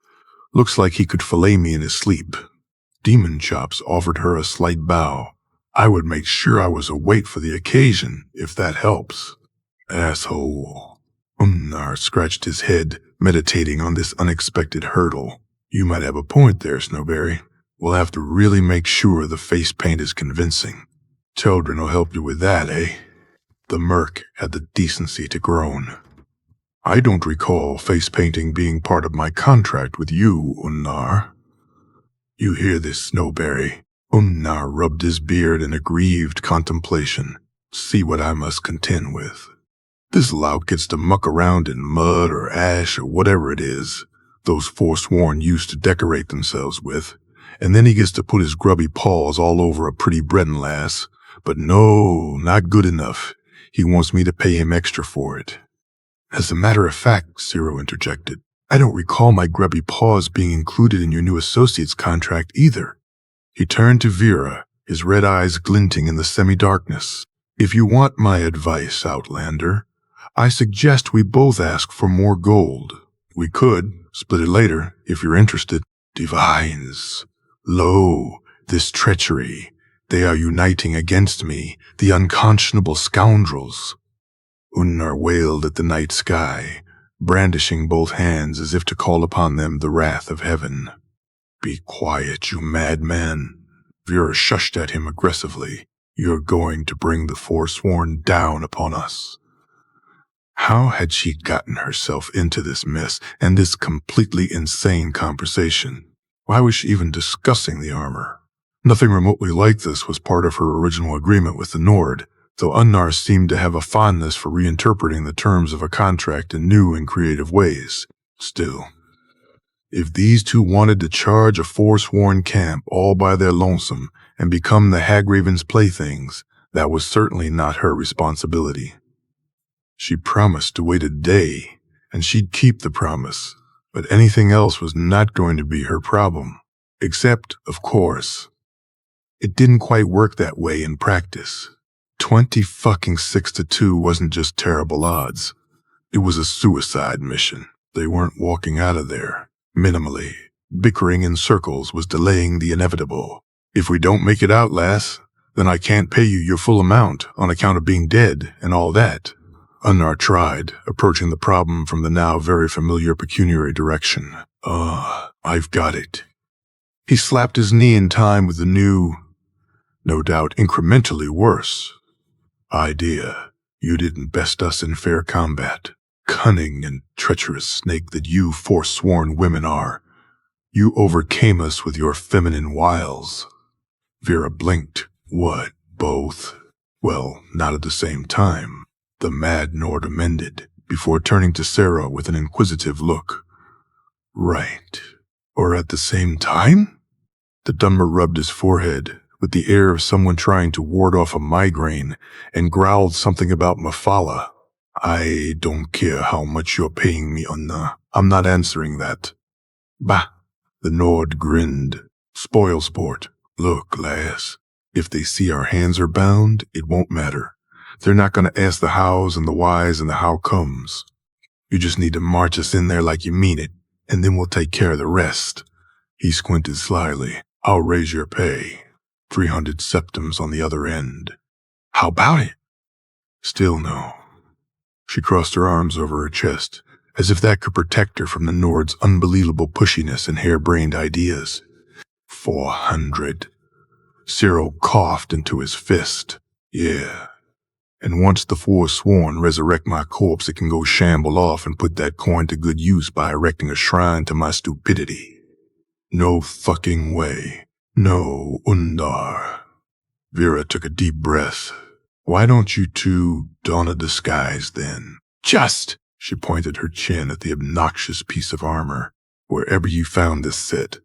Looks like he could fillet me in his sleep. Demon Chops offered her a slight bow. I would make sure I was a weight for the occasion, if that helps. Asshole. Unnar scratched his head, meditating on this unexpected hurdle. You might have a point there, Snowberry. We'll have to really make sure the face paint is convincing. Children will help you with that, eh? The merc had the decency to groan. I don't recall face painting being part of my contract with you, Unnar. You hear this, Snowberry? Unnar rubbed his beard in aggrieved contemplation. See what I must contend with. This lout gets to muck around in mud or ash or whatever it is those Forsworn used to decorate themselves with, and then he gets to put his grubby paws all over a pretty Breton lass. But no, not good enough. He wants me to pay him extra for it. As a matter of fact, Ciro interjected, I don't recall my grubby paws being included in your new associate's contract either. He turned to Vera, his red eyes glinting in the semi-darkness. If you want my advice, Outlander, I suggest we both ask for more gold. We could split it later, if you're interested. Divines. Lo, this treachery. They are uniting against me, the unconscionable scoundrels. Unnar wailed at the night sky, brandishing both hands as if to call upon them the wrath of heaven. Be quiet, you madman. Vera shushed at him aggressively. You're going to bring the Forsworn down upon us. How had she gotten herself into this mess and this completely insane conversation? Why was she even discussing the armor? Nothing remotely like this was part of her original agreement with the Nord, though Unnar seemed to have a fondness for reinterpreting the terms of a contract in new and creative ways. Still, if these two wanted to charge a Forsworn camp all by their lonesome and become the Hagraven's playthings, that was certainly not her responsibility. She promised to wait a day, and she'd keep the promise, but anything else was not going to be her problem. Except, of course, it didn't quite work that way in practice. 26-2 wasn't just terrible odds. It was a suicide mission. They weren't walking out of there. Minimally, bickering in circles was delaying the inevitable. If we don't make it out, lass, then I can't pay you your full amount on account of being dead and all that. Unnar tried, approaching the problem from the now very familiar pecuniary direction. I've got it. He slapped his knee in time with the new, no doubt incrementally worse, idea. You didn't best us in fair combat. Cunning and treacherous snake that you forsworn women are. You overcame us with your feminine wiles. Vera blinked. What, both? Well, not at the same time. The mad Nord amended, before turning to Sarah with an inquisitive look. Right. Or at the same time? The Dunmer rubbed his forehead, with the air of someone trying to ward off a migraine, and growled something about Mafala. I don't care how much you're paying me, Unna. I'm not answering that. Bah! The Nord grinned. Spoil sport. Look, lass, if they see our hands are bound, it won't matter. They're not going to ask the hows and the whys and the how comes. You just need to march us in there like you mean it, and then we'll take care of the rest. He squinted slyly. I'll raise your pay. 300 septims on the other end. How about it? Still no. She crossed her arms over her chest, as if that could protect her from the Nord's unbelievable pushiness and harebrained ideas. 400. Cyril coughed into his fist. Yeah. And once the Forsworn resurrect my corpse, it can go shamble off and put that coin to good use by erecting a shrine to my stupidity. No fucking way. No, Undar. Vera took a deep breath. Why don't you two don a disguise then? Just, she pointed her chin at the obnoxious piece of armor, wherever you found this set.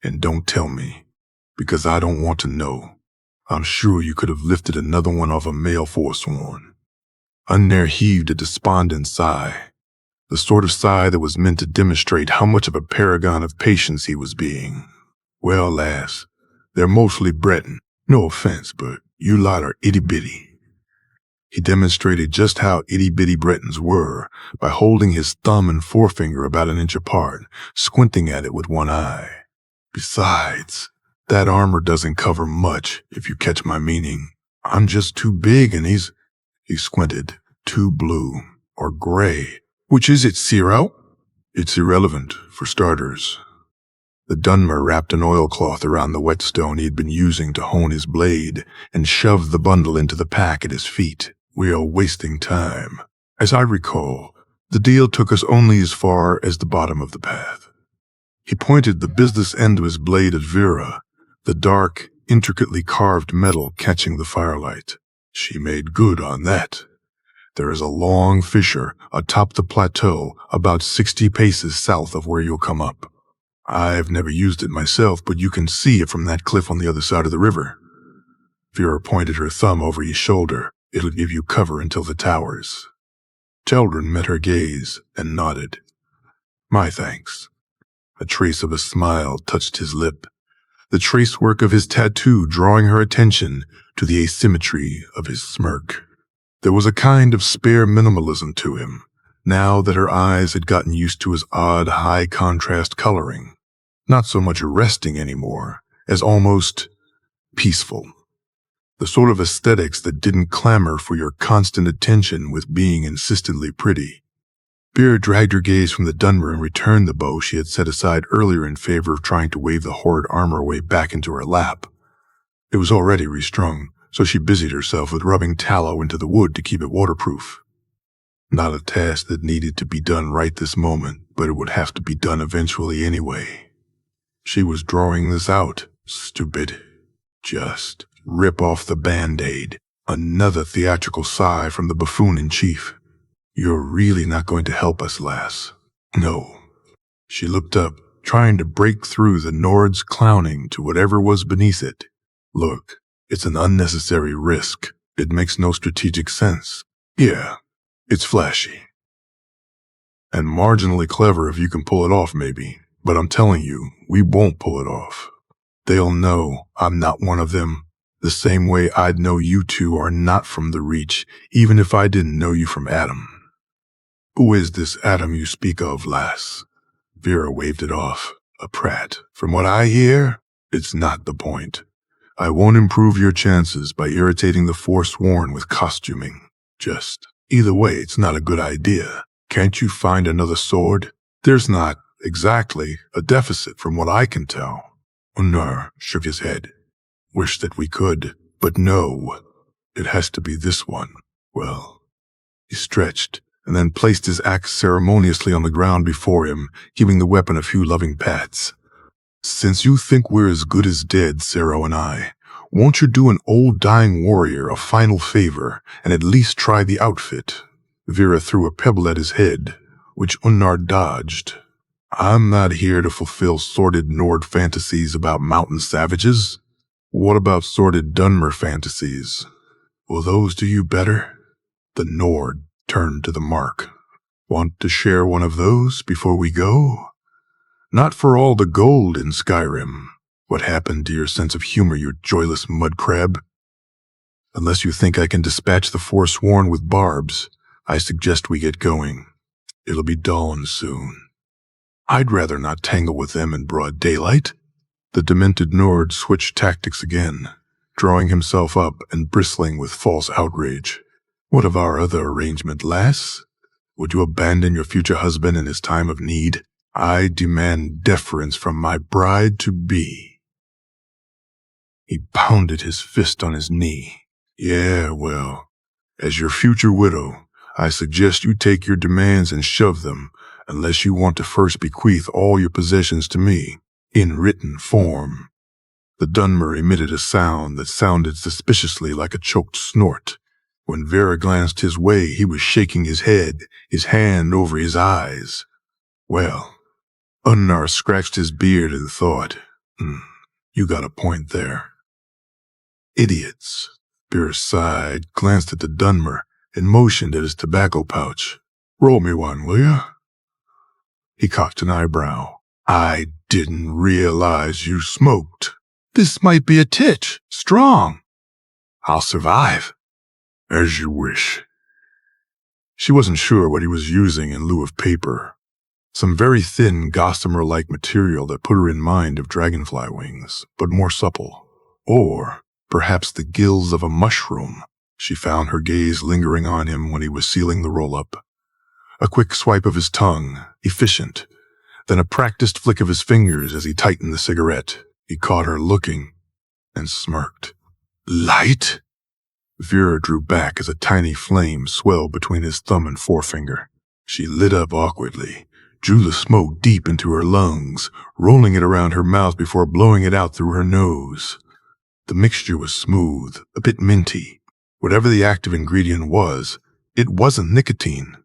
And don't tell me, because I don't want to know. I'm sure you could have lifted another one off a male Forsworn. Unner heaved a despondent sigh, the sort of sigh that was meant to demonstrate how much of a paragon of patience he was being. Well, lass, they're mostly Breton. No offense, but you lot are itty-bitty. He demonstrated just how itty-bitty Bretons were by holding his thumb and forefinger about an inch apart, squinting at it with one eye. Besides, that armor doesn't cover much, if you catch my meaning. I'm just too big and he squinted, too blue, or gray. Which is it, Ciro? It's irrelevant, for starters. The Dunmer wrapped an oilcloth around the whetstone he had been using to hone his blade and shoved the bundle into the pack at his feet. We are wasting time. As I recall, the deal took us only as far as the bottom of the path. He pointed the business end of his blade at Vera, the dark, intricately carved metal catching the firelight. She made good on that. There is a long fissure atop the plateau about 60 paces south of where you'll come up. I've never used it myself, but you can see it from that cliff on the other side of the river. Vera pointed her thumb over his shoulder. It'll give you cover until the towers. Teldrin met her gaze and nodded. My thanks. A trace of a smile touched his lip, the tracework of his tattoo drawing her attention to the asymmetry of his smirk. There was a kind of spare minimalism to him, now that her eyes had gotten used to his odd high-contrast coloring. Not so much arresting anymore, as almost peaceful. The sort of aesthetics that didn't clamor for your constant attention with being insistently pretty. Vera dragged her gaze from the Dunmer and returned the bow she had set aside earlier in favor of trying to wave the horrid armor way back into her lap. It was already restrung, so she busied herself with rubbing tallow into the wood to keep it waterproof. Not a task that needed to be done right this moment, but it would have to be done eventually anyway. She was drawing this out, stupid. Just rip off the Band-Aid. Another theatrical sigh from the buffoon-in-chief. You're really not going to help us, lass. No. She looked up, trying to break through the Nord's clowning to whatever was beneath it. Look, it's an unnecessary risk. It makes no strategic sense. Yeah, it's flashy. And marginally clever if you can pull it off, maybe. But I'm telling you, we won't pull it off. They'll know I'm not one of them, the same way I'd know you two are not from the Reach, even if I didn't know you from Adam. Who is this Adam you speak of, lass? Vera waved it off. A prat. From what I hear, it's not the point. I won't improve your chances by irritating the Forsworn with costuming. Just, either way, it's not a good idea. Can't you find another sword? There's not, exactly, a deficit from what I can tell. Unnar shook his head. Wish that we could, but no. It has to be this one. Well, he stretched, and then placed his axe ceremoniously on the ground before him, giving the weapon a few loving pats. Since you think we're as good as dead, Sero and I, won't you do an old dying warrior a final favor and at least try the outfit? Vera threw a pebble at his head, which Unnar dodged. I'm not here to fulfill sordid Nord fantasies about mountain savages. What about sordid Dunmer fantasies? Will those do you better? The Nord turned to the Mark. Want to share one of those before we go? Not for all the gold in Skyrim. What happened to your sense of humor, you joyless mud crab? Unless you think I can dispatch the Forsworn with barbs, I suggest we get going. It'll be dawn soon. I'd rather not tangle with them in broad daylight. The demented Nord switched tactics again, drawing himself up and bristling with false outrage. What of our other arrangement, lass? Would you abandon your future husband in his time of need? I demand deference from my bride-to-be. He pounded his fist on his knee. Yeah, well, as your future widow, I suggest you take your demands and shove them, unless you want to first bequeath all your possessions to me, in written form. The Dunmer emitted a sound that sounded suspiciously like a choked snort. When Vera glanced his way, he was shaking his head, his hand over his eyes. Well, Unnar scratched his beard and thought, you got a point there. Idiots. Vera sighed, glanced at the Dunmer, and motioned at his tobacco pouch. Roll me one, will ya? He cocked an eyebrow. I didn't realize you smoked. This might be a titch. Strong. I'll survive. As you wish. She wasn't sure what he was using in lieu of paper. Some very thin, gossamer-like material that put her in mind of dragonfly wings, but more supple. Or perhaps the gills of a mushroom. She found her gaze lingering on him when he was sealing the roll-up. A quick swipe of his tongue, efficient, then a practiced flick of his fingers as he tightened the cigarette. He caught her looking and smirked. Light? Vera drew back as a tiny flame swelled between his thumb and forefinger. She lit up awkwardly, drew the smoke deep into her lungs, rolling it around her mouth before blowing it out through her nose. The mixture was smooth, a bit minty. Whatever the active ingredient was, it wasn't nicotine.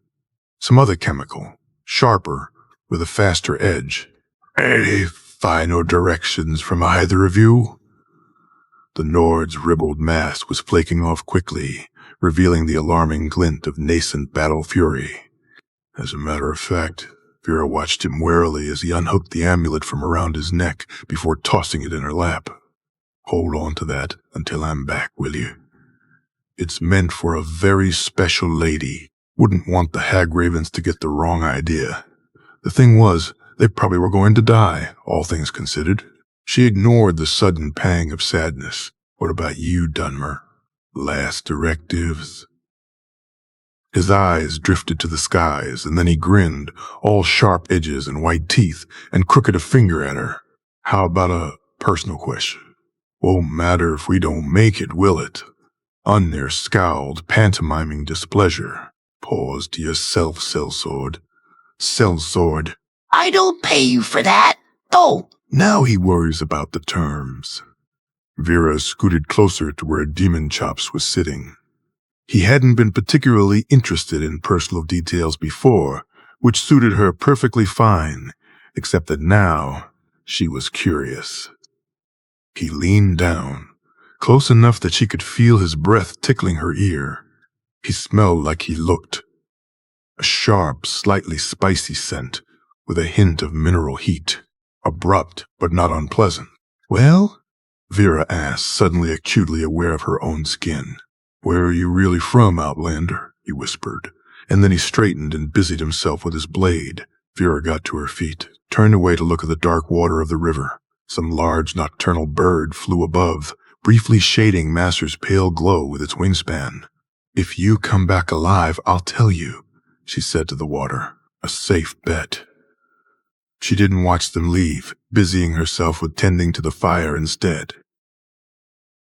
Some other chemical, sharper, with a faster edge. Any final directions from either of you? The Nord's ribald mask was flaking off quickly, revealing the alarming glint of nascent battle fury. As a matter of fact, Vera watched him warily as he unhooked the amulet from around his neck before tossing it in her lap. Hold on to that until I'm back, will you? It's meant for a very special lady. Wouldn't want the Hagravens to get the wrong idea. The thing was, they probably were going to die, all things considered. She ignored the sudden pang of sadness. What about you, Dunmer? Last directives? His eyes drifted to the skies, and then he grinned, all sharp edges and white teeth, and crooked a finger at her. How about a personal question? Won't matter if we don't make it, will it? Unner scowled, pantomiming displeasure. Pause to yourself, sellsword. Sellsword. I don't pay you for that. Don't. Now he worries about the terms. Vera scooted closer to where Demon Chops was sitting. He hadn't been particularly interested in personal details before, which suited her perfectly fine, except that now she was curious. He leaned down, close enough that she could feel his breath tickling her ear. He smelled like he looked. A sharp, slightly spicy scent, with a hint of mineral heat. Abrupt, but not unpleasant. Well? Vera asked, suddenly acutely aware of her own skin. Where are you really from, Outlander? He whispered. And then he straightened and busied himself with his blade. Vera got to her feet, turned away to look at the dark water of the river. Some large nocturnal bird flew above, briefly shading Master's pale glow with its wingspan. If you come back alive, I'll tell you, she said to the water. A safe bet. She didn't watch them leave, busying herself with tending to the fire instead.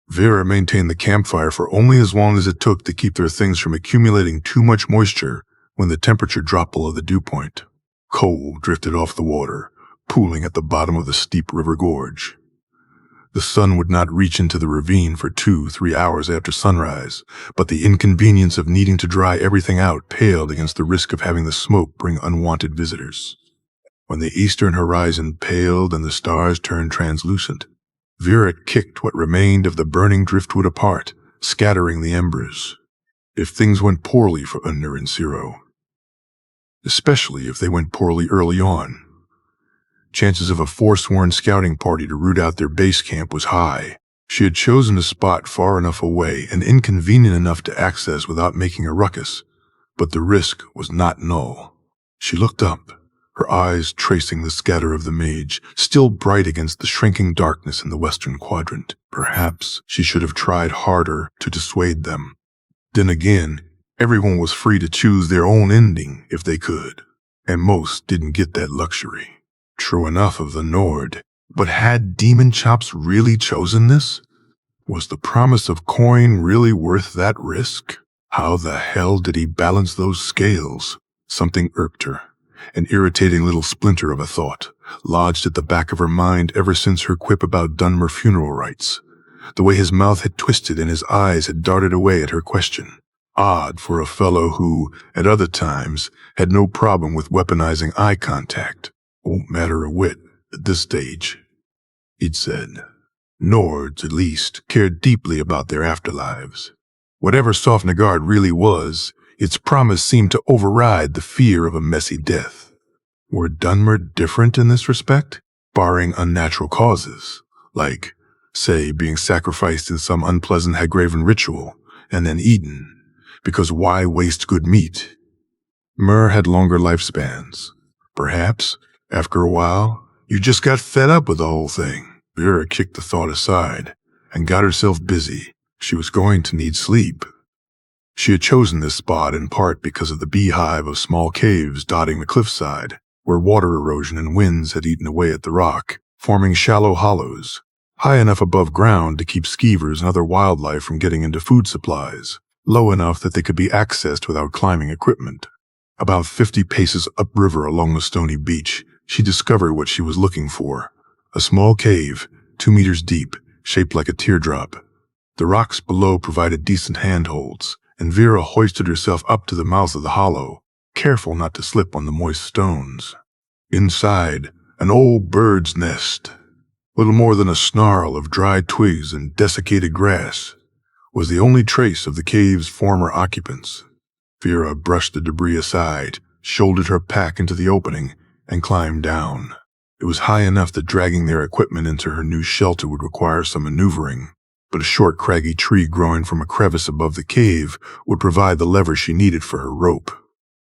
Vera maintained the campfire for only as long as it took to keep their things from accumulating too much moisture when the temperature dropped below the dew point. Coal drifted off the water, pooling at the bottom of the steep river gorge. The sun would not reach into the ravine for 2-3 hours after sunrise, but the inconvenience of needing to dry everything out paled against the risk of having the smoke bring unwanted visitors. When the eastern horizon paled and the stars turned translucent, Vera kicked what remained of the burning driftwood apart, scattering the embers. If things went poorly for Unner and Ciro, especially if they went poorly early on, chances of a forsworn scouting party to root out their base camp was high. She had chosen a spot far enough away and inconvenient enough to access without making a ruckus, but the risk was not null. She looked up, her eyes tracing the scatter of the mage, still bright against the shrinking darkness in the western quadrant. Perhaps she should have tried harder to dissuade them. Then again, everyone was free to choose their own ending if they could, and most didn't get that luxury. True enough of the Nord, but had Demon Chops really chosen this? Was the promise of coin really worth that risk? How the hell did he balance those scales? Something irked her. An irritating little splinter of a thought, lodged at the back of her mind ever since her quip about Dunmer funeral rites. The way his mouth had twisted and his eyes had darted away at her question. Odd for a fellow who, at other times, had no problem with weaponizing eye contact. Won't matter a whit at this stage, he'd said. Nords, at least, cared deeply about their afterlives. Whatever Sofnagard really was, its promise seemed to override the fear of a messy death. Were Dunmer different in this respect? Barring unnatural causes, like, say, being sacrificed in some unpleasant Hagraven ritual, and then eaten, because why waste good meat? Myr had longer lifespans. Perhaps, after a while, you just got fed up with the whole thing. Vera kicked the thought aside and got herself busy. She was going to need sleep. She had chosen this spot in part because of the beehive of small caves dotting the cliffside, where water erosion and winds had eaten away at the rock, forming shallow hollows, high enough above ground to keep skeevers and other wildlife from getting into food supplies, low enough that they could be accessed without climbing equipment. About 50 paces upriver along the stony beach, she discovered what she was looking for. A small cave, 2 meters deep, shaped like a teardrop. The rocks below provided decent handholds, and Vera hoisted herself up to the mouth of the hollow, careful not to slip on the moist stones. Inside, an old bird's nest, little more than a snarl of dried twigs and desiccated grass, was the only trace of the cave's former occupants. Vera brushed the debris aside, shouldered her pack into the opening, and climbed down. It was high enough that dragging their equipment into her new shelter would require some maneuvering, but a short craggy tree growing from a crevice above the cave would provide the lever she needed for her rope.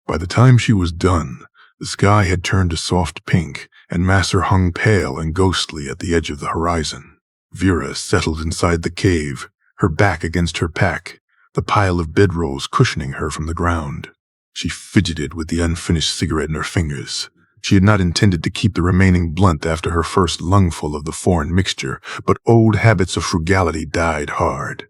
By the time she was done, the sky had turned a soft pink, and Masser hung pale and ghostly at the edge of the horizon. Vera settled inside the cave, her back against her pack, the pile of bedrolls cushioning her from the ground. She fidgeted with the unfinished cigarette in her fingers. She had not intended to keep the remaining blunt after her first lungful of the foreign mixture, but old habits of frugality died hard.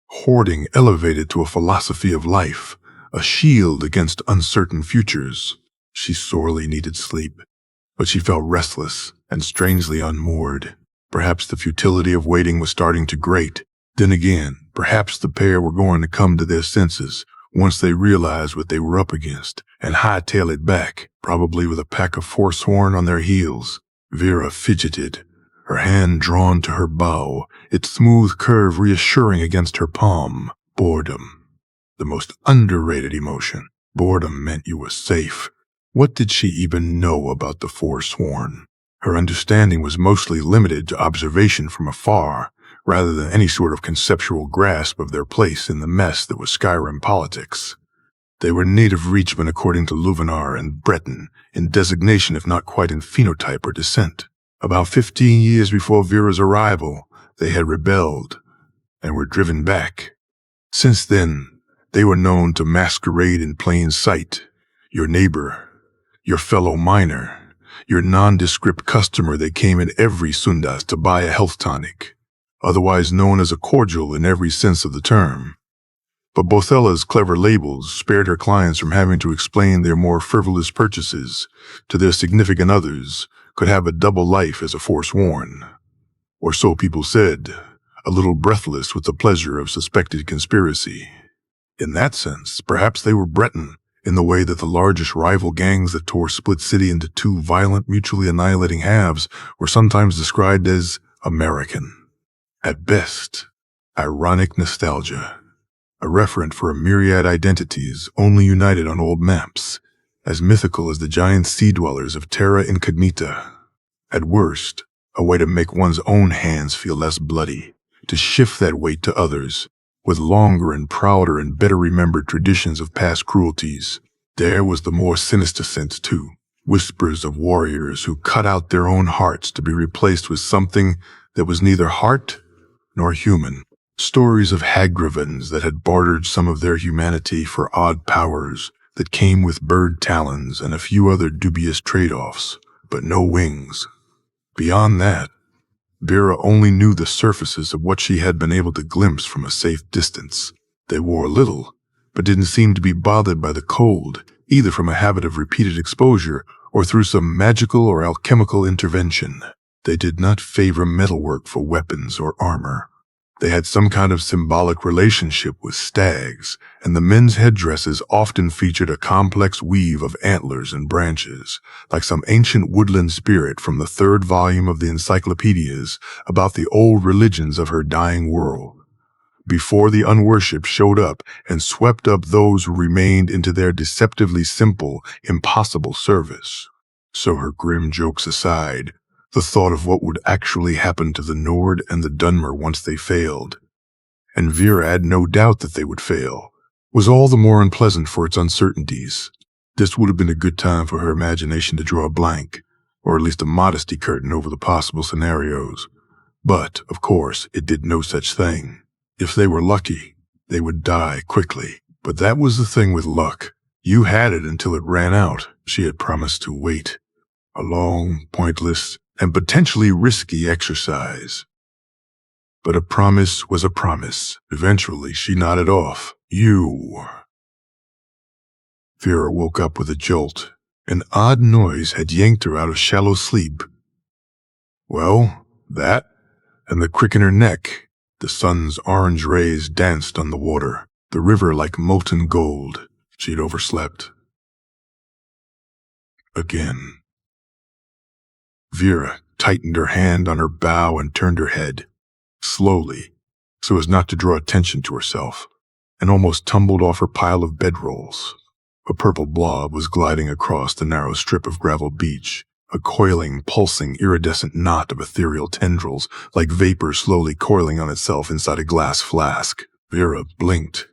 Hoarding elevated to a philosophy of life, a shield against uncertain futures. She sorely needed sleep, but she felt restless and strangely unmoored. Perhaps the futility of waiting was starting to grate. Then again, perhaps the pair were going to come to their senses once they realized what they were up against and hightail it back, probably with a pack of Forsworn on their heels. Vera fidgeted, her hand drawn to her bow, its smooth curve reassuring against her palm. Boredom. The most underrated emotion. Boredom meant you were safe. What did she even know about the Forsworn? Her understanding was mostly limited to observation from afar, rather than any sort of conceptual grasp of their place in the mess that was Skyrim politics. They were native reachmen according to Luvenar and Breton, in designation if not quite in phenotype or descent. About 15 years before Vera's arrival, they had rebelled and were driven back. Since then, they were known to masquerade in plain sight, your neighbor, your fellow miner, your nondescript customer that came in every sundas to buy a health tonic, otherwise known as a cordial in every sense of the term. But Bothella's clever labels spared her clients from having to explain their more frivolous purchases to their significant others could have a double life as a forsworn. Or so people said, a little breathless with the pleasure of suspected conspiracy. In that sense, perhaps they were Breton, in the way that the largest rival gangs that tore Split City into two violent, mutually annihilating halves were sometimes described as American. At best, ironic nostalgia, a referent for a myriad identities only united on old maps, as mythical as the giant sea dwellers of Terra Incognita. At worst, a way to make one's own hands feel less bloody, to shift that weight to others, with longer and prouder and better remembered traditions of past cruelties. There was the more sinister sense, too. Whispers of warriors who cut out their own hearts to be replaced with something that was neither heart nor human. Stories of Hagravens that had bartered some of their humanity for odd powers that came with bird talons and a few other dubious trade-offs, but no wings. Beyond that, Vera only knew the surfaces of what she had been able to glimpse from a safe distance. They wore little, but didn't seem to be bothered by the cold, either from a habit of repeated exposure or through some magical or alchemical intervention. They did not favor metalwork for weapons or armor. They had some kind of symbolic relationship with stags, and the men's headdresses often featured a complex weave of antlers and branches, like some ancient woodland spirit from the third volume of the encyclopedias about the old religions of her dying world, before the unworshipped showed up and swept up those who remained into their deceptively simple, impossible service. So her grim jokes aside, the thought of what would actually happen to the Nord and the Dunmer once they failed, and Vera had no doubt that they would fail, was all the more unpleasant for its uncertainties. This would have been a good time for her imagination to draw a blank, or at least a modesty curtain over the possible scenarios. But, of course, it did no such thing. If they were lucky, they would die quickly. But that was the thing with luck. You had it until it ran out. She had promised to wait. A long, pointless, and potentially risky exercise. But a promise was a promise. Eventually, she nodded off. You. Vera woke up with a jolt. An odd noise had yanked her out of shallow sleep. Well, that, and the crick in her neck. The sun's orange rays danced on the water, the river like molten gold. She'd overslept. Again. Vera tightened her hand on her bow and turned her head, slowly, so as not to draw attention to herself, and almost tumbled off her pile of bedrolls. A purple blob was gliding across the narrow strip of gravel beach, a coiling, pulsing, iridescent knot of ethereal tendrils, like vapor slowly coiling on itself inside a glass flask. Vera blinked.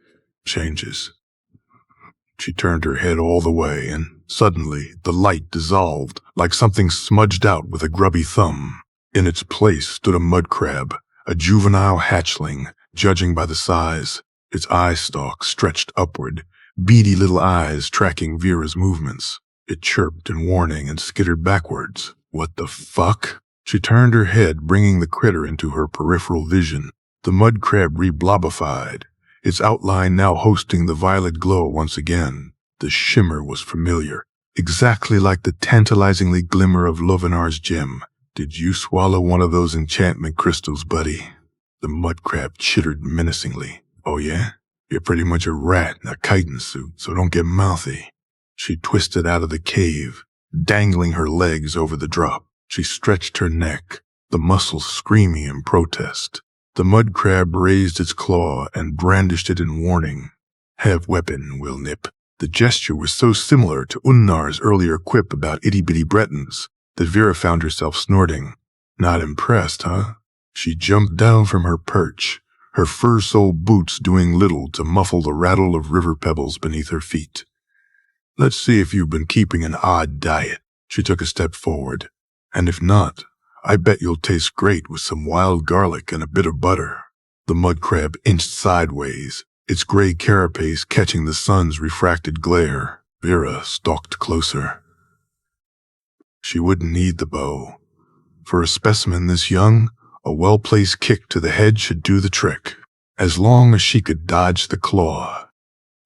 Changes. She turned her head all the way, and suddenly the light dissolved, like something smudged out with a grubby thumb. In its place stood a mud crab, a juvenile hatchling, judging by the size, its eye stalk stretched upward, beady little eyes tracking Vera's movements. It chirped in warning and skittered backwards. What the fuck? She turned her head, bringing the critter into her peripheral vision. The mud crab reblobified, its outline now hosting the violet glow once again. The shimmer was familiar, exactly like the tantalizingly glimmer of Lovenar's gem. Did you swallow one of those enchantment crystals, buddy? The mud crab chittered menacingly. Oh yeah? You're pretty much a rat in a chitin suit, so don't get mouthy. She twisted out of the cave, dangling her legs over the drop. She stretched her neck, the muscles screaming in protest. The mud crab raised its claw and brandished it in warning. Have weapon, will nip. The gesture was so similar to Unnar's earlier quip about itty-bitty Bretons that Vera found herself snorting. Not impressed, huh? She jumped down from her perch, her fur-soled boots doing little to muffle the rattle of river pebbles beneath her feet. Let's see if you've been keeping an odd diet. She took a step forward. And if not, I bet you'll taste great with some wild garlic and a bit of butter. The mud crab inched sideways, its gray carapace catching the sun's refracted glare. Vera stalked closer. She wouldn't need the bow. For a specimen this young, a well-placed kick to the head should do the trick, as long as she could dodge the claw.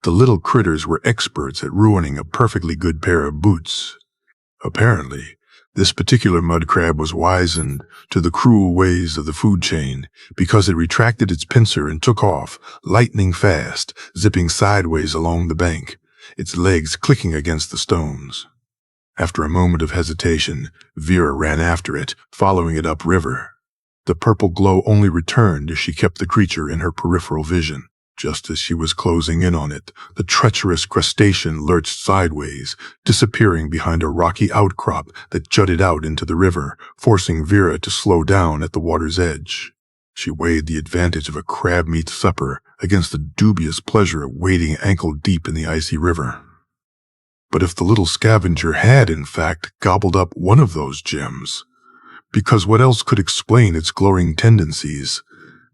The little critters were experts at ruining a perfectly good pair of boots. Apparently, this particular mud crab was wizened to the cruel ways of the food chain because it retracted its pincer and took off, lightning fast, zipping sideways along the bank, its legs clicking against the stones. After a moment of hesitation, Vera ran after it, following it upriver. The purple glow only returned as she kept the creature in her peripheral vision. Just as she was closing in on it, the treacherous crustacean lurched sideways, disappearing behind a rocky outcrop that jutted out into the river, forcing Vera to slow down at the water's edge. She weighed the advantage of a crab meat supper against the dubious pleasure of wading ankle-deep in the icy river. But if the little scavenger had, in fact, gobbled up one of those gems, because what else could explain its glowing tendencies,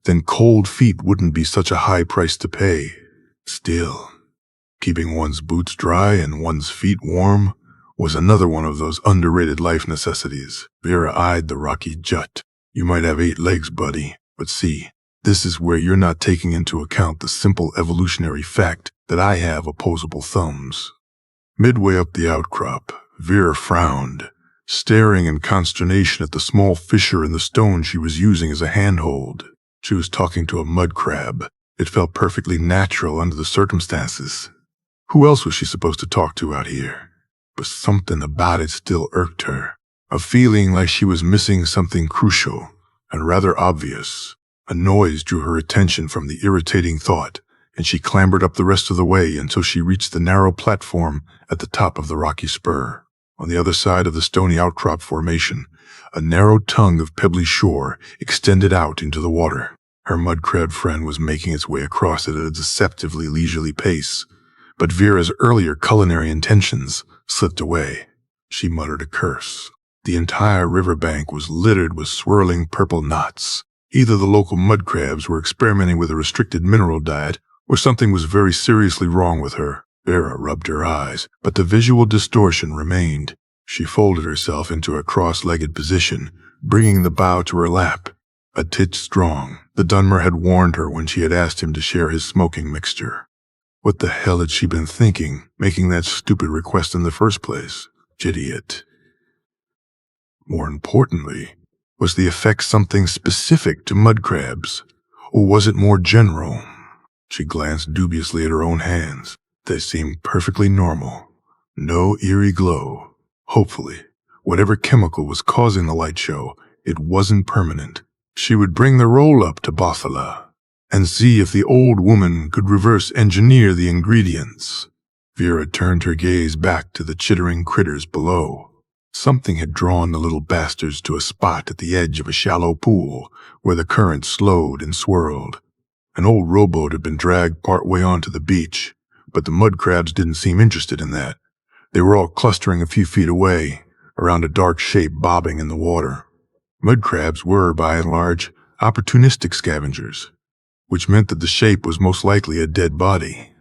then cold feet wouldn't be such a high price to pay. Still, keeping one's boots dry and one's feet warm was another one of those underrated life necessities. Vera eyed the rocky jut. You might have 8 legs, buddy, but see, this is where you're not taking into account the simple evolutionary fact that I have opposable thumbs. Midway up the outcrop, Vera frowned, staring in consternation at the small fissure in the stone she was using as a handhold. She was talking to a mud crab. It felt perfectly natural under the circumstances. Who else was she supposed to talk to out here? But something about it still irked her, a feeling like she was missing something crucial and rather obvious. A noise drew her attention from the irritating thought, and she clambered up the rest of the way until she reached the narrow platform at the top of the rocky spur. On the other side of the stony outcrop formation, a narrow tongue of pebbly shore extended out into the water. Her mud crab friend was making its way across it at a deceptively leisurely pace, but Vera's earlier culinary intentions slipped away. She muttered a curse. The entire riverbank was littered with swirling purple knots. Either the local mud crabs were experimenting with a restricted mineral diet, or something was very seriously wrong with her. Vera rubbed her eyes, but the visual distortion remained. She folded herself into a cross-legged position, bringing the bow to her lap. A titch strong, the Dunmer had warned her when she had asked him to share his smoking mixture. What the hell had she been thinking, making that stupid request in the first place? Idiot. More importantly, was the effect something specific to mud crabs, or was it more general? She glanced dubiously at her own hands. They seemed perfectly normal. No eerie glow. Hopefully, whatever chemical was causing the light show, it wasn't permanent. She would bring the roll up to Bothala and see if the old woman could reverse engineer the ingredients. Vera turned her gaze back to the chittering critters below. Something had drawn the little bastards to a spot at the edge of a shallow pool where the current slowed and swirled. An old rowboat had been dragged partway onto the beach, but the mud crabs didn't seem interested in that. They were all clustering a few feet away, around a dark shape bobbing in the water. Mud crabs were, by and large, opportunistic scavengers, which meant that the shape was most likely a dead body.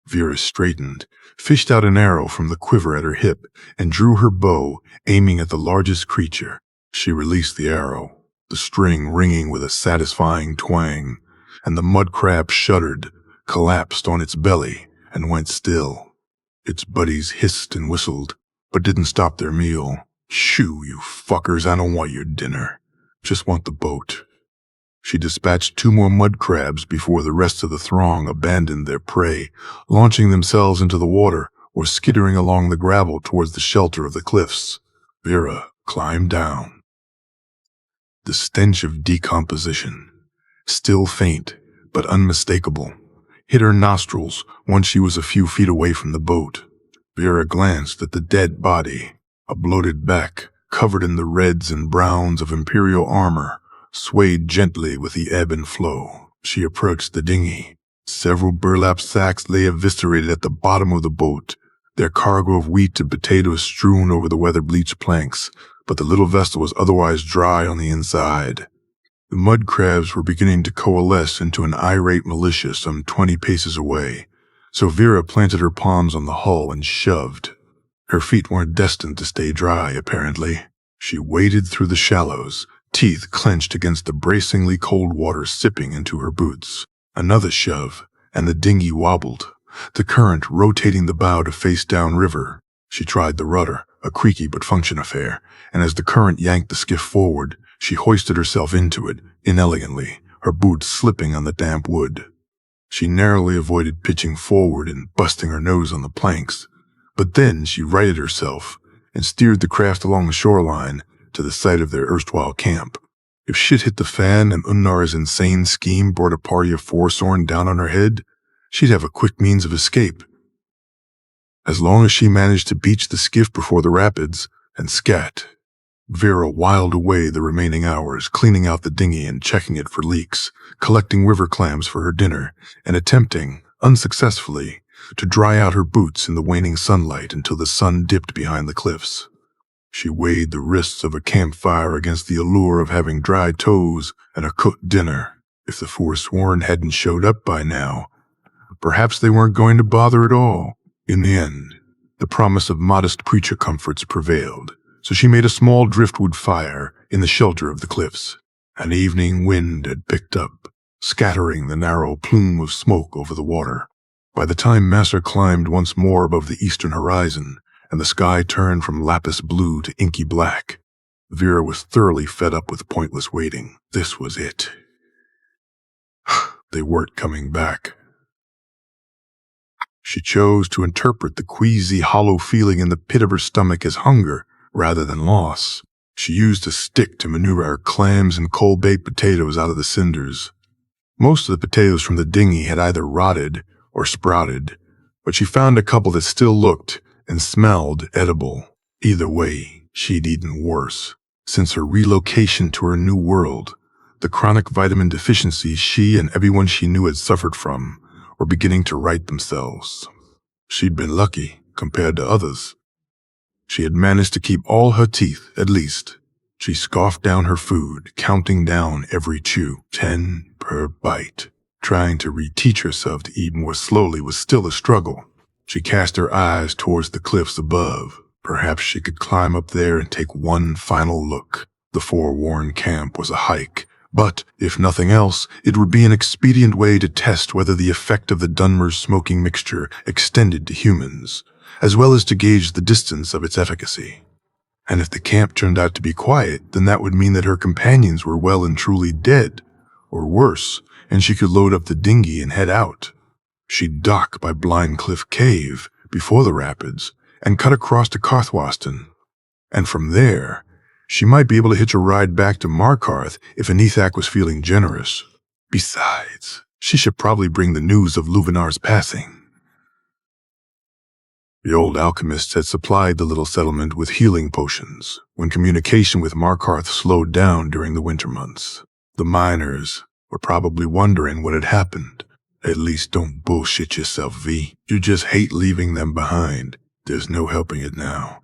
Vera straightened, fished out an arrow from the quiver at her hip, and drew her bow, aiming at the largest creature. She released the arrow, the string ringing with a satisfying twang, and the mud crab shuddered, collapsed on its belly, and went still. Its buddies hissed and whistled, but didn't stop their meal. Shoo, you fuckers, I don't want your dinner. Just want the boat. She dispatched 2 more mud crabs before the rest of the throng abandoned their prey, launching themselves into the water or skittering along the gravel towards the shelter of the cliffs. Vera climbed down. The stench of decomposition, still faint but unmistakable, hit her nostrils once she was a few feet away from the boat. Vera glanced at the dead body. A bloated back, covered in the reds and browns of Imperial armor, swayed gently with the ebb and flow. She approached the dinghy. Several burlap sacks lay eviscerated at the bottom of the boat, their cargo of wheat and potatoes strewn over the weather-bleached planks, but the little vessel was otherwise dry on the inside. The mud crabs were beginning to coalesce into an irate militia some 20 paces away, so Vera planted her palms on the hull and shoved. Her feet weren't destined to stay dry, apparently. She waded through the shallows, teeth clenched against the bracingly cold water sipping into her boots. Another shove, and the dinghy wobbled, the current rotating the bow to face downriver. She tried the rudder, a creaky but function affair, and as the current yanked the skiff forward, she hoisted herself into it, inelegantly, her boots slipping on the damp wood. She narrowly avoided pitching forward and busting her nose on the planks, but then she righted herself and steered the craft along the shoreline to the site of their erstwhile camp. If shit hit the fan and Unnar's insane scheme brought a party of Forsworn down on her head, she'd have a quick means of escape. As long as she managed to beach the skiff before the rapids, and scat, Vera whiled away the remaining hours, cleaning out the dinghy and checking it for leaks, collecting river clams for her dinner, and attempting, unsuccessfully, to dry out her boots in the waning sunlight until the sun dipped behind the cliffs. She weighed the risks of a campfire against the allure of having dry toes and a cooked dinner. If the Forsworn hadn't showed up by now, perhaps they weren't going to bother at all. In the end, the promise of modest creature comforts prevailed, so she made a small driftwood fire in the shelter of the cliffs. An evening wind had picked up, scattering the narrow plume of smoke over the water. By the time Masser climbed once more above the eastern horizon, and the sky turned from lapis blue to inky black, Vera was thoroughly fed up with pointless waiting. This was it. They weren't coming back. She chose to interpret the queasy, hollow feeling in the pit of her stomach as hunger rather than loss. She used a stick to maneuver her clams and cold-baked potatoes out of the cinders. Most of the potatoes from the dinghy had either rotted or sprouted, but she found a couple that still looked and smelled edible. Either way, she'd eaten worse. Since her relocation to her new world, the chronic vitamin deficiencies she and everyone she knew had suffered from were beginning to right themselves. She'd been lucky compared to others. She had managed to keep all her teeth, at least. She scoffed down her food, counting down every chew, 10 per bite. Trying to reteach herself to eat more slowly was still a struggle. She cast her eyes towards the cliffs above. Perhaps she could climb up there and take one final look. The Forewarned camp was a hike, but, if nothing else, it would be an expedient way to test whether the effect of the Dunmer's smoking mixture extended to humans, as well as to gauge the distance of its efficacy. And if the camp turned out to be quiet, then that would mean that her companions were well and truly dead, or worse, and she could load up the dinghy and head out. She'd dock by Blind Cliff Cave before the rapids and cut across to Carthwaston, and from there, she might be able to hitch a ride back to Markarth if Anethak was feeling generous. Besides, she should probably bring the news of Luvinar's passing. The old alchemists had supplied the little settlement with healing potions when communication with Markarth slowed down during the winter months. The miners were probably wondering what had happened. At least don't bullshit yourself, V. You just hate leaving them behind. There's no helping it now.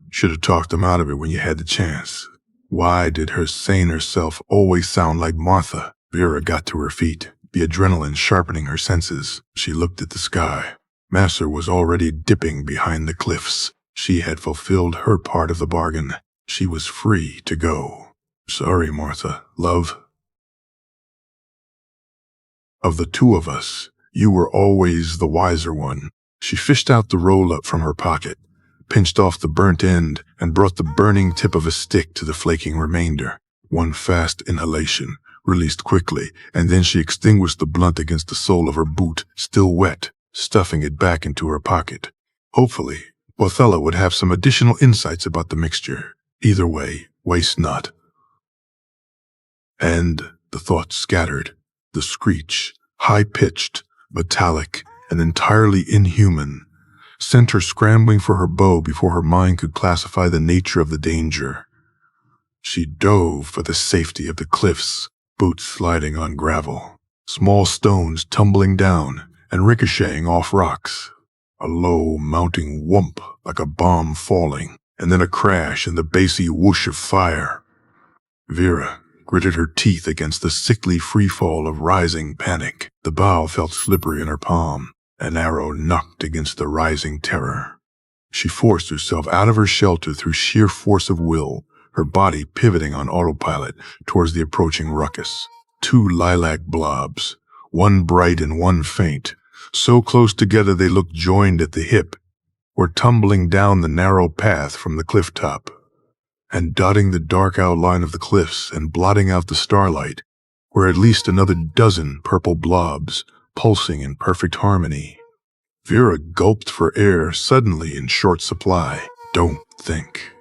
Should have talked them out of it when you had the chance. Why did her saner self always sound like Martha? Vera got to her feet, the adrenaline sharpening her senses. She looked at the sky. Masser was already dipping behind the cliffs. She had fulfilled her part of the bargain. She was free to go. Sorry, Martha, love. Of the two of us, you were always the wiser one. She fished out the roll-up from her pocket, pinched off the burnt end, and brought the burning tip of a stick to the flaking remainder. One fast inhalation, released quickly, and then she extinguished the blunt against the sole of her boot, still wet, stuffing it back into her pocket. Hopefully, Othello would have some additional insights about the mixture. Either way, waste not. And the thought scattered. The screech, high-pitched, metallic, and entirely inhuman, sent her scrambling for her bow before her mind could classify the nature of the danger. She dove for the safety of the cliffs, boots sliding on gravel, small stones tumbling down and ricocheting off rocks, a low, mounting whump like a bomb falling, and then a crash and the bassy whoosh of fire. Vera gritted her teeth against the sickly freefall of rising panic. The bow felt slippery in her palm, an arrow knocked against the rising terror. She forced herself out of her shelter through sheer force of will, her body pivoting on autopilot towards the approaching ruckus. 2 lilac blobs, one bright and one faint, so close together they looked joined at the hip, were tumbling down the narrow path from the cliff top. And dotting the dark outline of the cliffs and blotting out the starlight were at least another dozen purple blobs, pulsing in perfect harmony. Vera gulped for air, suddenly in short supply. Don't think.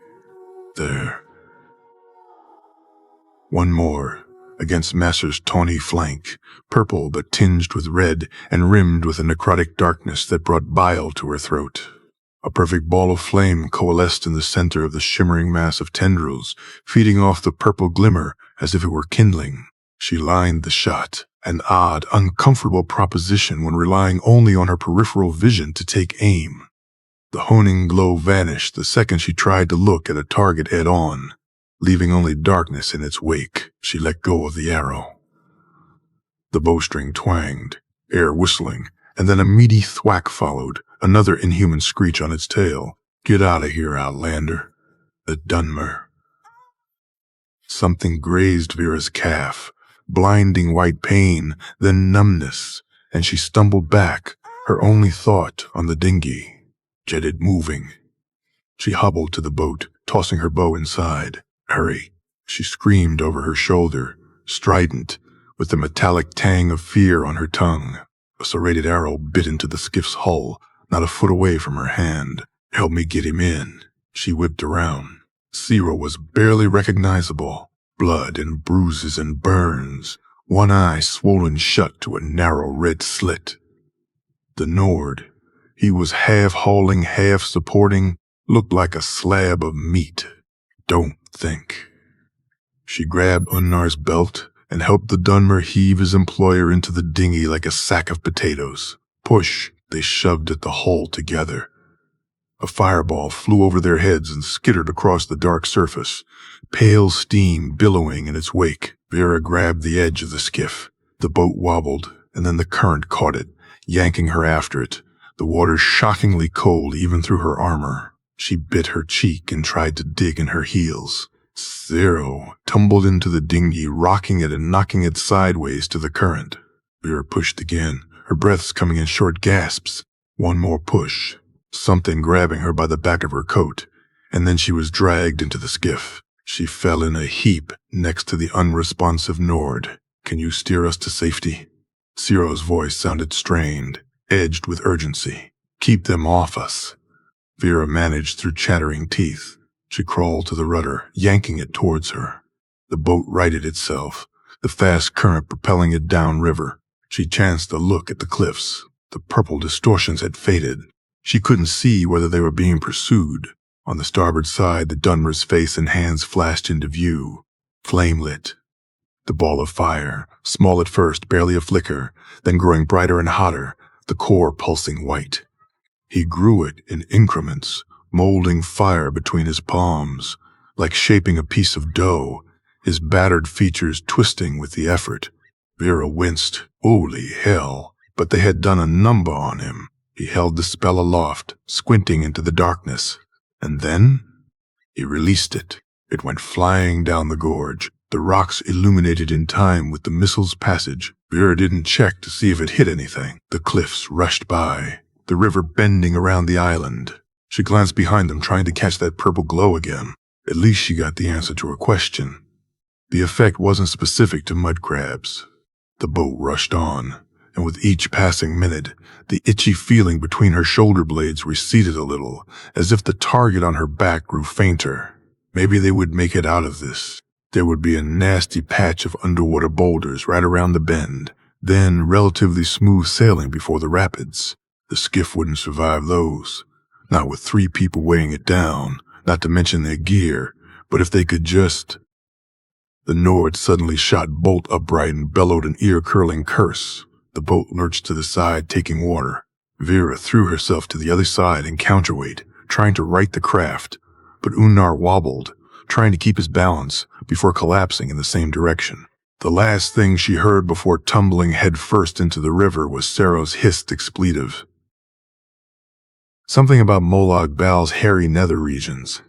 There. One more, against Masser's tawny flank, purple but tinged with red and rimmed with a necrotic darkness that brought bile to her throat. A perfect ball of flame coalesced in the center of the shimmering mass of tendrils, feeding off the purple glimmer as if it were kindling. She lined the shot, an odd, uncomfortable proposition when relying only on her peripheral vision to take aim. The honing glow vanished the second she tried to look at a target head-on, leaving only darkness in its wake. She let go of the arrow. The bowstring twanged, air whistling, and then a meaty thwack followed, another inhuman screech on its tail. Get out of here, Outlander. The Dunmer. Something grazed Vera's calf, blinding white pain, then numbness, and she stumbled back, her only thought on the dinghy. Jetted moving. She hobbled to the boat, tossing her bow inside. Hurry, she screamed over her shoulder, strident, with the metallic tang of fear on her tongue. A serrated arrow bit into the skiff's hull, not a foot away from her hand. Help me get him in. She whipped around. Ciri was barely recognizable. Blood and bruises and burns, one eye swollen shut to a narrow red slit. The Nord, he was half hauling, half supporting, looked like a slab of meat. Don't think. She grabbed Unnar's belt and helped the Dunmer heave his employer into the dinghy like a sack of potatoes. Push, they shoved at the hull together. A fireball flew over their heads and skittered across the dark surface, pale steam billowing in its wake. Vera grabbed the edge of the skiff. The boat wobbled, and then the current caught it, yanking her after it, the water shockingly cold even through her armor. She bit her cheek and tried to dig in her heels. Ciri tumbled into the dinghy, rocking it and knocking it sideways to the current. Vera pushed again, her breaths coming in short gasps. One more push, something grabbing her by the back of her coat, and then she was dragged into the skiff. She fell in a heap next to the unresponsive Nord. Can you steer us to safety? Ciri's voice sounded strained, edged with urgency. Keep them off us. Vera managed through chattering teeth. She crawled to the rudder, yanking it towards her. The boat righted itself, the fast current propelling it downriver. She chanced a look at the cliffs. The purple distortions had faded. She couldn't see whether they were being pursued. On the starboard side, the Dunmer's face and hands flashed into view, flame-lit. The ball of fire, small at first, barely a flicker, then growing brighter and hotter, the core pulsing white. He grew it in increments, molding fire between his palms, like shaping a piece of dough, his battered features twisting with the effort. Vera winced. Holy hell! But they had done a number on him. He held the spell aloft, squinting into the darkness. And then he released it. It went flying down the gorge, the rocks illuminated in time with the missile's passage. Vera didn't check to see if it hit anything. The cliffs rushed by, the river bending around the island. She glanced behind them, trying to catch that purple glow again. At least she got the answer to her question. The effect wasn't specific to mud crabs. The boat rushed on, and with each passing minute, the itchy feeling between her shoulder blades receded a little, as if the target on her back grew fainter. Maybe they would make it out of this. There would be a nasty patch of underwater boulders right around the bend, then relatively smooth sailing before the rapids. The skiff wouldn't survive those. Not with 3 people weighing it down, not to mention their gear, but if they could just... The Nord suddenly shot bolt upright and bellowed an ear-curling curse. The boat lurched to the side, taking water. Vera threw herself to the other side in counterweight, trying to right the craft, but Unnar wobbled, trying to keep his balance before collapsing in the same direction. The last thing she heard before tumbling headfirst into the river was Sarah's hissed expletive. Something about Molag Bal's hairy nether regions.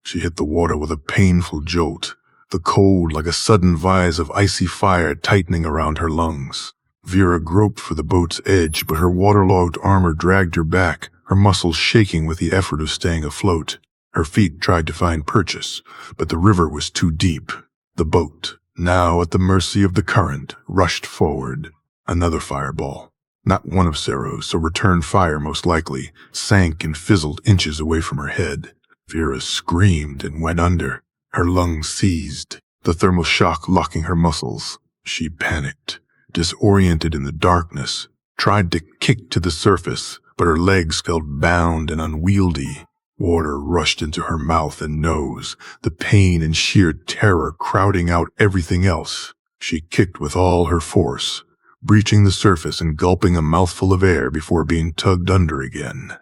She hit the water with a painful jolt, the cold like a sudden vise of icy fire tightening around her lungs. Vera groped for the boat's edge, but her waterlogged armor dragged her back, her muscles shaking with the effort of staying afloat. Her feet tried to find purchase, but the river was too deep. The boat, now at the mercy of the current, rushed forward. Another fireball, not one of Sero's, so return fire most likely, sank and fizzled inches away from her head. Vera screamed and went under. Her lungs seized, the thermal shock locking her muscles. She panicked, disoriented in the darkness, tried to kick to the surface, but her legs felt bound and unwieldy. Water rushed into her mouth and nose, the pain and sheer terror crowding out everything else. She kicked with all her force, breaching the surface and gulping a mouthful of air before being tugged under again.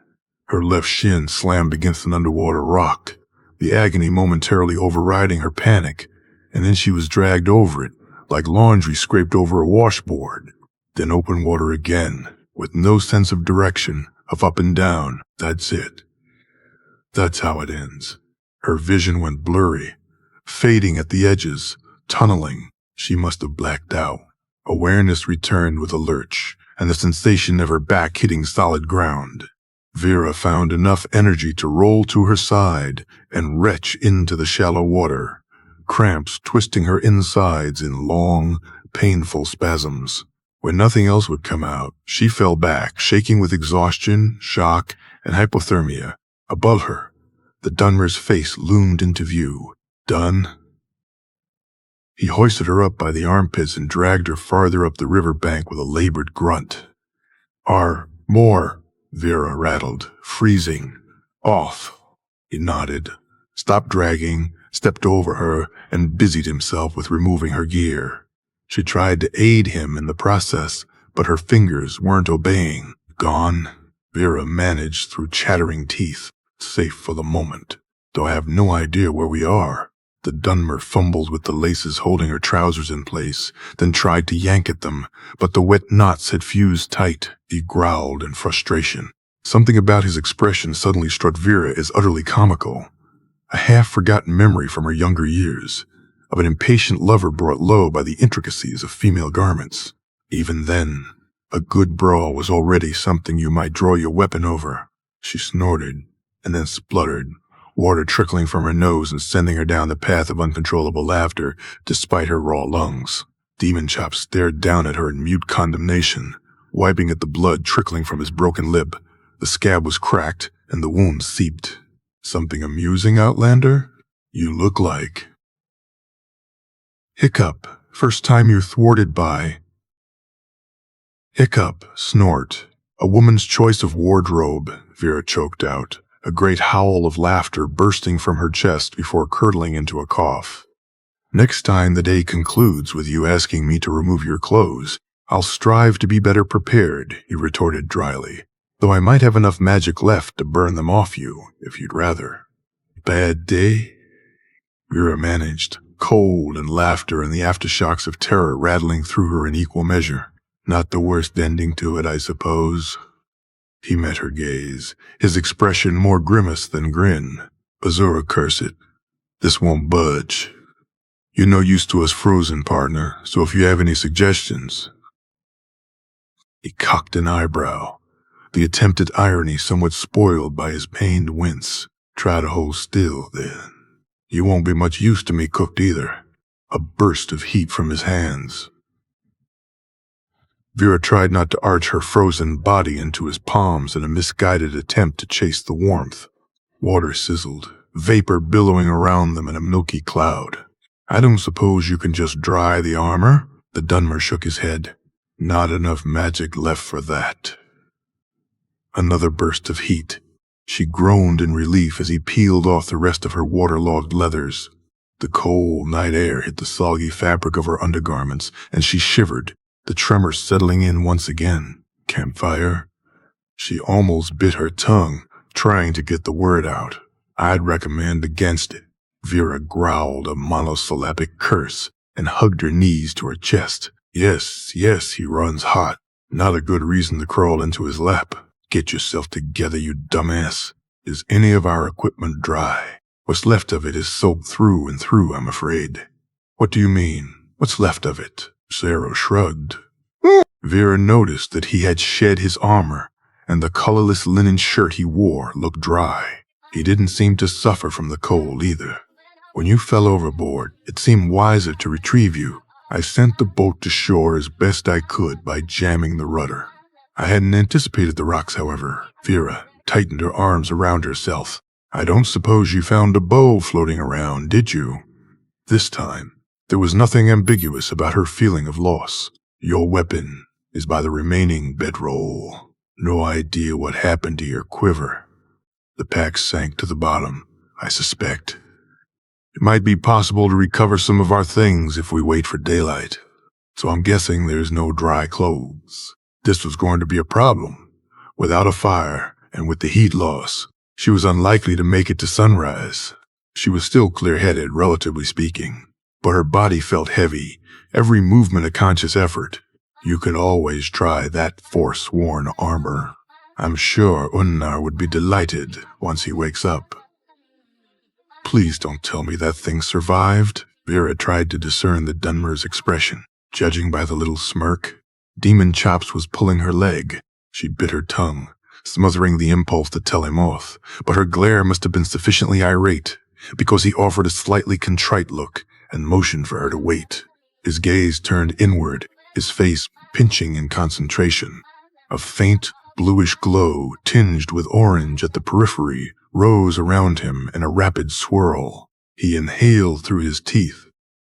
Her left shin slammed against an underwater rock, the agony momentarily overriding her panic, and then she was dragged over it, like laundry scraped over a washboard. Then open water again, with no sense of direction, of up and down. That's it. That's how it ends. Her vision went blurry, fading at the edges, tunneling. She must have blacked out. Awareness returned with a lurch, and the sensation of her back hitting solid ground. Vera found enough energy to roll to her side and retch into the shallow water, cramps twisting her insides in long, painful spasms. When nothing else would come out, she fell back, shaking with exhaustion, shock, and hypothermia. Above her, the Dunmer's face loomed into view. Done? He hoisted her up by the armpits and dragged her farther up the river bank with a labored grunt. More, Vera rattled, freezing. Off. He nodded, stopped dragging, stepped over her, and busied himself with removing her gear. She tried to aid him in the process, but her fingers weren't obeying. Gone? Vera managed through chattering teeth. Safe for the moment, though I have no idea where we are. The Dunmer fumbled with the laces holding her trousers in place, then tried to yank at them, but the wet knots had fused tight. He growled in frustration. Something about his expression suddenly struck Vera as utterly comical. A half-forgotten memory from her younger years, of an impatient lover brought low by the intricacies of female garments. Even then, a good brawl was already something you might draw your weapon over. She snorted, and then spluttered, water trickling from her nose and sending her down the path of uncontrollable laughter despite her raw lungs. Demon Chop stared down at her in mute condemnation, wiping at the blood trickling from his broken lip. The scab was cracked, and the wound seeped. Something amusing, Outlander? You look like... Hiccup, first time you're thwarted by... Hiccup, snort. A woman's choice of wardrobe, Vera choked out, a great howl of laughter bursting from her chest before curdling into a cough. Next time the day concludes with you asking me to remove your clothes, I'll strive to be better prepared, he retorted dryly, though I might have enough magic left to burn them off you, if you'd rather. Bad day? Vera managed, cold and laughter and the aftershocks of terror rattling through her in equal measure. Not the worst ending to it, I suppose. He met her gaze, his expression more grimace than grin. Azura, curse it. This won't budge. You're no use to us frozen, partner, so if you have any suggestions... He cocked an eyebrow, the attempted irony somewhat spoiled by his pained wince. Try to hold still, then. You won't be much use to me cooked either. A burst of heat from his hands. Vera tried not to arch her frozen body into his palms in a misguided attempt to chase the warmth. Water sizzled, vapor billowing around them in a milky cloud. I don't suppose you can just dry the armor? The Dunmer shook his head. Not enough magic left for that. Another burst of heat. She groaned in relief as he peeled off the rest of her waterlogged leathers. The cold night air hit the soggy fabric of her undergarments, and she shivered, the tremor settling in once again. Campfire? She almost bit her tongue, trying to get the word out. I'd recommend against it. Vera growled a monosyllabic curse and hugged her knees to her chest. Yes, he runs hot. Not a good reason to crawl into his lap. Get yourself together, you dumbass. Is any of our equipment dry? What's left of it is soaked through and through, I'm afraid. What do you mean? What's left of it? Zero shrugged. Vera noticed that he had shed his armor, and the colorless linen shirt he wore looked dry. He didn't seem to suffer from the cold either. When you fell overboard, it seemed wiser to retrieve you. I sent the boat to shore as best I could by jamming the rudder. I hadn't anticipated the rocks, however. Vera tightened her arms around herself. I don't suppose you found a bow floating around, did you? This time, there was nothing ambiguous about her feeling of loss. Your weapon is by the remaining bedroll. No idea what happened to your quiver. The pack sank to the bottom, I suspect. It might be possible to recover some of our things if we wait for daylight. So I'm guessing there's no dry clothes. This was going to be a problem. Without a fire, and with the heat loss, she was unlikely to make it to sunrise. She was still clear-headed, relatively speaking, but her body felt heavy, every movement a conscious effort. You could always try that forsworn armor. I'm sure Unnar would be delighted once he wakes up. Please don't tell me that thing survived. Vera tried to discern the Dunmer's expression. Judging by the little smirk, Demon Chops was pulling her leg. She bit her tongue, smothering the impulse to tell him off, but her glare must have been sufficiently irate, because he offered a slightly contrite look and motioned for her to wait. His gaze turned inward, his face pinching in concentration. A faint, bluish glow, tinged with orange at the periphery, rose around him in a rapid swirl. He inhaled through his teeth.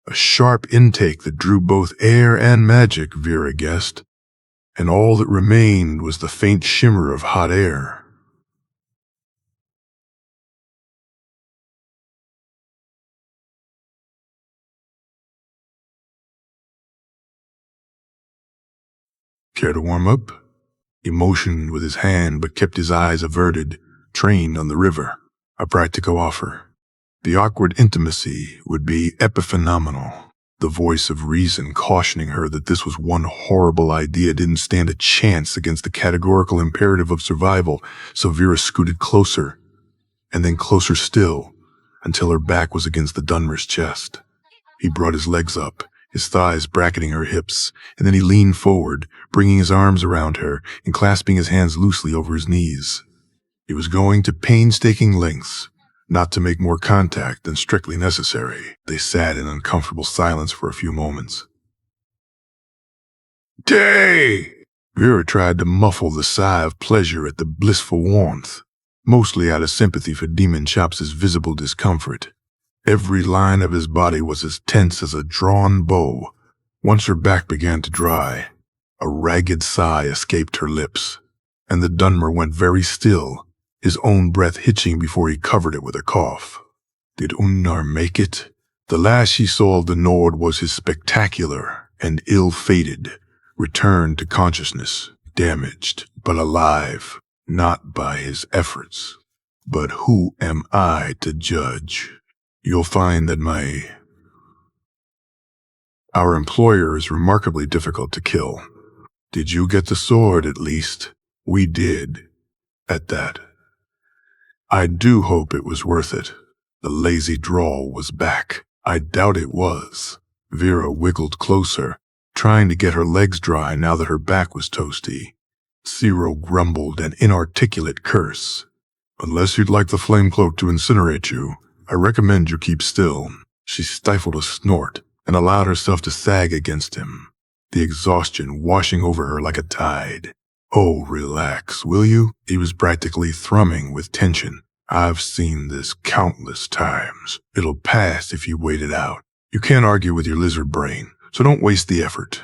A sharp intake that drew both air and magic, Vera guessed, and all that remained was the faint shimmer of hot air. Care to warm up? He motioned with his hand but kept his eyes averted, trained on the river, a practical offer. The awkward intimacy would be epiphenomenal. The voice of reason cautioning her that this was one horrible idea didn't stand a chance against the categorical imperative of survival, so Vera scooted closer, and then closer still, until her back was against the Dunmer's chest. He brought his legs up, his thighs bracketing her hips, and then he leaned forward, bringing his arms around her and clasping his hands loosely over his knees. He was going to painstaking lengths, not to make more contact than strictly necessary. They sat in uncomfortable silence for a few moments. Day! Vera tried to muffle the sigh of pleasure at the blissful warmth, mostly out of sympathy for Demon Chops' visible discomfort. Every line of his body was as tense as a drawn bow. Once her back began to dry, a ragged sigh escaped her lips, and the Dunmer went very still, his own breath hitching before he covered it with a cough. Did Unnar make it? The last she saw of the Nord was his spectacular and ill-fated return to consciousness, damaged but alive, not by his efforts. But who am I to judge? You'll find that our employer is remarkably difficult to kill. Did you get the sword, at least? We did. At that. I do hope it was worth it. The lazy drawl was back. I doubt it was. Vera wiggled closer, trying to get her legs dry now that her back was toasty. Ciro grumbled an inarticulate curse. Unless you'd like the flame cloak to incinerate you, I recommend you keep still. She stifled a snort and allowed herself to sag against him, the exhaustion washing over her like a tide. Oh, relax, will you? He was practically thrumming with tension. I've seen this countless times. It'll pass if you wait it out. You can't argue with your lizard brain, so don't waste the effort.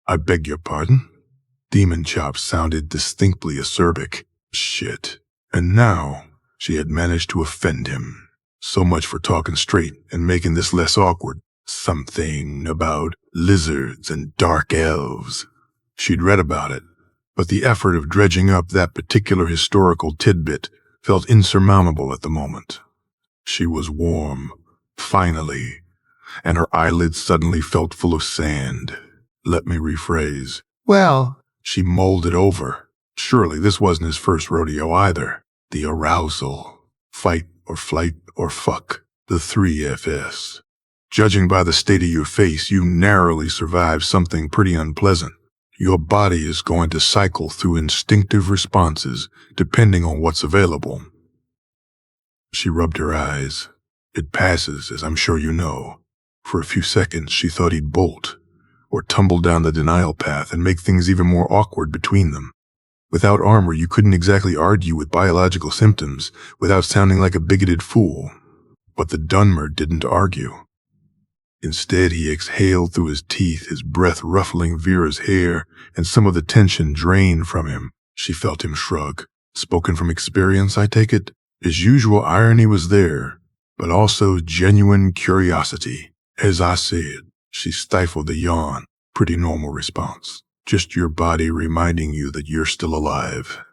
I beg your pardon? Demon Chops sounded distinctly acerbic. Shit. And now she had managed to offend him. So much for talking straight and making this less awkward. Something about lizards and dark elves. She'd read about it, but the effort of dredging up that particular historical tidbit felt insurmountable at the moment. She was warm, finally, and her eyelids suddenly felt full of sand. Let me rephrase. Well, she mulled it over, Surely this wasn't his first rodeo either. The arousal. Fight or flight or fuck. The 3FS. Judging by the state of your face, you narrowly survived something pretty unpleasant. Your body is going to cycle through instinctive responses depending on what's available. She rubbed her eyes. It passes, as I'm sure you know. For a few seconds, she thought he'd bolt, or tumble down the denial path and make things even more awkward between them. Without armor, you couldn't exactly argue with biological symptoms without sounding like a bigoted fool. But the Dunmer didn't argue. Instead, he exhaled through his teeth, his breath ruffling Vera's hair, and some of the tension drained from him. She felt him shrug. Spoken from experience, I take it? His usual irony was there, but also genuine curiosity. As I said, she stifled a yawn. Pretty normal response. Just your body reminding you that you're still alive.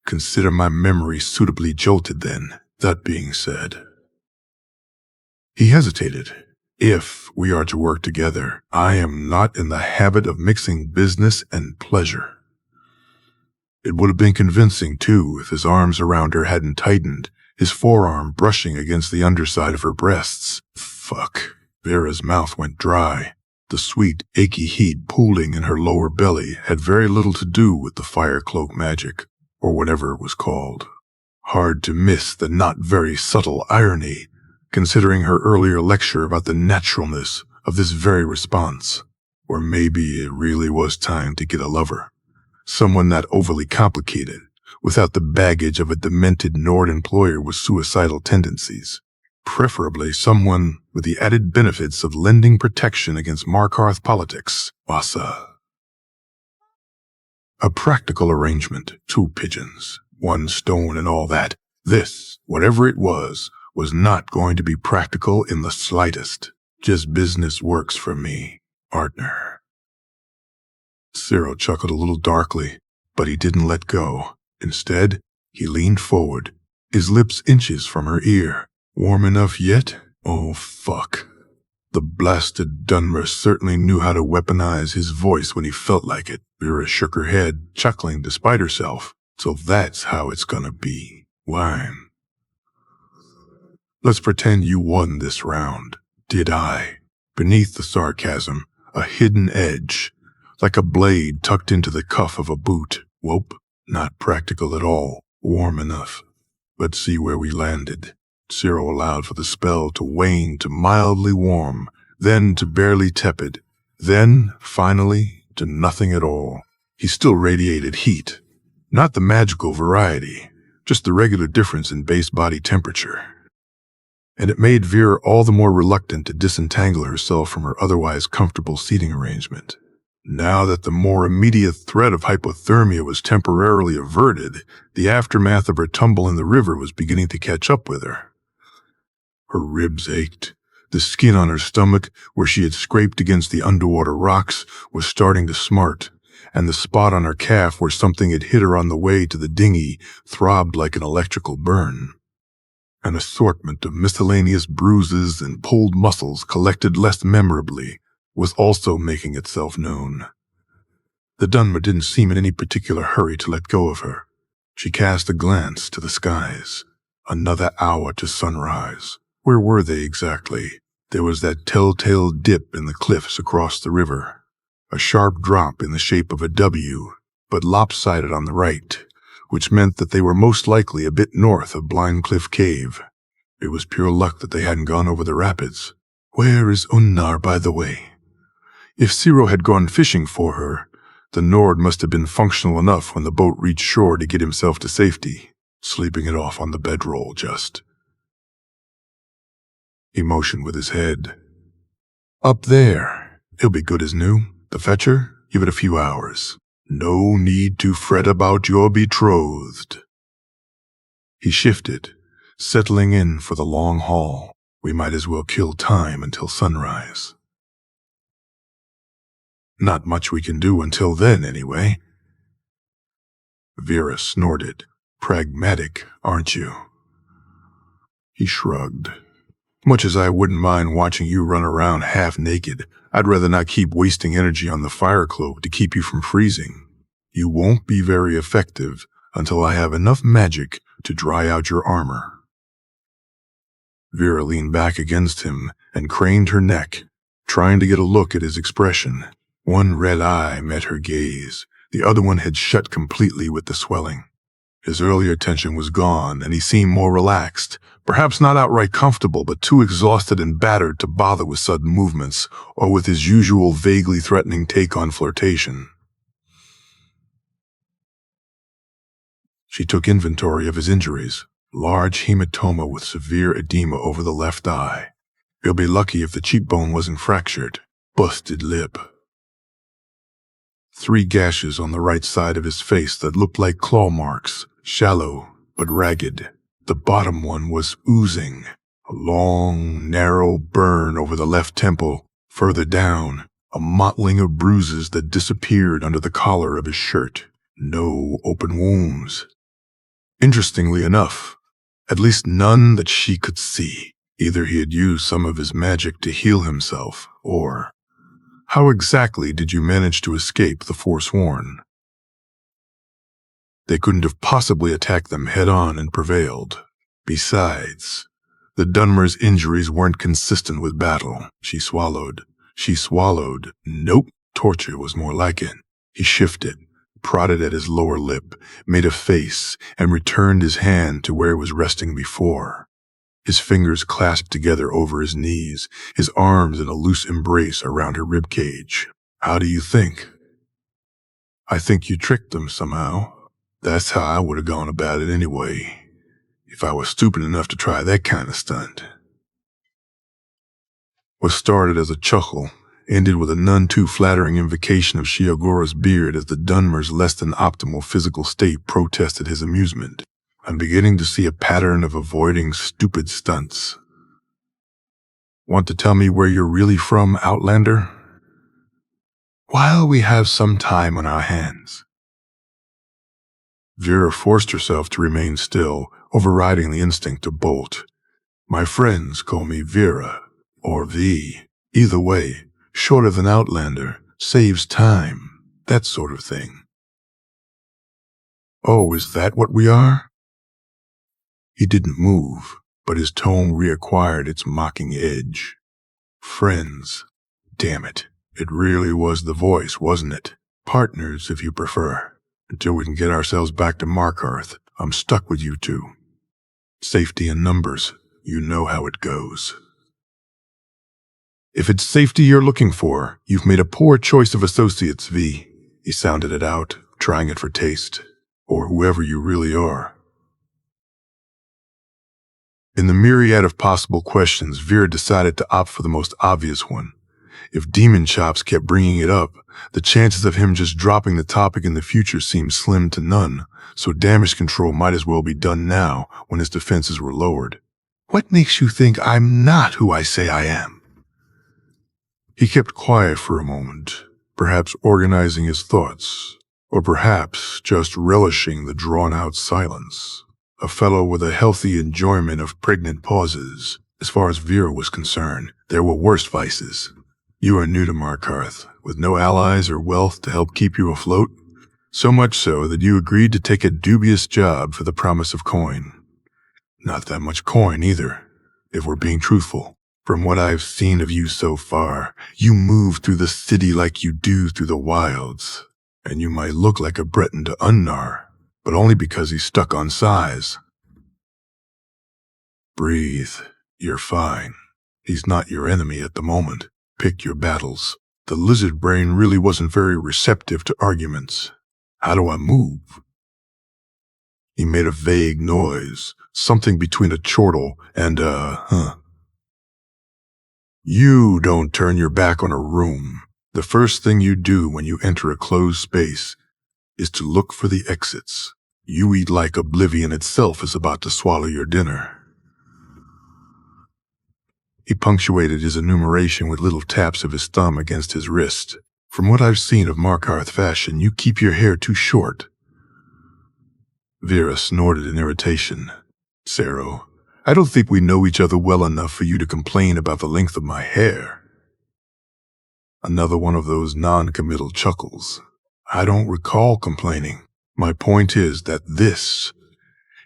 Consider my memory suitably jolted then, that being said. He hesitated. If we are to work together, I am not in the habit of mixing business and pleasure. It would have been convincing, too, if his arms around her hadn't tightened, his forearm brushing against the underside of her breasts. Fuck. Vera's mouth went dry. The sweet, achy heat pooling in her lower belly had very little to do with the fire cloak magic, or whatever it was called. Hard to miss the not very subtle irony, considering her earlier lecture about the naturalness of this very response. Or maybe it really was time to get a lover. Someone not overly complicated, without the baggage of a demented Nord employer with suicidal tendencies. Preferably someone with the added benefits of lending protection against Markarth politics. Wasa. A practical arrangement, 2 pigeons, 1 stone and all that. This, whatever it was not going to be practical in the slightest. Just business works for me, partner. Cyril chuckled a little darkly, but he didn't let go. Instead, he leaned forward, his lips inches from her ear. Warm enough yet? Oh, fuck. The blasted Dunmer certainly knew how to weaponize his voice when he felt like it. Vera shook her head, chuckling despite herself. So that's how it's gonna be. Wine. Let's pretend you won this round. Did I? Beneath the sarcasm, a hidden edge, like a blade tucked into the cuff of a boot. Whoop. Not practical at all. Warm enough. Let's see where we landed. Cyril allowed for the spell to wane to mildly warm, then to barely tepid, then, finally, to nothing at all. He still radiated heat. Not the magical variety, just the regular difference in base body temperature. And it made Vera all the more reluctant to disentangle herself from her otherwise comfortable seating arrangement. Now that the more immediate threat of hypothermia was temporarily averted, the aftermath of her tumble in the river was beginning to catch up with her. Her ribs ached. The skin on her stomach, where she had scraped against the underwater rocks, was starting to smart, and the spot on her calf where something had hit her on the way to the dinghy throbbed like an electrical burn. An assortment of miscellaneous bruises and pulled muscles collected less memorably was also making itself known. The Dunmer didn't seem in any particular hurry to let go of her. She cast a glance to the skies. Another hour to sunrise. Where were they exactly? There was that telltale dip in the cliffs across the river. A sharp drop in the shape of a W, but lopsided on the right, which meant that they were most likely a bit north of Blind Cliff Cave. It was pure luck that they hadn't gone over the rapids. Where is Unnar, by the way? If Ciro had gone fishing for her, the Nord must have been functional enough when the boat reached shore to get himself to safety, sleeping it off on the bedroll just. He motioned with his head. Up there. It'll be good as new. The fetcher? Give it a few hours. No need to fret about your betrothed. He shifted, settling in for the long haul. We might as well kill time until sunrise. Not much we can do until then, anyway. Vera snorted. Pragmatic, aren't you? He shrugged. Much as I wouldn't mind watching you run around half naked, I'd rather not keep wasting energy on the fire cloak to keep you from freezing. You won't be very effective until I have enough magic to dry out your armor." Vera leaned back against him and craned her neck, trying to get a look at his expression. One red eye met her gaze. The other one had shut completely with the swelling. His earlier tension was gone, and he seemed more relaxed, perhaps not outright comfortable, but too exhausted and battered to bother with sudden movements or with his usual vaguely threatening take on flirtation. She took inventory of his injuries. Large hematoma with severe edema over the left eye. He'll be lucky if the cheekbone wasn't fractured. Busted lip. 3 gashes on the right side of his face that looked like claw marks, shallow but ragged. The bottom one was oozing. A long, narrow burn over the left temple. Further down, a mottling of bruises that disappeared under the collar of his shirt. No open wounds. Interestingly enough, at least none that she could see. Either he had used some of his magic to heal himself, or how exactly did you manage to escape the Forsworn? They couldn't have possibly attacked them head-on and prevailed. Besides, the Dunmer's injuries weren't consistent with battle. She swallowed. Nope, torture was more like it. He shifted, prodded at his lower lip, made a face, and returned his hand to where it was resting before. His fingers clasped together over his knees, his arms in a loose embrace around her ribcage. "How do you think?" "I think you tricked them somehow. That's how I would have gone about it anyway, if I was stupid enough to try that kind of stunt." What started as a chuckle ended with a none too flattering invocation of Shiagora's beard as the Dunmer's less than optimal physical state protested his amusement. "I'm beginning to see a pattern of avoiding stupid stunts. Want to tell me where you're really from, Outlander?" "While we have some time on our hands." Vera forced herself to remain still, overriding the instinct to bolt. "My friends call me Vera, or V. Either way, shorter than Outlander, saves time, that sort of thing." "Oh, is that what we are?" He didn't move, but his tone reacquired its mocking edge. "Friends. Damn it. It really was the voice, wasn't it? Partners, if you prefer. Until we can get ourselves back to Markarth, I'm stuck with you two. Safety in numbers. You know how it goes." "If it's safety you're looking for, you've made a poor choice of associates, V." He sounded it out, trying it for taste. "Or whoever you really are." In the myriad of possible questions, Vera decided to opt for the most obvious one. If Demon Chops kept bringing it up, the chances of him just dropping the topic in the future seemed slim to none, so damage control might as well be done now when his defenses were lowered. "What makes you think I'm not who I say I am?" He kept quiet for a moment, perhaps organizing his thoughts, or perhaps just relishing the drawn-out silence. A fellow with a healthy enjoyment of pregnant pauses. As far as Vera was concerned, there were worse vices. "You are new to Markarth, with no allies or wealth to help keep you afloat, so much so that you agreed to take a dubious job for the promise of coin. Not that much coin either, if we're being truthful. From what I've seen of you so far, you move through the city like you do through the wilds, and you might look like a Breton to Unnar, but only because he's stuck on size. Breathe. You're fine. He's not your enemy at the moment. Pick your battles." The lizard brain really wasn't very receptive to arguments. "How do I move?" He made a vague noise, something between a chortle and a "You don't turn your back on a room. The first thing you do when you enter a closed space is to look for the exits. You eat like Oblivion itself is about to swallow your dinner." He punctuated his enumeration with little taps of his thumb against his wrist. "From what I've seen of Markarth fashion, you keep your hair too short." Vera snorted in irritation. "Sero, I don't think we know each other well enough for you to complain about the length of my hair." Another one of those non-committal chuckles. I don't recall complaining. My point is that this...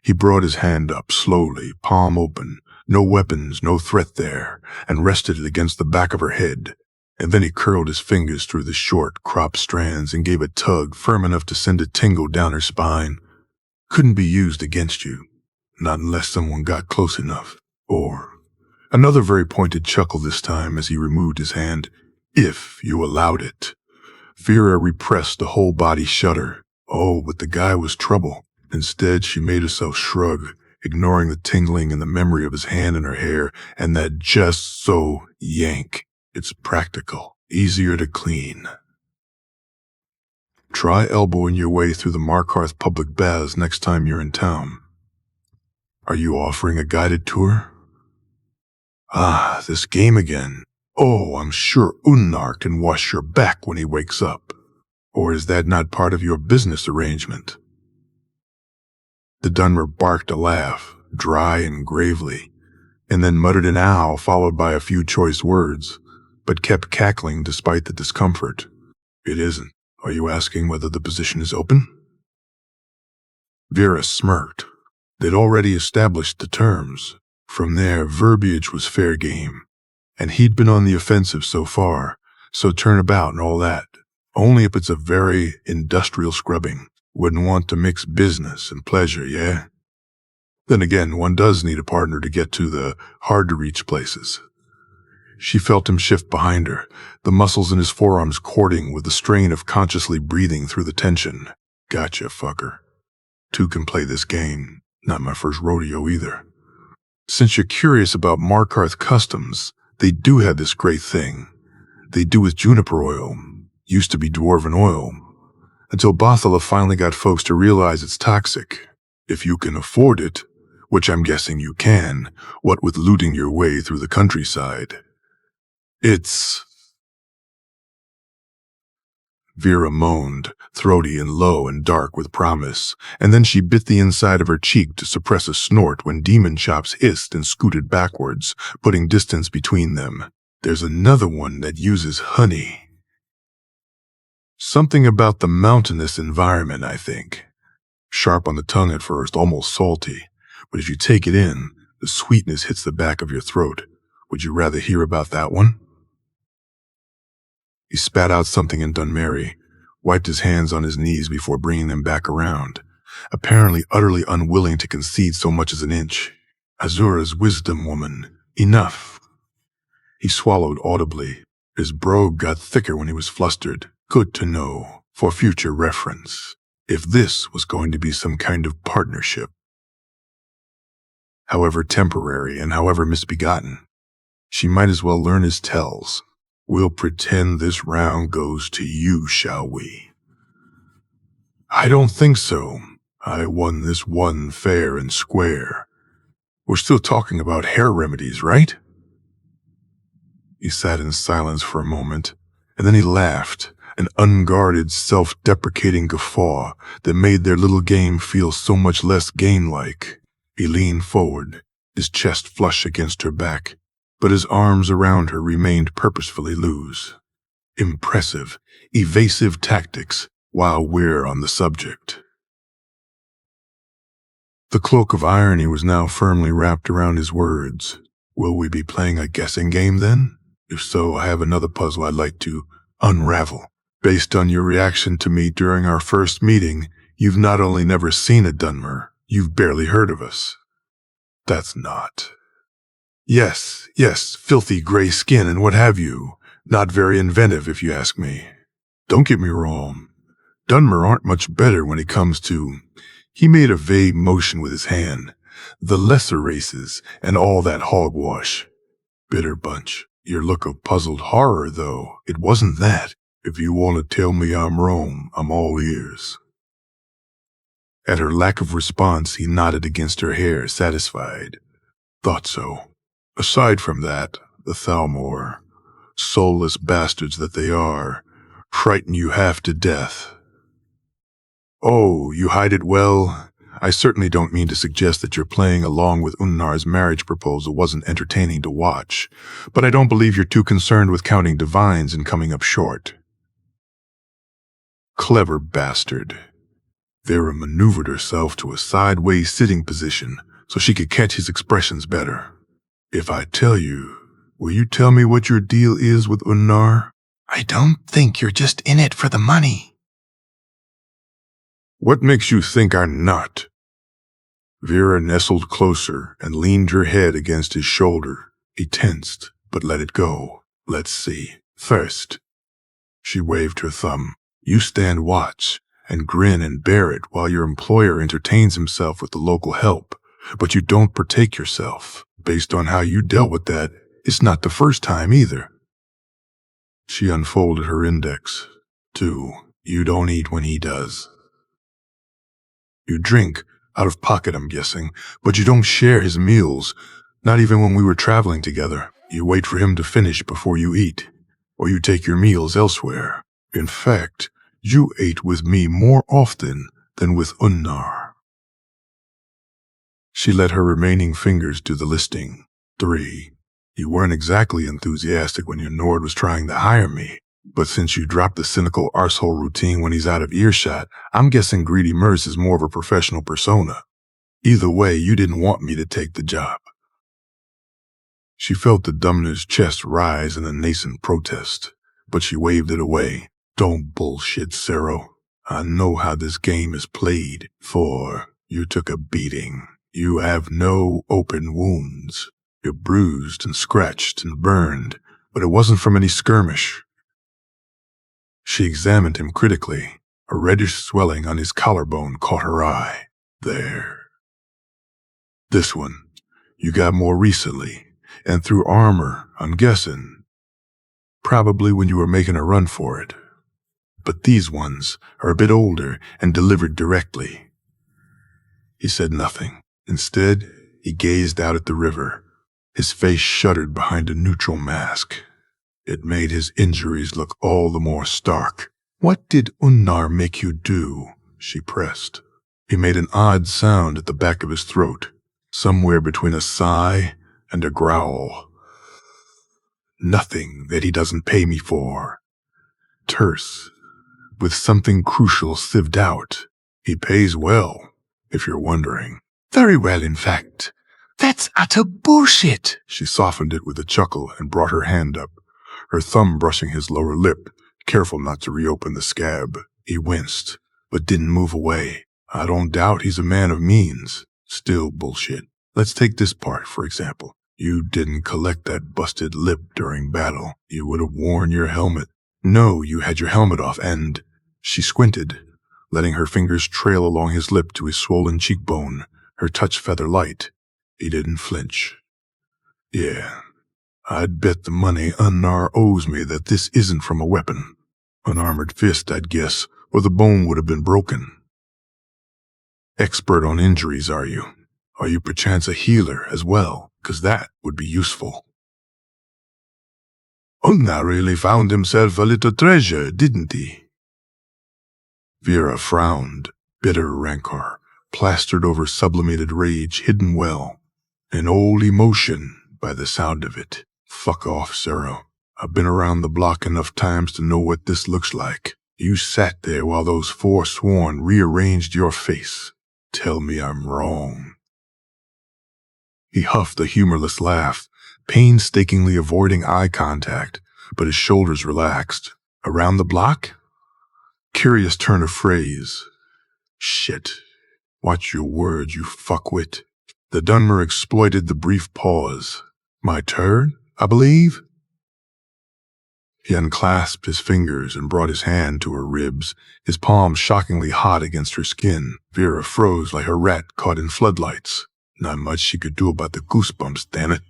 He brought his hand up slowly, palm open, no weapons, no threat there, and rested it against the back of her head. And then he curled his fingers through the short, cropped strands and gave a tug firm enough to send a tingle down her spine. Couldn't be used against you, not unless someone got close enough. Or... Another very pointed chuckle this time as he removed his hand. If you allowed it. Vera repressed a whole body shudder. Oh, but the guy was trouble. Instead, she made herself shrug, ignoring the tingling and the memory of his hand in her hair and that just so yank. It's practical, easier to clean. Try elbowing your way through the Markarth public baths next time you're in town. Are you offering a guided tour? Ah, this game again. Oh, I'm sure Unnar can wash your back when he wakes up. Or is that not part of your business arrangement? The Dunmer barked a laugh, dry and gravely, and then muttered an ow followed by a few choice words, but kept cackling despite the discomfort. It isn't. Are you asking whether the position is open? Vera smirked. They'd already established the terms. From there, verbiage was fair game. And he'd been on the offensive so far, so turnabout and all that. Only if it's a very industrial scrubbing. Wouldn't want to mix business and pleasure, yeah? Then again, one does need a partner to get to the hard-to-reach places. She felt him shift behind her, the muscles in his forearms cording with the strain of consciously breathing through the tension. Gotcha, fucker. Two can play this game. Not my first rodeo either. Since you're curious about Markarth customs, they do have this great thing. They do with juniper oil. Used to be dwarven oil. Until Bothala finally got folks to realize it's toxic. If you can afford it, which I'm guessing you can, what with looting your way through the countryside. It's... Vera moaned, throaty and low and dark with promise, and then she bit the inside of her cheek to suppress a snort when demon chops hissed and scooted backwards, putting distance between them. There's another one that uses honey. Something about the mountainous environment, I think. Sharp on the tongue at first, almost salty, but as you take it in, the sweetness hits the back of your throat. Would you rather hear about that one? He spat out something in Dunmeri, wiped his hands on his knees before bringing them back around, apparently utterly unwilling to concede so much as an inch. Azura's wisdom, woman. Enough. He swallowed audibly. His brogue got thicker when he was flustered. Good to know, for future reference, if this was going to be some kind of partnership. However temporary and however misbegotten, she might as well learn his tells. We'll pretend this round goes to you, shall we? I don't think so. I won this one fair and square. We're still talking about hair remedies, right? He sat in silence for a moment, and then he laughed, an unguarded, self-deprecating guffaw that made their little game feel so much less game-like. He leaned forward, his chest flush against her back, but his arms around her remained purposefully loose. Impressive, evasive tactics while we're on the subject. The cloak of irony was now firmly wrapped around his words. Will we be playing a guessing game then? If so, I have another puzzle I'd like to unravel. Based on your reaction to me during our first meeting, you've not only never seen a Dunmer, you've barely heard of us. That's not. Yes, filthy gray skin and what have you. Not very inventive, if you ask me. Don't get me wrong. Dunmer aren't much better when it comes to... He made a vague motion with his hand. The lesser races and all that hogwash. Bitter bunch. Your look of puzzled horror, though, it wasn't that. If you want to tell me I'm wrong, I'm all ears. At her lack of response, he nodded against her hair, satisfied. Thought so. Aside from that, the Thalmor, soulless bastards that they are, frighten you half to death. Oh, you hide it well. I certainly don't mean to suggest that your playing along with Unnar's marriage proposal wasn't entertaining to watch, but I don't believe you're too concerned with counting divines and coming up short. Clever bastard. Vera maneuvered herself to a sideways sitting position so she could catch his expressions better. If I tell you, will you tell me what your deal is with Unnar? I don't think you're just in it for the money. What makes you think I'm not? Vera nestled closer and leaned her head against his shoulder. He tensed, but let it go. Let's see. First, she waved her thumb. You stand watch and grin and bear it while your employer entertains himself with the local help, but you don't partake yourself. Based on how you dealt with that, it's not the first time either. She unfolded her index. 2. You don't eat when he does. You drink, out of pocket I'm guessing, but you don't share his meals, not even when we were traveling together. You wait for him to finish before you eat, or you take your meals elsewhere. In fact, you ate with me more often than with Unnar. She let her remaining fingers do the listing. 3. You weren't exactly enthusiastic when your Nord was trying to hire me, but since you dropped the cynical arsehole routine when he's out of earshot, I'm guessing Greedy Merce is more of a professional persona. Either way, you didn't want me to take the job. She felt the Dumner's chest rise in a nascent protest, but she waved it away. Don't bullshit, Ciro. I know how this game is played. 4. You took a beating. You have no open wounds. You're bruised and scratched and burned, but it wasn't from any skirmish. She examined him critically. A reddish swelling on his collarbone caught her eye. There. This one. You got more recently, and through armor, I'm guessing. Probably when you were making a run for it. But these ones are a bit older and delivered directly. He said nothing. Instead, he gazed out at the river. His face shuddered behind a neutral mask. It made his injuries look all the more stark. What did Unnar make you do? She pressed. He made an odd sound at the back of his throat, somewhere between a sigh and a growl. Nothing that he doesn't pay me for. Terse, with something crucial sieved out. He pays well, if you're wondering. Very well, in fact. That's utter bullshit. She softened it with a chuckle and brought her hand up, her thumb brushing his lower lip, careful not to reopen the scab. He winced, but didn't move away. I don't doubt he's a man of means. Still bullshit. Let's take this part, for example. You didn't collect that busted lip during battle. You would have worn your helmet. No, you had your helmet off and... She squinted, letting her fingers trail along his lip to his swollen cheekbone, her touch feather light. He didn't flinch. Yeah, I'd bet the money Unnar owes me that this isn't from a weapon. An armored fist, I'd guess, or the bone would have been broken. Expert on injuries, are you? Are you perchance a healer as well? 'Cause that would be useful. Unnar really found himself a little treasure, didn't he? Vera frowned, bitter rancor, plastered over sublimated rage hidden well. An old emotion, by the sound of it. Fuck off, Ciro. I've been around the block enough times to know what this looks like. You sat there while those forsworn rearranged your face. Tell me I'm wrong. He huffed a humorless laugh, painstakingly avoiding eye contact, but his shoulders relaxed. Around the block? Curious turn of phrase. Shit. Watch your words, you fuckwit. The Dunmer exploited the brief pause. My turn, I believe? He unclasped his fingers and brought his hand to her ribs, his palm shockingly hot against her skin. Vera froze like a rat caught in floodlights. Not much she could do about the goosebumps, damn it.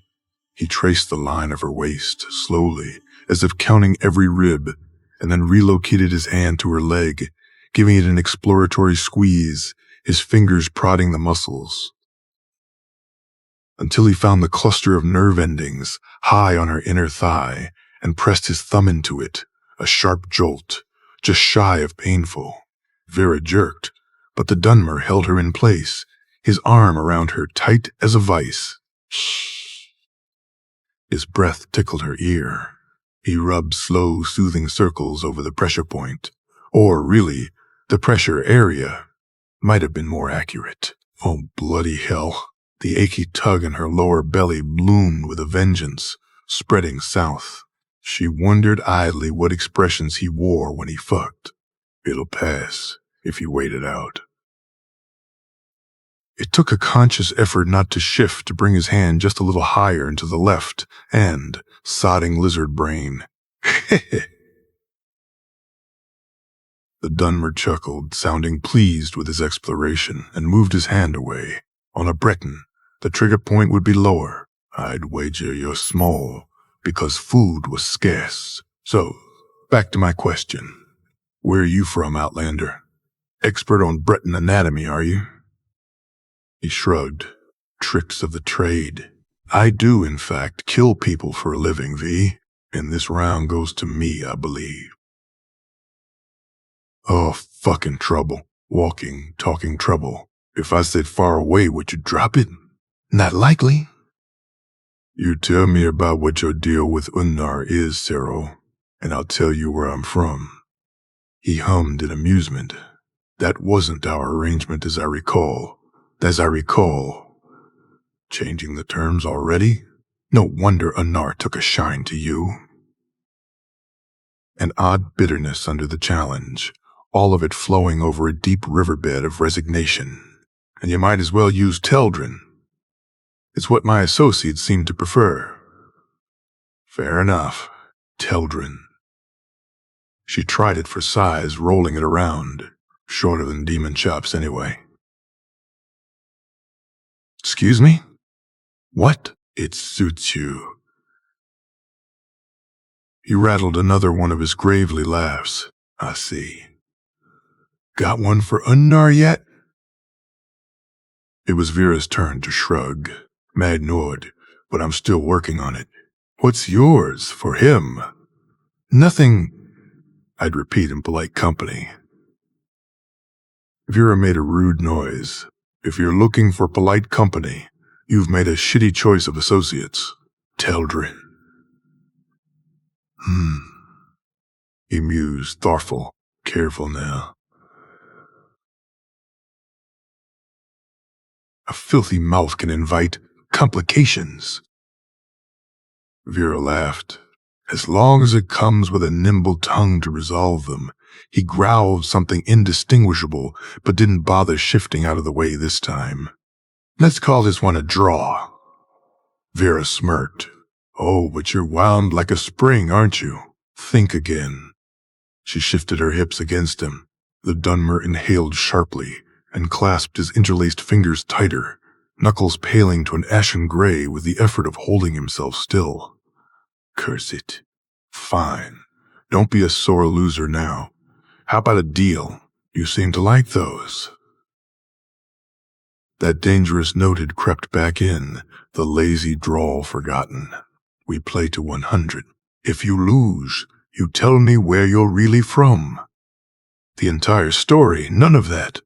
He traced the line of her waist, slowly, as if counting every rib, and then relocated his hand to her leg, giving it an exploratory squeeze, his fingers prodding the muscles, until he found the cluster of nerve endings high on her inner thigh and pressed his thumb into it, a sharp jolt, just shy of painful. Vera jerked, but the Dunmer held her in place, his arm around her tight as a vice. Shh. His breath tickled her ear. He rubbed slow, soothing circles over the pressure point, Or really, the pressure area might have been more accurate. Oh, bloody hell. The achy tug in her lower belly bloomed with a vengeance, spreading south. She wondered idly what expressions he wore when he fucked. It'll pass if you wait it out. It took a conscious effort not to shift to bring his hand just a little higher and to the left, and, sodding lizard brain. The Dunmer chuckled, sounding pleased with his exploration, and moved his hand away. On a Breton, the trigger point would be lower. I'd wager you're small, because food was scarce. So, back to my question. Where are you from, Outlander? Expert on Breton anatomy, are you? He shrugged. Tricks of the trade. I do, in fact, kill people for a living, V. And this round goes to me, I believe. Oh, fucking trouble. Walking, talking trouble. If I said far away, would you drop it? Not likely. You tell me about what your deal with Unnar is, Cyril, and I'll tell you where I'm from. He hummed in amusement. That wasn't our arrangement as I recall. Changing the terms already? No wonder Unnar took a shine to you. An odd bitterness under the challenge, all of it flowing over a deep riverbed of resignation. And you might as well use Teldrin. It's what my associates seem to prefer. Fair enough. Teldrin. She tried it for size, rolling it around. Shorter than demon chops anyway. Excuse me? What? It suits you. He rattled another one of his gravely laughs. I see. Got one for Unnar yet? It was Vera's turn to shrug. Mad Nord, but I'm still working on it. What's yours for him? Nothing, I'd repeat in polite company. Vera made a rude noise. If you're looking for polite company, you've made a shitty choice of associates. Teldrin. He mused, thoughtful. Careful now. A filthy mouth can invite complications. Vera laughed. As long as it comes with a nimble tongue to resolve them. He growled something indistinguishable, but didn't bother shifting out of the way this time. Let's call this one a draw. Vera smirked. Oh, but you're wound like a spring, aren't you? Think again. She shifted her hips against him. The Dunmer inhaled sharply and clasped his interlaced fingers tighter, knuckles paling to an ashen gray with the effort of holding himself still. Curse it. Fine. Don't be a sore loser now. How about a deal? You seem to like those. That dangerous note had crept back in, the lazy drawl forgotten. We play to 100. If you lose, you tell me where you're really from. The entire story, none of that.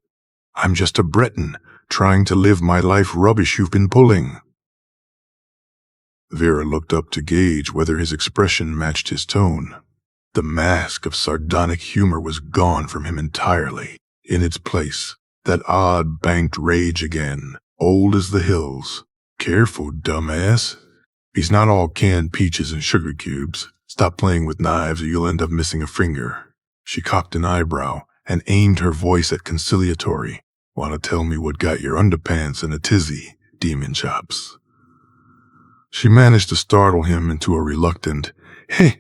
I'm just a Breton, trying to live my life rubbish you've been pulling. Vera looked up to gauge whether his expression matched his tone. The mask of sardonic humor was gone from him entirely. In its place, that odd banked rage again, old as the hills. Careful, dumbass. He's not all canned peaches and sugar cubes. Stop playing with knives or you'll end up missing a finger. She cocked an eyebrow and aimed her voice at conciliatory. Want to tell me what got your underpants in a tizzy, demon chops? She managed to startle him into a reluctant, "Heh."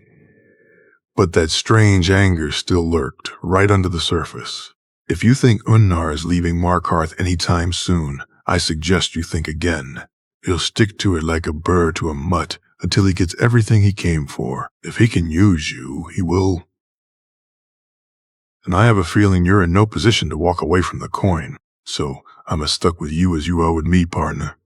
But that strange anger still lurked, right under the surface. If you think Unnar is leaving Markarth any time soon, I suggest you think again. He'll stick to it like a burr to a mutt until he gets everything he came for. If he can use you, he will. And I have a feeling you're in no position to walk away from the coin, so I'm as stuck with you as you are with me, partner.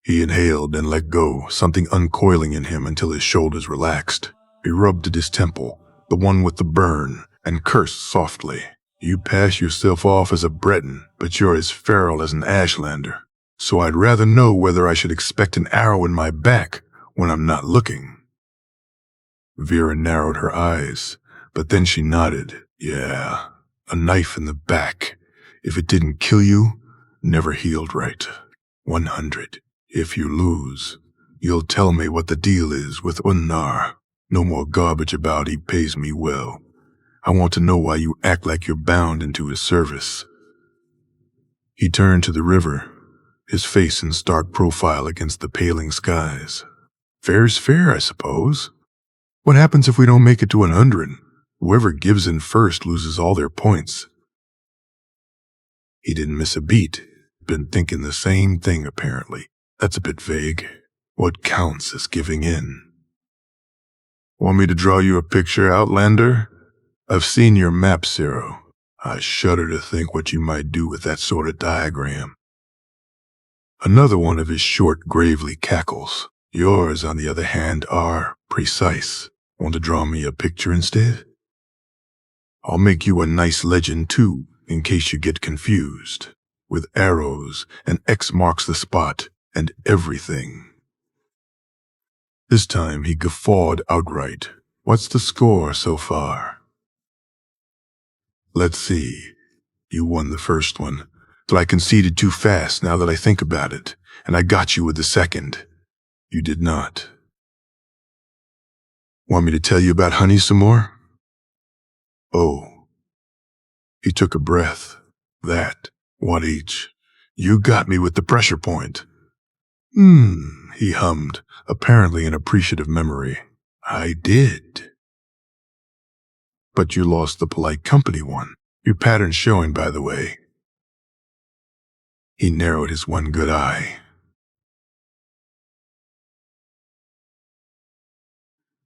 He inhaled and let go, something uncoiling in him until his shoulders relaxed. He rubbed at his temple, the one with the burn, and cursed softly. You pass yourself off as a Breton, but you're as feral as an Ashlander. So I'd rather know whether I should expect an arrow in my back when I'm not looking. Vera narrowed her eyes, but then she nodded. Yeah, a knife in the back. If it didn't kill you, never healed right. 100. If you lose, you'll tell me what the deal is with Unnar. No more garbage about he pays me well. I want to know why you act like you're bound into his service. He turned to the river, his face in stark profile against the paling skies. Fair's fair, I suppose. What happens if we don't make it to 100? Whoever gives in first loses all their points. He didn't miss a beat. Been thinking the same thing, apparently. That's a bit vague. What counts as giving in? Want me to draw you a picture, Outlander? I've seen your map, Ciro. I shudder to think what you might do with that sort of diagram. Another one of his short, gravely cackles. Yours, on the other hand, are precise. Want to draw me a picture instead? I'll make you a nice legend, too, in case you get confused. With arrows, and X marks the spot, and everything. This time he guffawed outright. What's the score so far? Let's see. You won the first one, but I conceded too fast now that I think about it, and I got you with the second. You did not. Want me to tell you about honey some more? Oh. He took a breath. That, one each. You got me with the pressure point. He hummed, apparently in appreciative memory. I did. But you lost the polite company one. Your pattern's showing, by the way. He narrowed his one good eye.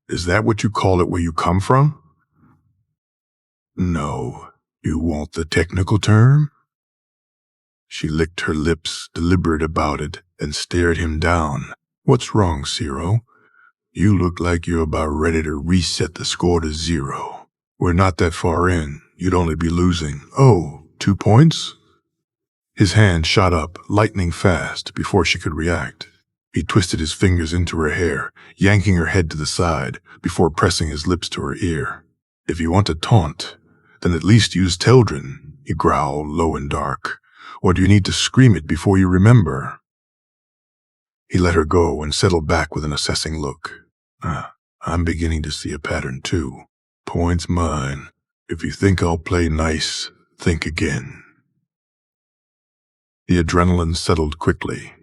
Is that what you call it where you come from? No. You want the technical term? She licked her lips, deliberate about it, and stared him down. What's wrong, Ciro? You look like you're about ready to reset the score to 0. We're not that far in. You'd only be losing. Oh, 2 points? His hand shot up, lightning fast, before she could react. He twisted his fingers into her hair, yanking her head to the side, before pressing his lips to her ear. If you want to taunt, then at least use Teldrin, he growled, low and dark. Or do you need to scream it before you remember? He let her go and settled back with an assessing look. I'm beginning to see a pattern, too. Points mine. If you think I'll play nice, think again. The adrenaline settled quickly.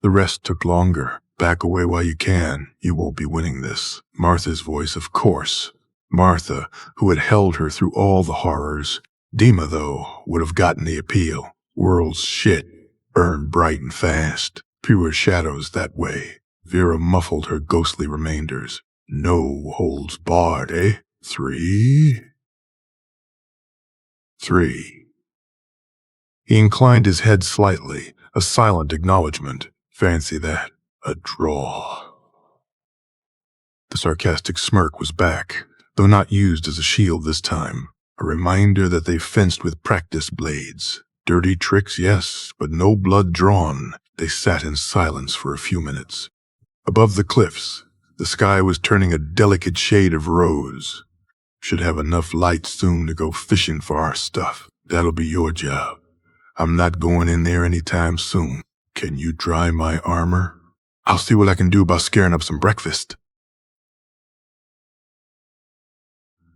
The rest took longer. Back away while you can. You won't be winning this. Martha's voice, of course. Martha, who had held her through all the horrors. Dima, though, would have gotten the appeal. World's shit. Burned bright and fast. Pure shadows that way. Vera muffled her ghostly remainders. No holds barred, eh? 3. He inclined his head slightly, a silent acknowledgement. Fancy that. A draw. The sarcastic smirk was back, though not used as a shield this time. A reminder that they fenced with practiced blades. Dirty tricks, yes, but no blood drawn. They sat in silence for a few minutes. Above the cliffs, the sky was turning a delicate shade of rose. Should have enough light soon to go fishing for our stuff. That'll be your job. I'm not going in there anytime soon. Can you dry my armor? I'll see what I can do about scaring up some breakfast.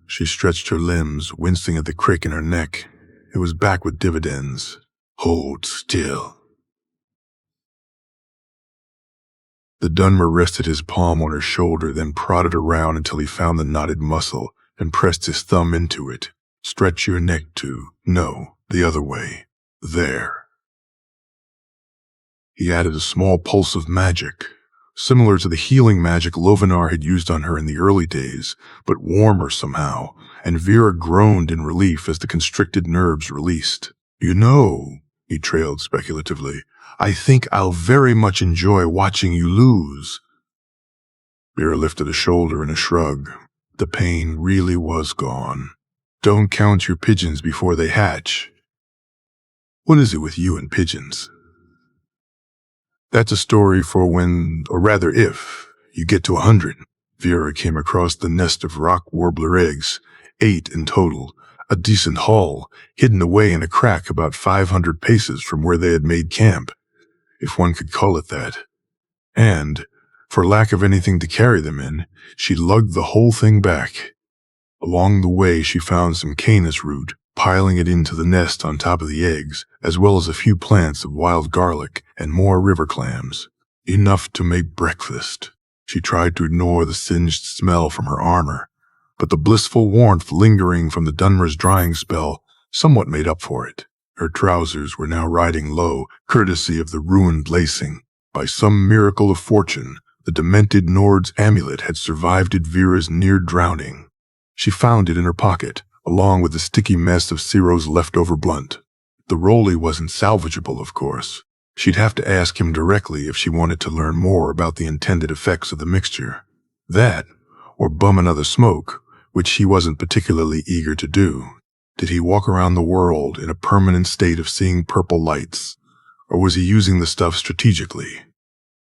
She stretched her limbs, wincing at the crick in her neck. It was back with dividends. Hold still. The Dunmer rested his palm on her shoulder, then prodded around until he found the knotted muscle and pressed his thumb into it. Stretch your neck to, no, the other way. There. He added a small pulse of magic, similar to the healing magic Lovenar had used on her in the early days, but warmer somehow, and Vera groaned in relief as the constricted nerves released. You know, he trailed speculatively, I think I'll very much enjoy watching you lose. Vera lifted a shoulder in a shrug. The pain really was gone. Don't count your pigeons before they hatch. What is it with you and pigeons? That's a story for when, or rather if, you get to 100. Vera came across the nest of rock warbler eggs, 8 in total, a decent haul, hidden away in a crack about 500 paces from where they had made camp, if one could call it that. And, for lack of anything to carry them in, she lugged the whole thing back. Along the way, she found some canis root, piling it into the nest on top of the eggs, as well as a few plants of wild garlic and more river clams. Enough to make breakfast. She tried to ignore the singed smell from her armor, but the blissful warmth lingering from the Dunmer's drying spell somewhat made up for it. Her trousers were now riding low, courtesy of the ruined lacing. By some miracle of fortune, the demented Nord's amulet had survived Vera's near drowning. She found it in her pocket, along with the sticky mess of Ciro's leftover blunt. The Rolly wasn't salvageable, of course. She'd have to ask him directly if she wanted to learn more about the intended effects of the mixture. That, or bum another smoke, which he wasn't particularly eager to do. Did he walk around the world in a permanent state of seeing purple lights, or was he using the stuff strategically?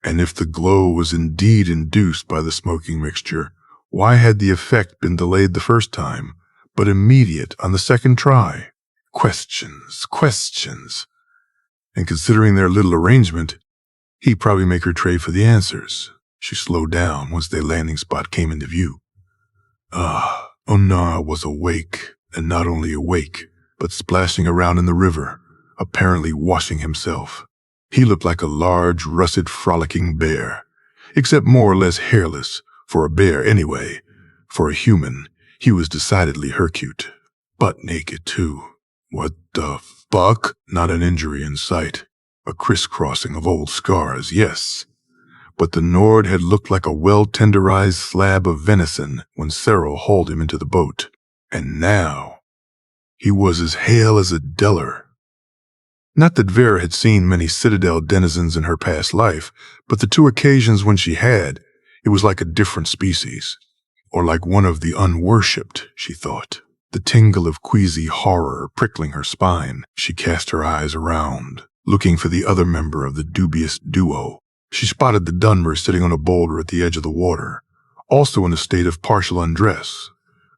And if the glow was indeed induced by the smoking mixture, why had the effect been delayed the first time, but immediate on the second try? Questions. And considering their little arrangement, he'd probably make her trade for the answers. She slowed down once their landing spot came into view. Onar was awake, and not only awake, but splashing around in the river, apparently washing himself. He looked like a large, russet, frolicking bear, except more or less hairless, for a bear anyway. For a human, he was decidedly hercute. Butt naked, too. What the fuck? Not an injury in sight. A crisscrossing of old scars, yes. But the Nord had looked like a well-tenderized slab of venison when Cyril hauled him into the boat. And now, he was as hale as a Deller. Not that Vera had seen many Citadel denizens in her past life, but the 2 occasions when she had, it was like a different species. Or like one of the unworshipped, she thought. The tingle of queasy horror prickling her spine, she cast her eyes around, looking for the other member of the dubious duo. She spotted the Dunmer sitting on a boulder at the edge of the water, also in a state of partial undress.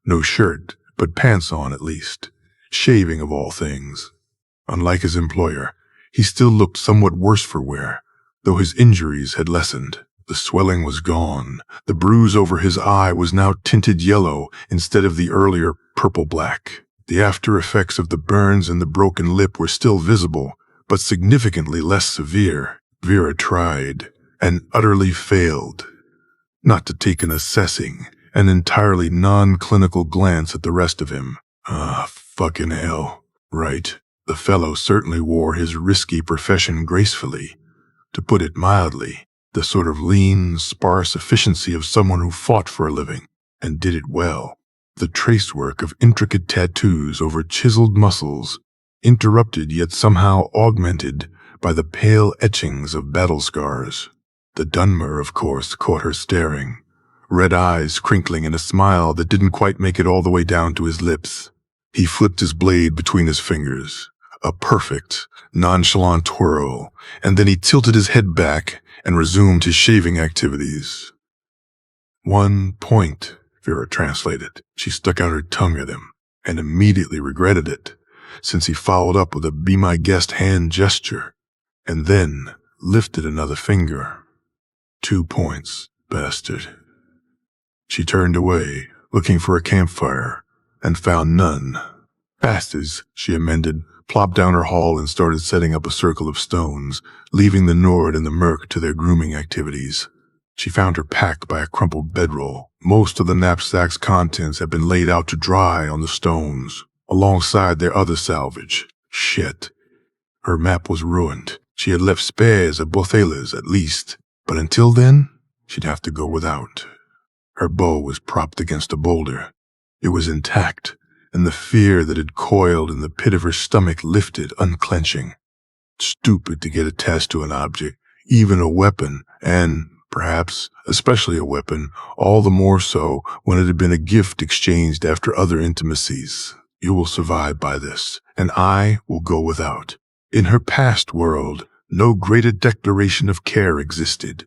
No shirt, but pants on at least, shaving of all things. Unlike his employer, he still looked somewhat worse for wear, though his injuries had lessened. The swelling was gone. The bruise over his eye was now tinted yellow instead of the earlier purple-black. The after effects of the burns and the broken lip were still visible, but significantly less severe. Vera tried, and utterly failed, not to take an assessing, an entirely non-clinical glance at the rest of him. Fucking hell. Right. The fellow certainly wore his risky profession gracefully. To put it mildly, the sort of lean, sparse efficiency of someone who fought for a living, and did it well. The tracework of intricate tattoos over chiseled muscles, interrupted yet somehow augmented by the pale etchings of battle scars. The Dunmer, of course, caught her staring, red eyes crinkling in a smile that didn't quite make it all the way down to his lips. He flipped his blade between his fingers, a perfect, nonchalant twirl, and then he tilted his head back and resumed his shaving activities. 1 point, Vera translated. She stuck out her tongue at him, and immediately regretted it, since he followed up with a be my guest hand gesture, and then lifted another finger. 2 points, bastard. She turned away, looking for a campfire, and found none. Bastards, she amended, plopped down her haul and started setting up a circle of stones, leaving the Nord and the Merc to their grooming activities. She found her pack by a crumpled bedroll. Most of the knapsack's contents had been laid out to dry on the stones, alongside their other salvage. Shit. Her map was ruined. She had left spares of Bothelas at least, but until then, she'd have to go without. Her bow was propped against a boulder. It was intact, and the fear that had coiled in the pit of her stomach lifted, unclenching. Stupid to get attached to an object, even a weapon, and, perhaps, especially a weapon, all the more so when it had been a gift exchanged after other intimacies. You will survive by this, and I will go without. In her past world, no greater declaration of care existed.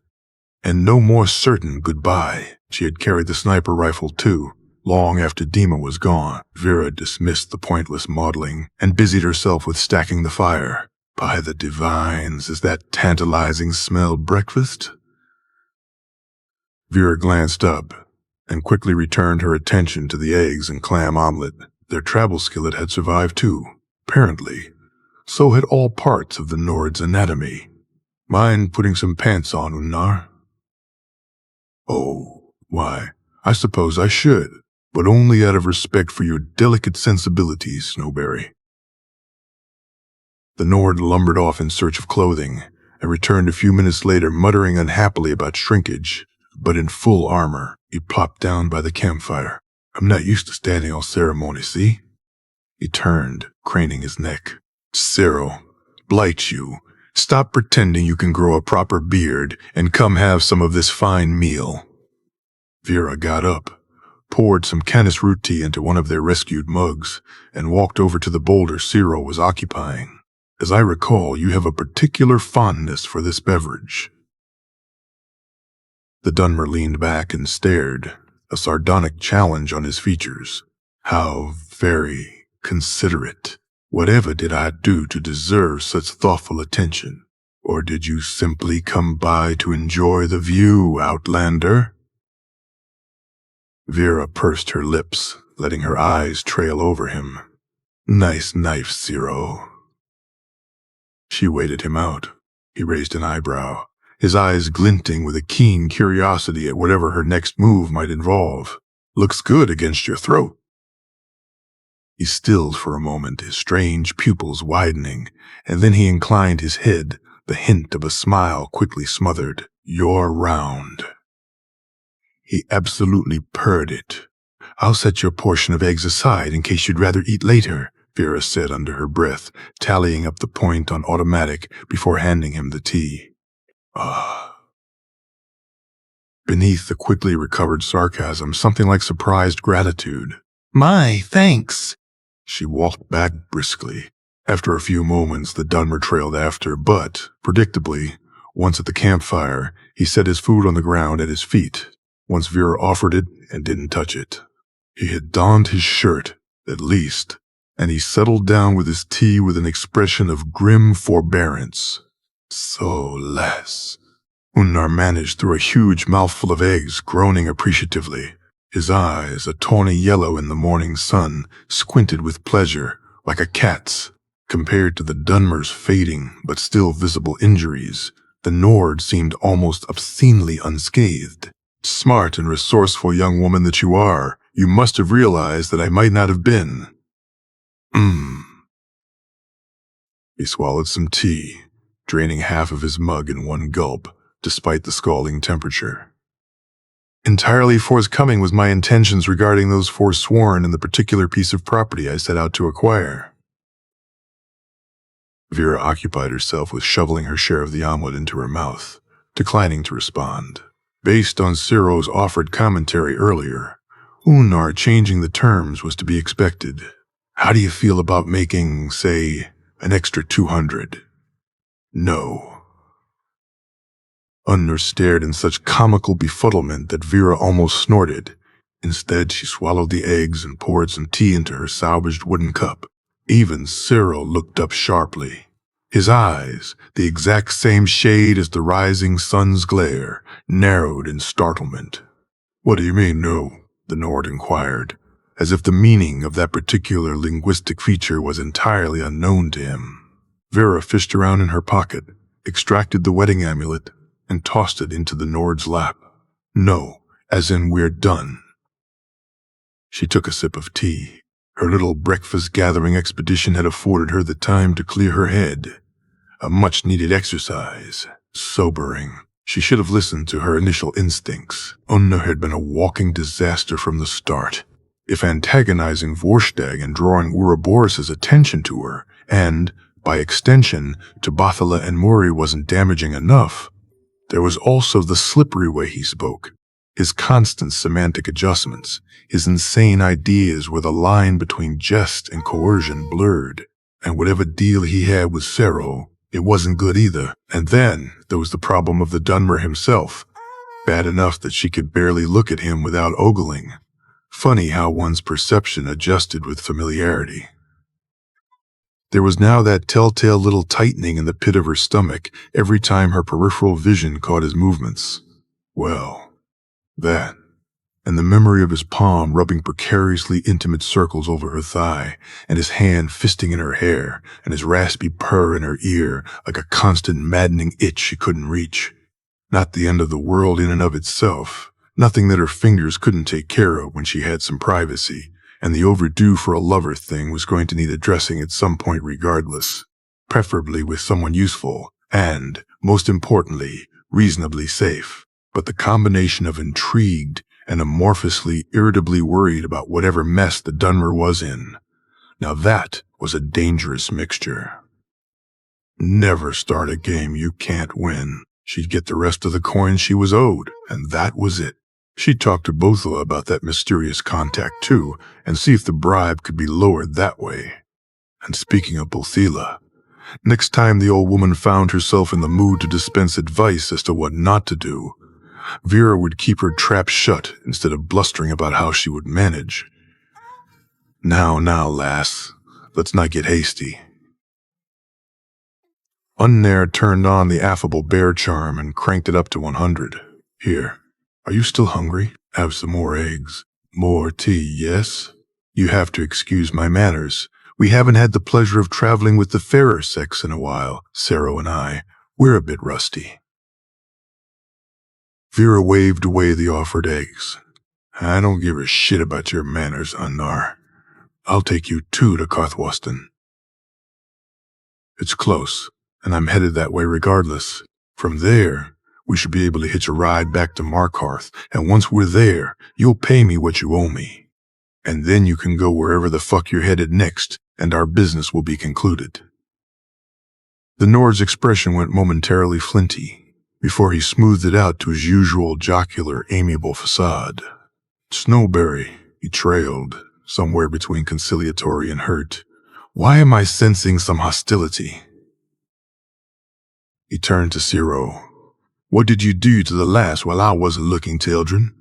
And no more certain goodbye. She had carried the sniper rifle too. Long after Dima was gone, Vera dismissed the pointless modeling and busied herself with stacking the fire. By the divines, is that tantalizing smell breakfast? Vera glanced up and quickly returned her attention to the eggs and clam omelet. Their travel skillet had survived too, apparently. So had all parts of the Nord's anatomy. Mind putting some pants on, Unnar? Oh, why, I suppose I should, but only out of respect for your delicate sensibilities, Snowberry. The Nord lumbered off in search of clothing and returned a few minutes later muttering unhappily about shrinkage, but in full armor. He plopped down by the campfire. I'm not used to standing on ceremony, see? He turned, craning his neck. Cyril, blight you. Stop pretending you can grow a proper beard and come have some of this fine meal. Vera got up, poured some Canis root tea into one of their rescued mugs, and walked over to the boulder Cyril was occupying. As I recall, you have a particular fondness for this beverage. The Dunmer leaned back and stared, a sardonic challenge on his features. How very considerate. Whatever did I do to deserve such thoughtful attention? Or did you simply come by to enjoy the view, Outlander? Vera pursed her lips, letting her eyes trail over him. Nice knife, Ciro. She waited him out. He raised an eyebrow, his eyes glinting with a keen curiosity at whatever her next move might involve. Looks good against your throat. He stilled for a moment, his strange pupils widening, and then he inclined his head, the hint of a smile quickly smothered. You're round. He absolutely purred it. I'll set your portion of eggs aside in case you'd rather eat later, Vera said under her breath, tallying up the point on automatic before handing him the tea. Beneath the quickly recovered sarcasm, something like surprised gratitude. My, thanks. She walked back briskly. After a few moments, the Dunmer trailed after, but, predictably, once at the campfire, he set his food on the ground at his feet. Once Vera offered it and didn't touch it. He had donned his shirt, at least, and he settled down with his tea with an expression of grim forbearance. So less. Unnar managed through a huge mouthful of eggs, groaning appreciatively. His eyes, a tawny yellow in the morning sun, squinted with pleasure, like a cat's. Compared to the Dunmer's fading but still visible injuries, the Nord seemed almost obscenely unscathed. Smart and resourceful young woman that you are, you must have realized that I might not have been. He swallowed some tea, draining half of his mug in one gulp, despite the scalding temperature. Entirely forthcoming was my intentions regarding those forsworn and the particular piece of property I set out to acquire. Vera occupied herself with shoveling her share of the omelet into her mouth, declining to respond. Based on Ciro's offered commentary earlier, Unnar changing the terms was to be expected. How do you feel about making, say, an extra 200? No. Unnar stared in such comical befuddlement that Vera almost snorted. Instead, she swallowed the eggs and poured some tea into her salvaged wooden cup. Even Cyril looked up sharply. His eyes, the exact same shade as the rising sun's glare, narrowed in startlement. What do you mean, no? The Nord inquired, as if the meaning of that particular linguistic feature was entirely unknown to him. Vera fished around in her pocket, extracted the wedding amulet, and tossed it into the Nord's lap. No, as in we're done. She took a sip of tea. Her little breakfast-gathering expedition had afforded her the time to clear her head. A much-needed exercise. Sobering. She should have listened to her initial instincts. Unnar had been a walking disaster from the start. If antagonizing Vorstag and drawing Ouroboros' attention to her, and, by extension, to Bothala and Muri wasn't damaging enough, there was also the slippery way he spoke, his constant semantic adjustments, his insane ideas where the line between jest and coercion blurred, and whatever deal he had with Cero, it wasn't good either. And then there was the problem of the Dunmer himself. Bad enough that she could barely look at him without ogling. Funny how one's perception adjusted with familiarity. There was now that telltale little tightening in the pit of her stomach every time her peripheral vision caught his movements. Well, that, and the memory of his palm rubbing precariously intimate circles over her thigh, and his hand fisting in her hair, and his raspy purr in her ear like a constant maddening itch she couldn't reach. Not the end of the world in and of itself, nothing that her fingers couldn't take care of when she had some privacy, and the overdue for a lover thing was going to need addressing at some point regardless, preferably with someone useful and, most importantly, reasonably safe. But the combination of intrigued and amorphously, irritably worried about whatever mess the Dunmer was in, now that was a dangerous mixture. Never start a game you can't win. She'd get the rest of the coin she was owed, and that was it. She'd talk to Bothela about that mysterious contact too, and see if the bribe could be lowered that way. And speaking of Bothela, next time the old woman found herself in the mood to dispense advice as to what not to do, Vera would keep her trap shut instead of blustering about how she would manage. Now, lass, let's not get hasty. Unnair turned on the affable bear charm and cranked it up to 100. Here, are you still hungry? Have some more eggs. More tea, yes? You have to excuse my manners. We haven't had the pleasure of traveling with the fairer sex in a while, Sero and I. We're a bit rusty. Vera waved away the offered eggs. I don't give a shit about your manners, Unnar. I'll take you too to Karthwasten. It's close, and I'm headed that way regardless. From there, we should be able to hitch a ride back to Markarth, and once we're there, you'll pay me what you owe me. And then you can go wherever the fuck you're headed next, and our business will be concluded. The Nord's expression went momentarily flinty, before he smoothed it out to his usual jocular, amiable facade. Snowberry, he trailed, somewhere between conciliatory and hurt. Why am I sensing some hostility? He turned to Ciro. What did you do to the lass while I wasn't looking, Tildren?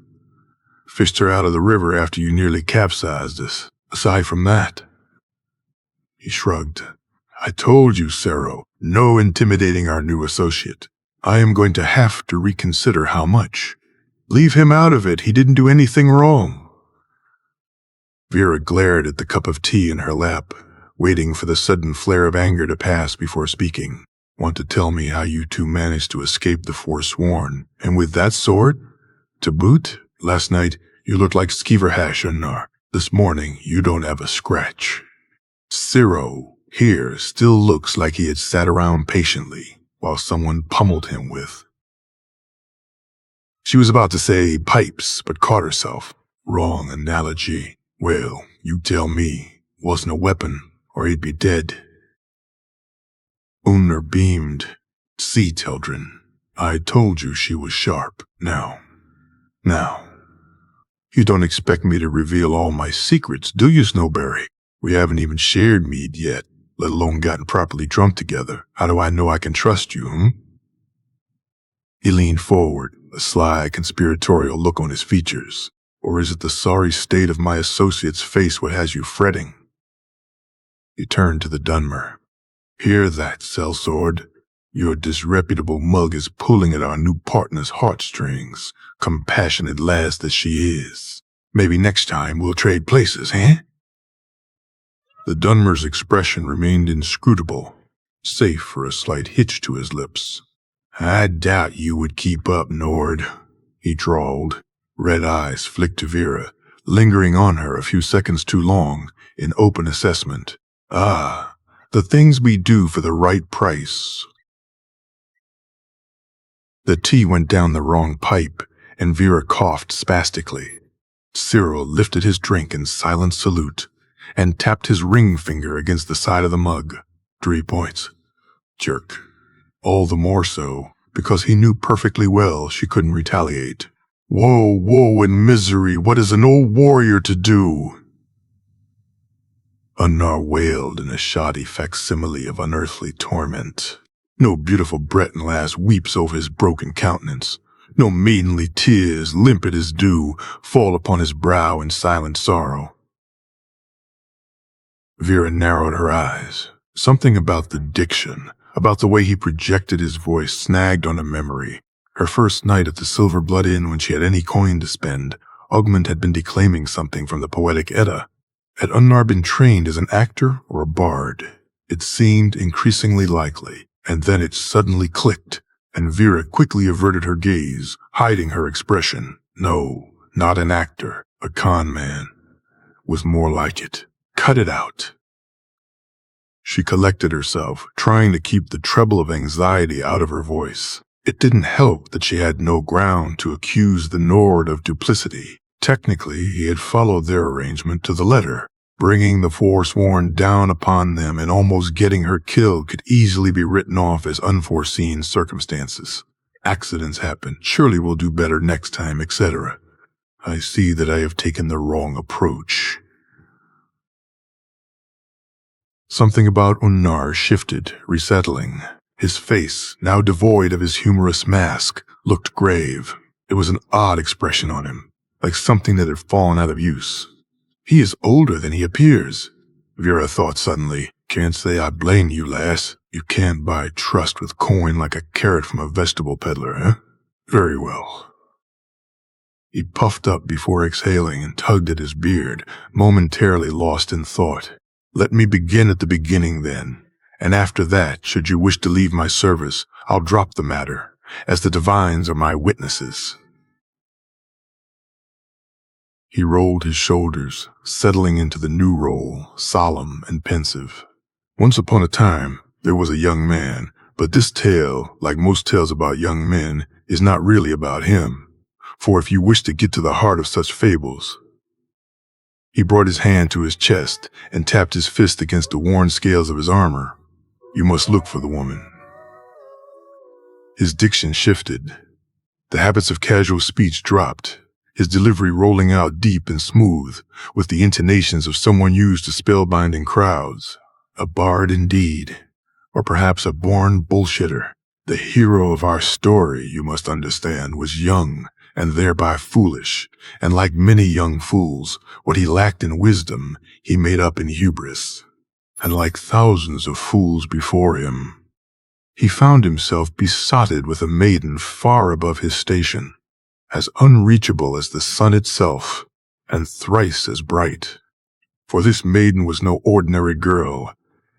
Fished her out of the river after you nearly capsized us. Aside from that. He shrugged. I told you, Ciro, no intimidating our new associate. I am going to have to reconsider how much. Leave him out of it. He didn't do anything wrong. Vera glared at the cup of tea in her lap, waiting for the sudden flare of anger to pass before speaking. Want to tell me how you two managed to escape the Forsworn, and with that sword? To boot, last night you looked like Skeeverhash, Unnar. This morning you don't have a scratch. Ciro, here, still looks like he had sat around patiently, while someone pummeled him with. She was about to say pipes, but caught herself. Wrong analogy. Well, you tell me. Wasn't a weapon, or he'd be dead. Unnar beamed. See, Tildren, I told you she was sharp. Now. You don't expect me to reveal all my secrets, do you, Snowberry? We haven't even shared mead yet, let alone gotten properly drunk together. How do I know I can trust you, He leaned forward, a sly, conspiratorial look on his features. Or is it the sorry state of my associate's face what has you fretting? He turned to the Dunmer. Hear that, sellsword? Your disreputable mug is pulling at our new partner's heartstrings, compassionate lass that she is. Maybe next time we'll trade places, eh? The Dunmer's expression remained inscrutable, save for a slight hitch to his lips. I doubt you would keep up, Nord, he drawled. Red eyes flicked to Vera, lingering on her a few seconds too long, in open assessment. Ah, the things we do for the right price. The tea went down the wrong pipe, and Vera coughed spastically. Cyril lifted his drink in silent salute, and tapped his ring finger against the side of the mug. 3 points. Jerk. All the more so, because he knew perfectly well she couldn't retaliate. Woe and misery, what is an old warrior to do? Unnar wailed in a shoddy facsimile of unearthly torment. No beautiful Breton lass weeps over his broken countenance. No maidenly tears, limpid as dew, fall upon his brow in silent sorrow. Vera narrowed her eyes. Something about the diction, about the way he projected his voice, snagged on a memory. Her first night at the Silver Blood Inn, when she had any coin to spend, Ogmund had been declaiming something from the Poetic Edda. Had Unnar been trained as an actor or a bard? It seemed increasingly likely, and then it suddenly clicked, and Vera quickly averted her gaze, hiding her expression. No, not an actor, a con man. Was more like it. Cut it out. She collected herself, trying to keep the treble of anxiety out of her voice. It didn't help that she had no ground to accuse the Nord of duplicity. Technically, he had followed their arrangement to the letter. Bringing the Forsworn down upon them and almost getting her killed could easily be written off as unforeseen circumstances. Accidents happen. Surely we'll do better next time, etc. I see that I have taken the wrong approach. Something about Unnar shifted, resettling. His face, now devoid of his humorous mask, looked grave. It was an odd expression on him, like something that had fallen out of use. He is older than he appears, Vera thought suddenly. Can't say I blame you, lass. You can't buy trust with coin like a carrot from a vegetable peddler, eh? Very well. He puffed up before exhaling and tugged at his beard, momentarily lost in thought. Let me begin at the beginning then, and after that, should you wish to leave my service, I'll drop the matter, as the divines are my witnesses. He rolled his shoulders, settling into the new role, solemn and pensive. Once upon a time, there was a young man, but this tale, like most tales about young men, is not really about him. For if you wish to get to the heart of such fables... He brought his hand to his chest and tapped his fist against the worn scales of his armor. You must look for the woman. His diction shifted. The habits of casual speech dropped, his delivery rolling out deep and smooth, with the intonations of someone used to spellbinding crowds. A bard indeed, or perhaps a born bullshitter. The hero of our story, you must understand, was young, and thereby foolish, and like many young fools, what he lacked in wisdom, he made up in hubris. And like thousands of fools before him, he found himself besotted with a maiden far above his station, as unreachable as the sun itself, and thrice as bright. For this maiden was no ordinary girl,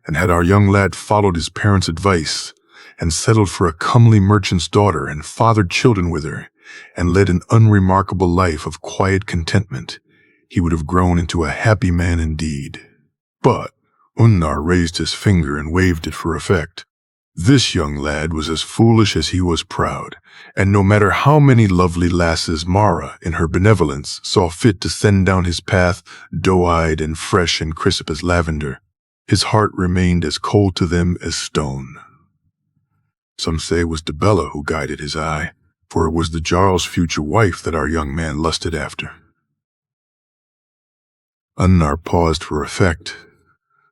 and had our young lad followed his parents' advice, and settled for a comely merchant's daughter and fathered children with her, and led an unremarkable life of quiet contentment, he would have grown into a happy man indeed. But Unnar raised his finger and waved it for effect. This young lad was as foolish as he was proud, and no matter how many lovely lasses Mara, in her benevolence, saw fit to send down his path, doe-eyed and fresh and crisp as lavender, his heart remained as cold to them as stone. Some say it was Debella who guided his eye, for it was the Jarl's future wife that our young man lusted after. Unnar paused for effect,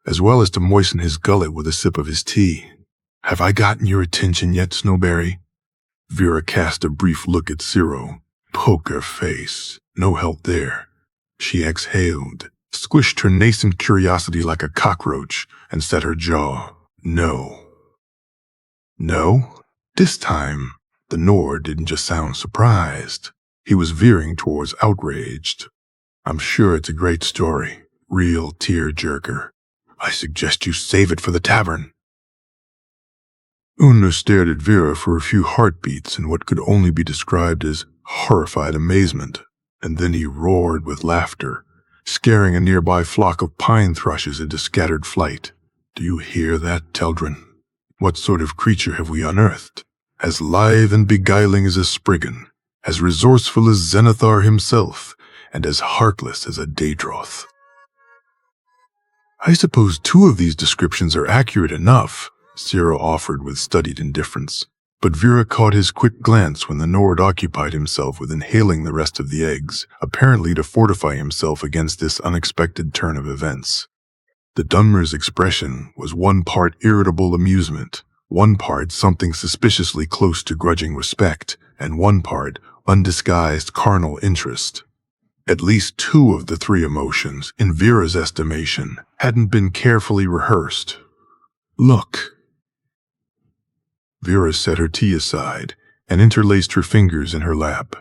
as well as to moisten his gullet with a sip of his tea. Have I gotten your attention yet, Snowberry? Vera cast a brief look at Ciri. Poker face. No help there. She exhaled, squished her nascent curiosity like a cockroach, and set her jaw. No. No? This time, the Nord didn't just sound surprised. He was veering towards outraged. I'm sure it's a great story. Real tear-jerker. I suggest you save it for the tavern. Unnar stared at Vera for a few heartbeats in what could only be described as horrified amazement, and then he roared with laughter, scaring a nearby flock of pine thrushes into scattered flight. Do you hear that, Teldrin? What sort of creature have we unearthed? As lithe and beguiling as a Spriggan, as resourceful as Zenithar himself, and as heartless as a Daedroth. I suppose 2 of these descriptions are accurate enough, Ciri offered with studied indifference, but Vera caught his quick glance when the Nord occupied himself with inhaling the rest of the eggs, apparently to fortify himself against this unexpected turn of events. The Dunmer's expression was one part irritable amusement, One part something suspiciously close to grudging respect, and one part undisguised carnal interest. At least two of the three emotions, in Vera's estimation, hadn't been carefully rehearsed. Look. Vera set her tea aside and interlaced her fingers in her lap.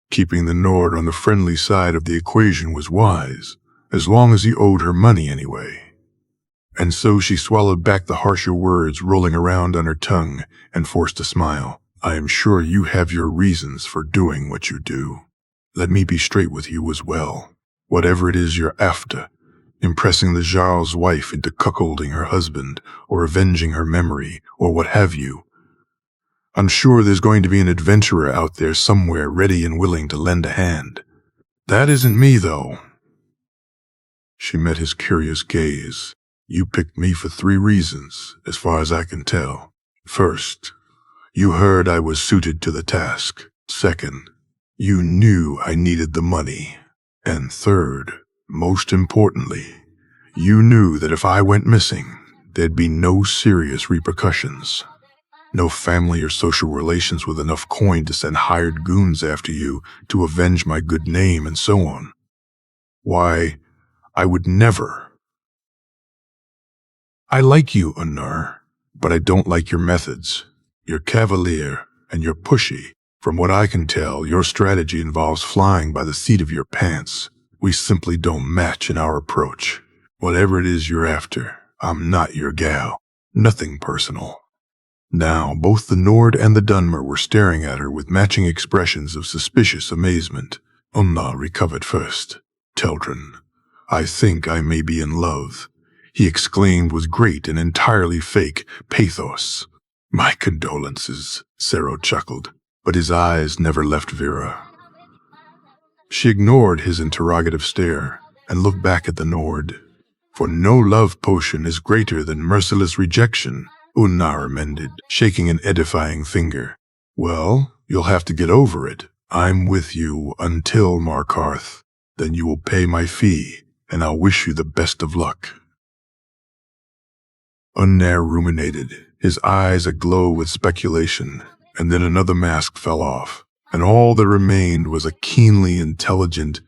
Keeping the Nord on the friendly side of the equation was wise, as long as he owed her money anyway. And so she swallowed back the harsher words rolling around on her tongue and forced a smile. I am sure you have your reasons for doing what you do. Let me be straight with you as well. Whatever it is you're after, impressing the Jarl's wife into cuckolding her husband, or avenging her memory, or what have you, I'm sure there's going to be an adventurer out there somewhere ready and willing to lend a hand. That isn't me, though. She met his curious gaze. You picked me for 3 reasons, as far as I can tell. First, you heard I was suited to the task. Second, you knew I needed the money. And third, most importantly, you knew that if I went missing, there'd be no serious repercussions. No family or social relations with enough coin to send hired goons after you to avenge my good name and so on. Why, I would never. I like you, Unnar, but I don't like your methods. You're cavalier and you're pushy. From what I can tell, your strategy involves flying by the seat of your pants. We simply don't match in our approach. Whatever it is you're after, I'm not your gal. Nothing personal. Now, both the Nord and the Dunmer were staring at her with matching expressions of suspicious amazement. Unnar recovered first. Teldrin, I think I may be in love, he exclaimed with great and entirely fake pathos. My condolences, Sero chuckled, but his eyes never left Vera. She ignored his interrogative stare and looked back at the Nord. For no love potion is greater than merciless rejection, Unnar amended, shaking an edifying finger. Well, you'll have to get over it. I'm with you until Markarth. Then you will pay my fee, and I'll wish you the best of luck. Unnar ruminated, his eyes aglow with speculation, and then another mask fell off, and all that remained was a keenly intelligent,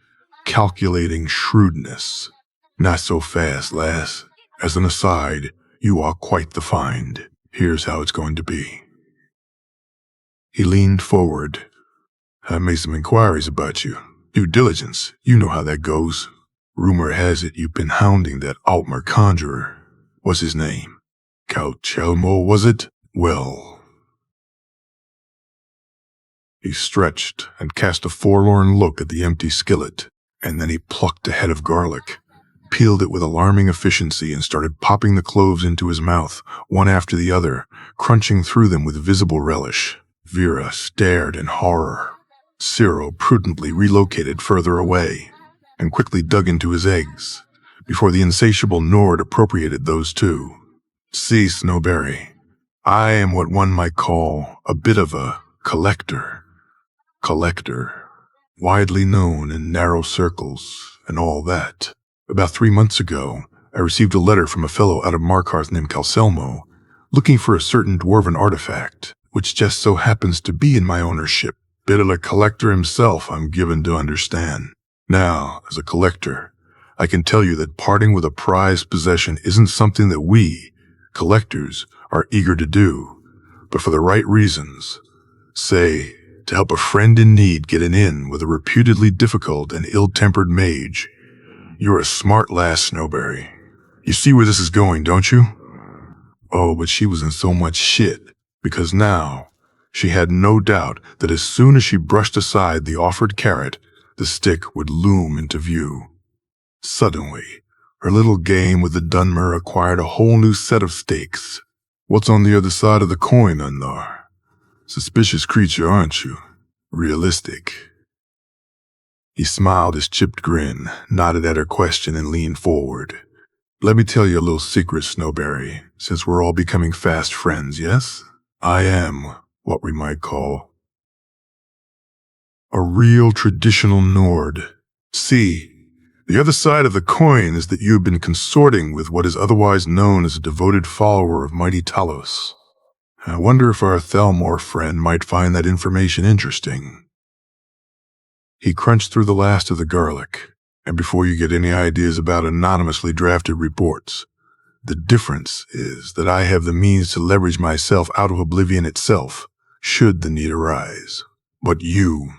calculating shrewdness. Not so fast, lass. As an aside, you are quite the find. Here's how it's going to be. He leaned forward. I made some inquiries about you. Due diligence, you know how that goes. Rumor has it you've been hounding that Altmer conjurer. What's his name? Count Chelmo, was it? Well. He stretched and cast a forlorn look at the empty skillet, and then he plucked a head of garlic, peeled it with alarming efficiency, and started popping the cloves into his mouth, one after the other, crunching through them with visible relish. Vera stared in horror. Ciro prudently relocated further away, and quickly dug into his eggs, before the insatiable Nord appropriated those too. See, Snowberry, I am what one might call a bit of a collector. Widely known in narrow circles and all that. About 3 months ago, I received a letter from a fellow out of Markarth named Calselmo, looking for a certain dwarven artifact, which just so happens to be in my ownership. Bit of a collector himself, I'm given to understand. Now, as a collector, I can tell you that parting with a prized possession isn't something that we, collectors, are eager to do, but for the right reasons. Say, to help a friend in need get an in with a reputedly difficult and ill-tempered mage. You're a smart lass, Snowberry. You see where this is going, don't you? Oh, but she was in so much shit, because now she had no doubt that as soon as she brushed aside the offered carrot, the stick would loom into view. Suddenly, her little game with the Dunmer acquired a whole new set of stakes. What's on the other side of the coin, Unnar? Suspicious creature, aren't you? Realistic. He smiled his chipped grin, nodded at her question, and leaned forward. Let me tell you a little secret, Snowberry, since we're all becoming fast friends, yes? I am what we might call a real traditional Nord. See, the other side of the coin is that you have been consorting with what is otherwise known as a devoted follower of mighty Talos. I wonder if our Thelmore friend might find that information interesting. He crunched through the last of the garlic, and before you get any ideas about anonymously drafted reports, the difference is that I have the means to leverage myself out of Oblivion itself, should the need arise. But you...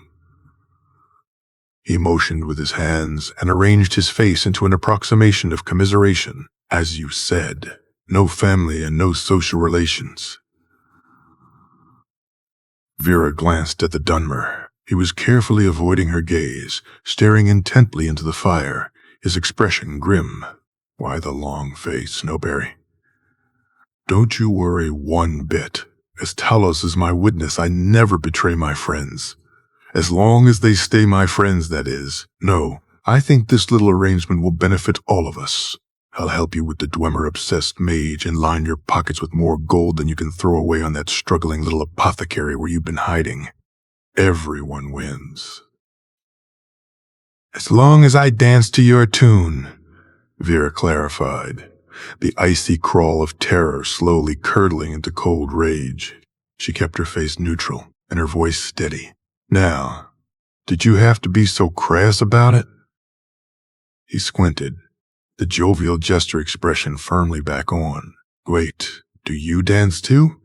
He motioned with his hands and arranged his face into an approximation of commiseration. As you said, no family and no social relations. Vera glanced at the Dunmer. He was carefully avoiding her gaze, staring intently into the fire, his expression grim. Why the long face, Snowberry? Don't you worry one bit. As Talos is my witness, I never betray my friends. As long as they stay my friends, that is. No, I think this little arrangement will benefit all of us. I'll help you with the Dwemer-obsessed mage and line your pockets with more gold than you can throw away on that struggling little apothecary where you've been hiding. Everyone wins. As long as I dance to your tune, Vera clarified, the icy crawl of terror slowly curdling into cold rage. She kept her face neutral and her voice steady. Now, did you have to be so crass about it? He squinted, the jovial jester expression firmly back on. Wait, do you dance too?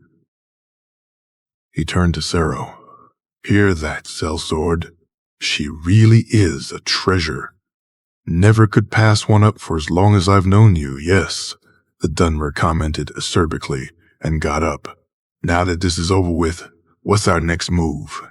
He turned to Sero. Hear that, sellsword? She really is a treasure. Never could pass one up for as long as I've known you, yes, the Dunmer commented acerbically and got up. Now that this is over with, what's our next move?